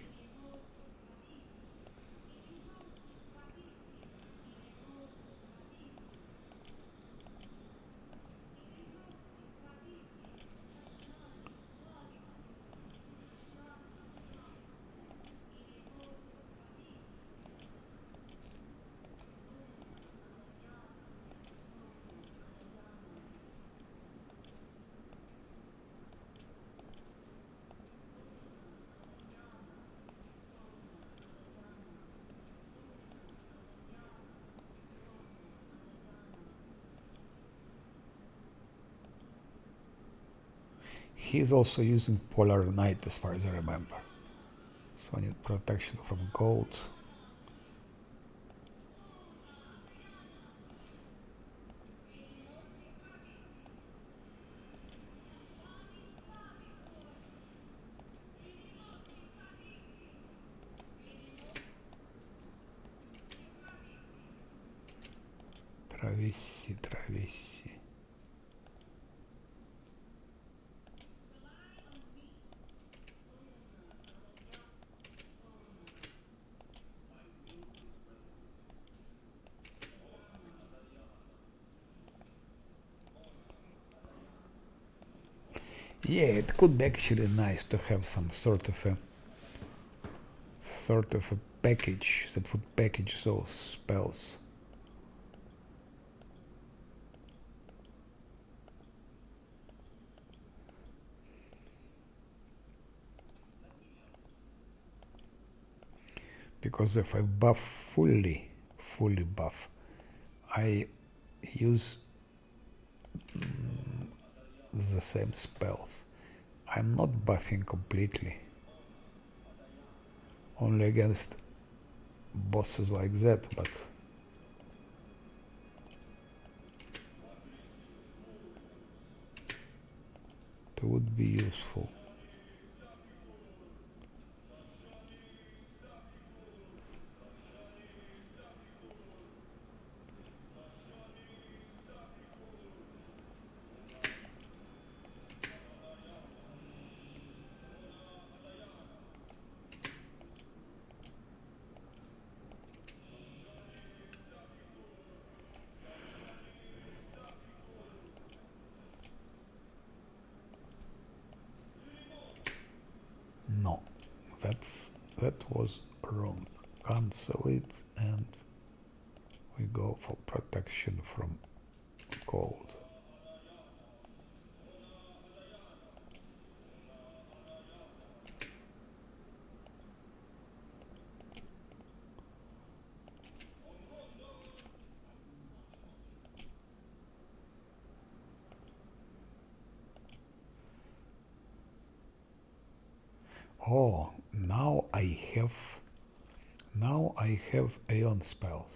S1: He's also using Polar Knight as far as I remember. So I need protection from gold. Travessi. Yeah, it could be actually nice to have some sort of a package that would package those spells. Because if I buff fully buff, I use the same spells. I'm not buffing completely. Only against bosses like that, but it would be useful. that was wrong. Cancel it and we go for protection from cold. Oh, now I have Aeon spells.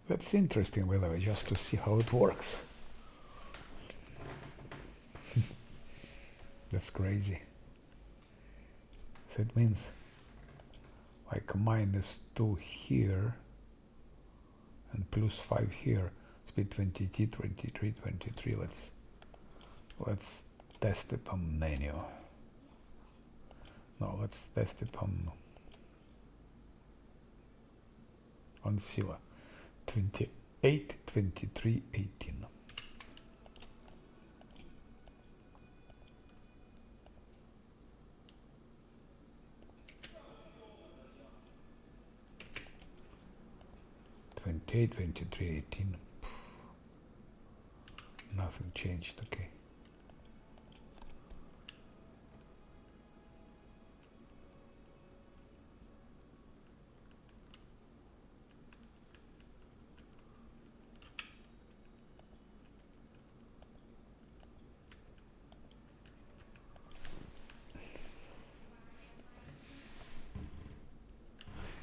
S1: That's interesting, by the way, just to see how it works. That's crazy. So it means like -2 here and +5 here. Speed 22, 23, 23. Let's test it on Nano. No, let's test it on Sila. 28, 23, 18. Twenty-eight, 23, 18. Nothing changed, okay.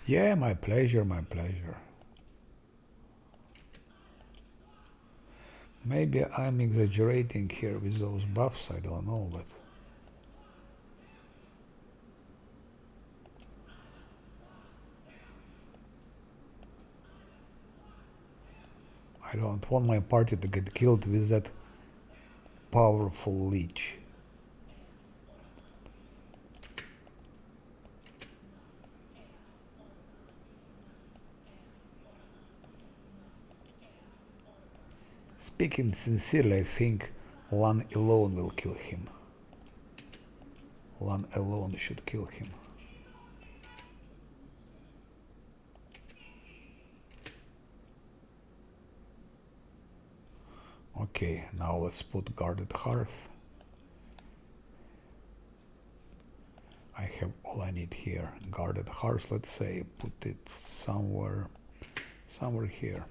S1: Yeah, my pleasure, my pleasure. Maybe I'm exaggerating here with those buffs, I don't know, but I don't want my party to get killed with that powerful leech. Speaking sincerely, I think Lan alone will kill him. Lan alone should kill him. Okay, now let's put guarded hearth. I have all I need here. Guarded hearth, let's say, put it somewhere here.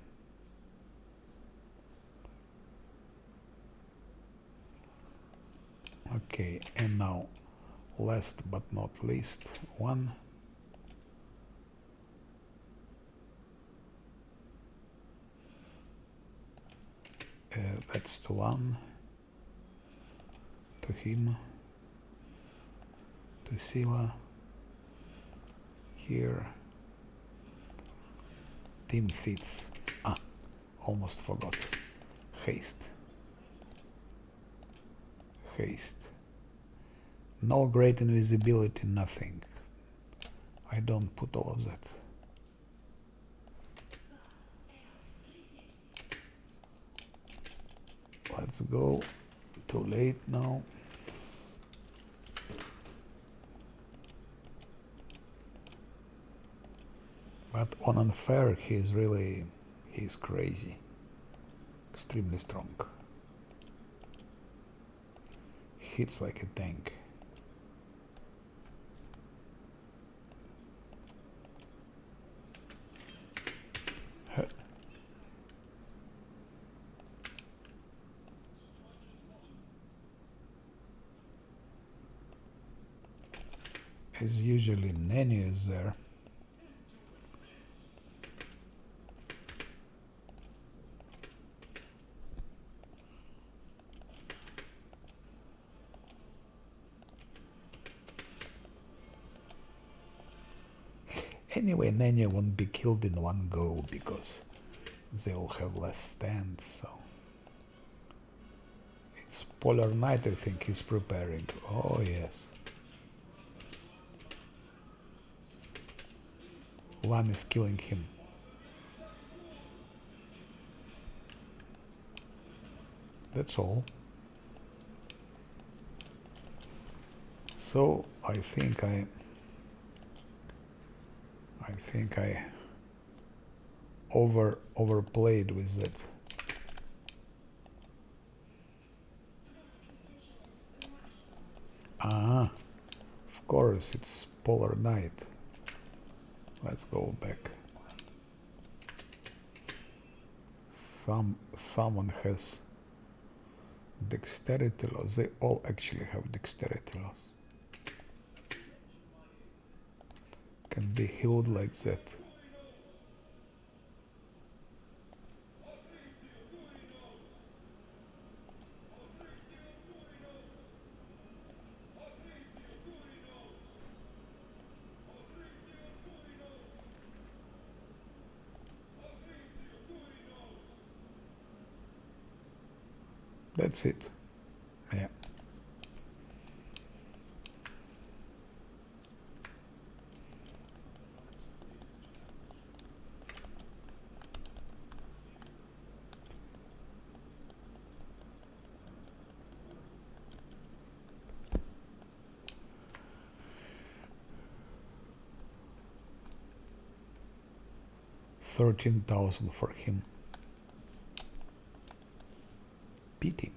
S1: Okay, and now, last but not least, one. That's to Lan, to him, to Sila, here, team fits. Ah, almost forgot. Haste. Haste. No great invisibility, nothing. I don't put all of that. Let's go. Too late now. But on unfair, he's crazy. Extremely strong. Hits like a tank. is usually Nanny is there. Anyway, Nanny won't be killed in one go because they'll have less stand, so... It's Polar Knight, I think, he's preparing. Oh, yes. Lan is killing him. That's all. So, I think I overplayed with that. Ah, of course, it's Polar Knight. Let's go back. Someone has dexterity loss. They all actually have dexterity loss. Can be healed like that. That's it. Yeah. $13,000 for him. Pity.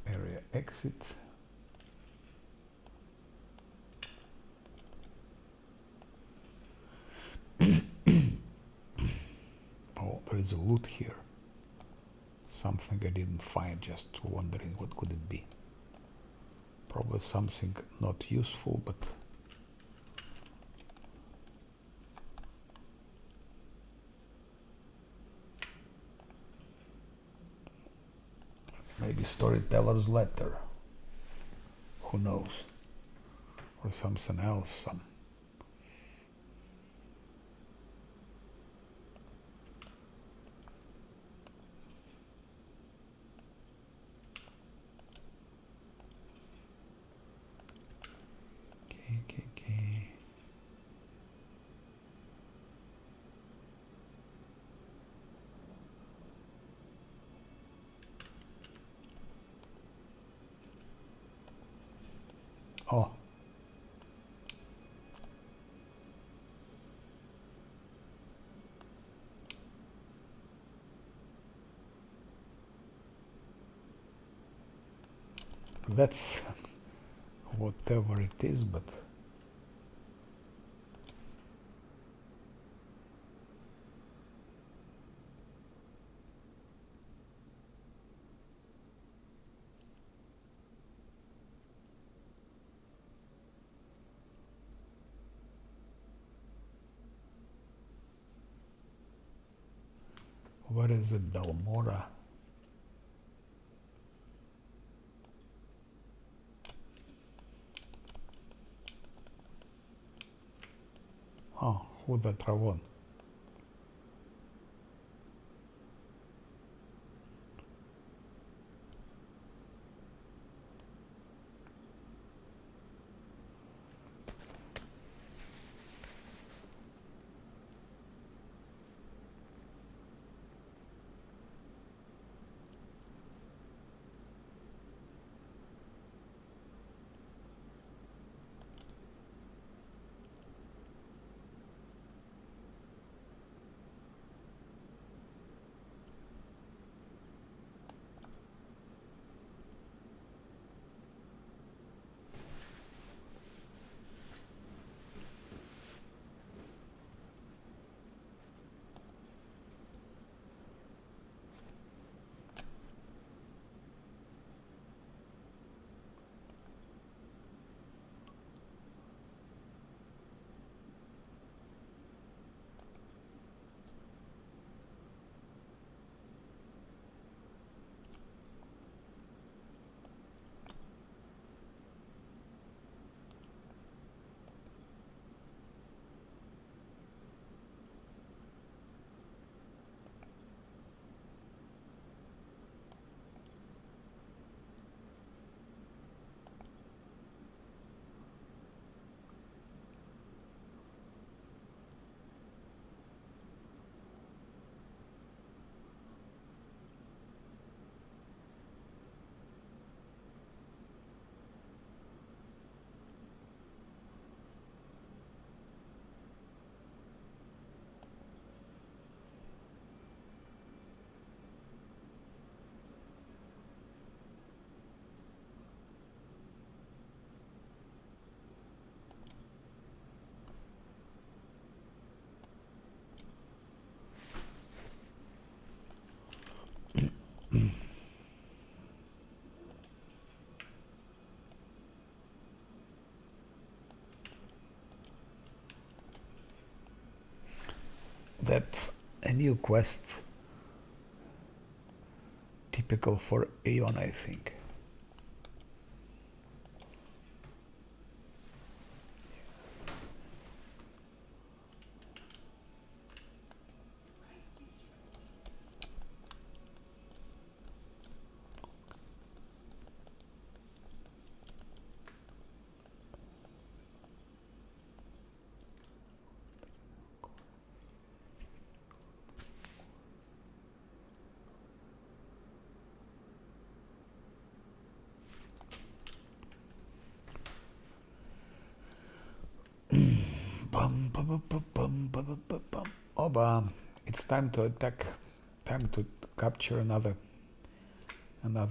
S1: Area exit. Oh, there is a loot here. Something I didn't find, just wondering what could it be. Probably something not useful, but maybe storyteller's letter. Who knows? Or something else, some... Okay. Oh. That's whatever it is, but what is it, Dalmora? Oh, who that Ravon? A new quest, typical for Aeon, I think. Bum, bum, bum, bum, bum, bum, bum, bum, bum. Oba, it's time to attack. Time to capture another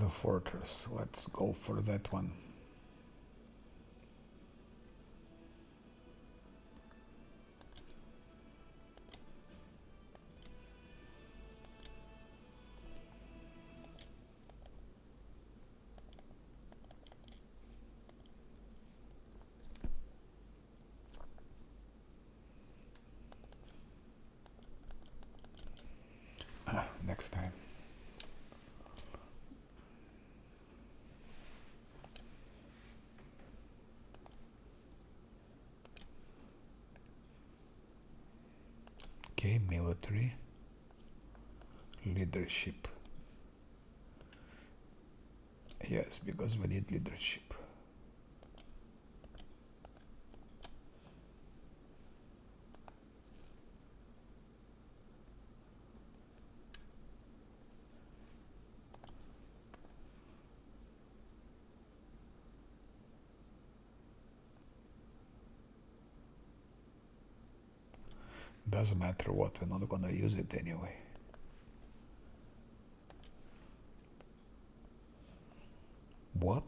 S1: fortress. Let's go for that one. Next time. Okay, military. Leadership. Yes, because we need leadership. Doesn't matter what, we're not gonna use it anyway. What?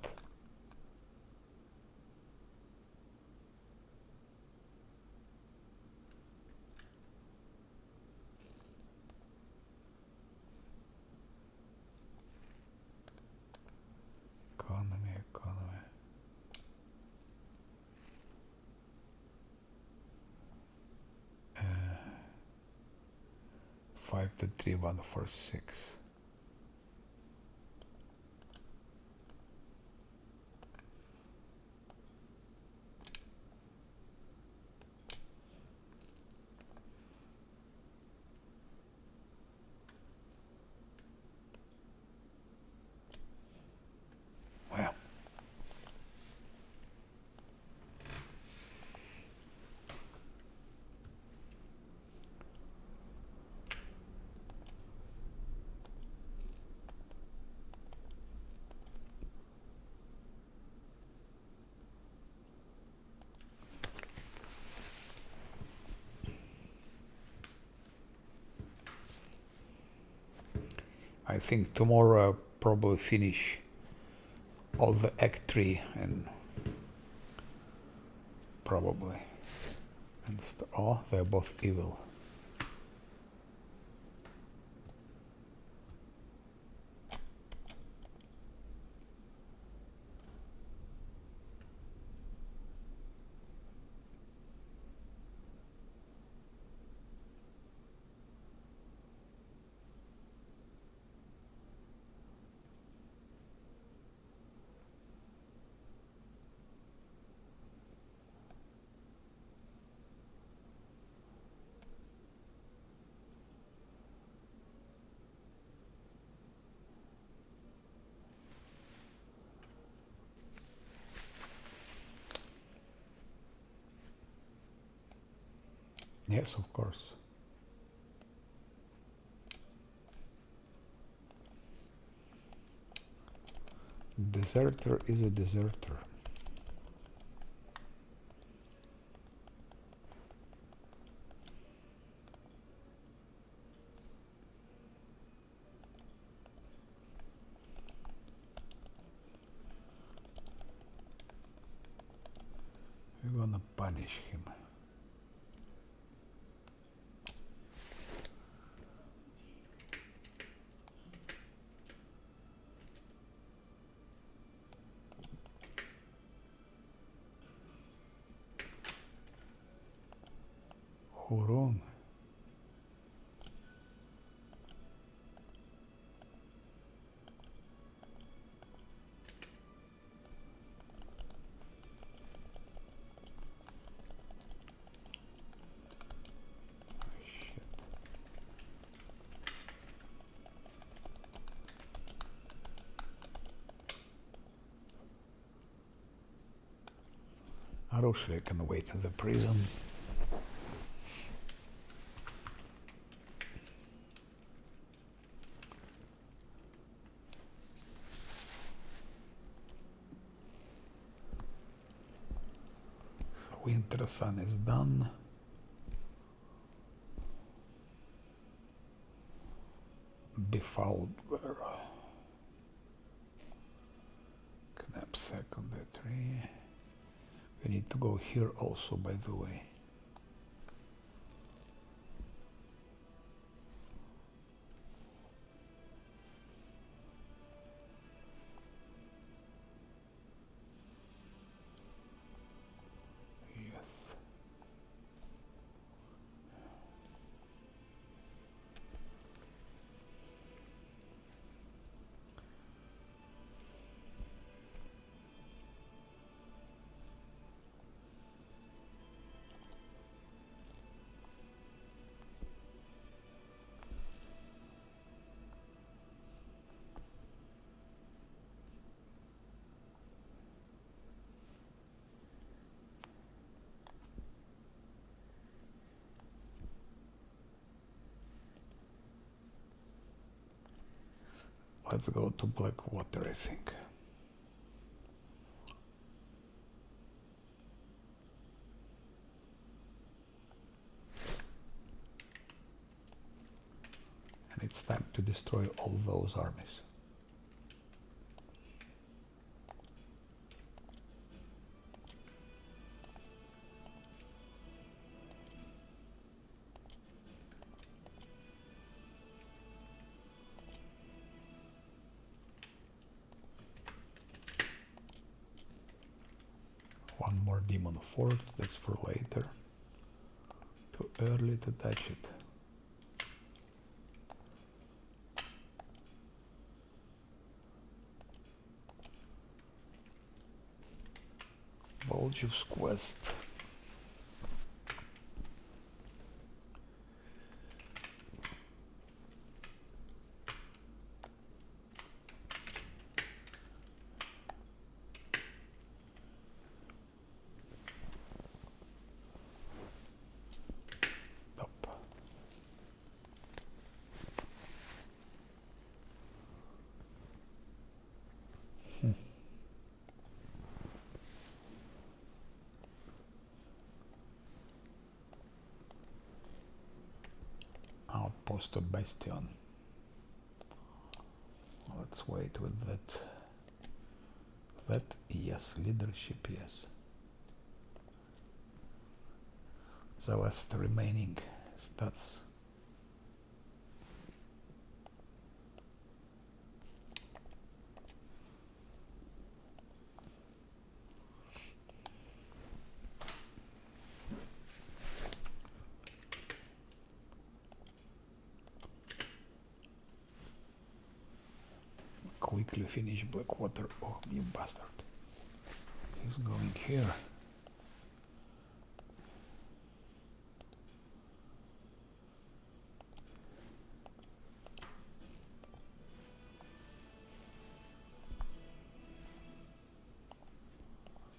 S1: Economy. 5 to 3, 1, 4, 6. Well, I think tomorrow I'll probably finish all the Act 3 and probably. And oh, they're both evil. Yes, of course. Deserter is a deserter. We're gonna punish him. Huron. Actually, I can wait in the prison. Winter sun is done. Befouled were knapsack on the tree. We need to go here also, by the way. Yes. Let's go to Blackwater, I think. And it's time to destroy all those armies. One more demon fort, that's for later. Too early to touch it. Volchev's quest. Stop. Outpost of Bastion. Let's wait with that. That, yes. Leadership, yes. The last remaining stats. Quickly finish Blackwater. Oh, you bastard. He's going here.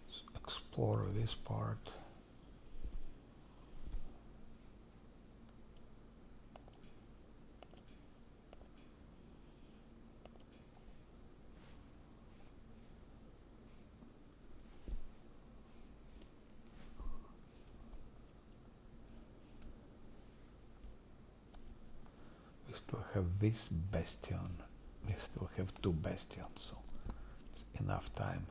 S1: Let's explore this part. We still have this bastion. We still have 2 bastions, so it's enough time.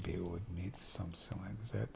S1: maybe we would need something like that.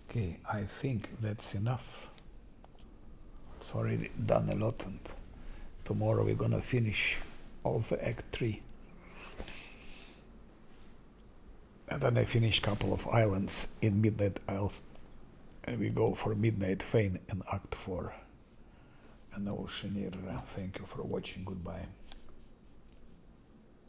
S1: Okay, I think that's enough. It's already done a lot, and tomorrow we're gonna finish all the Act 3. And then I finish couple of islands in Midnight Isles, and we go for Midnight Fane in Act 4. And Oceaneer, thank you for watching, goodbye.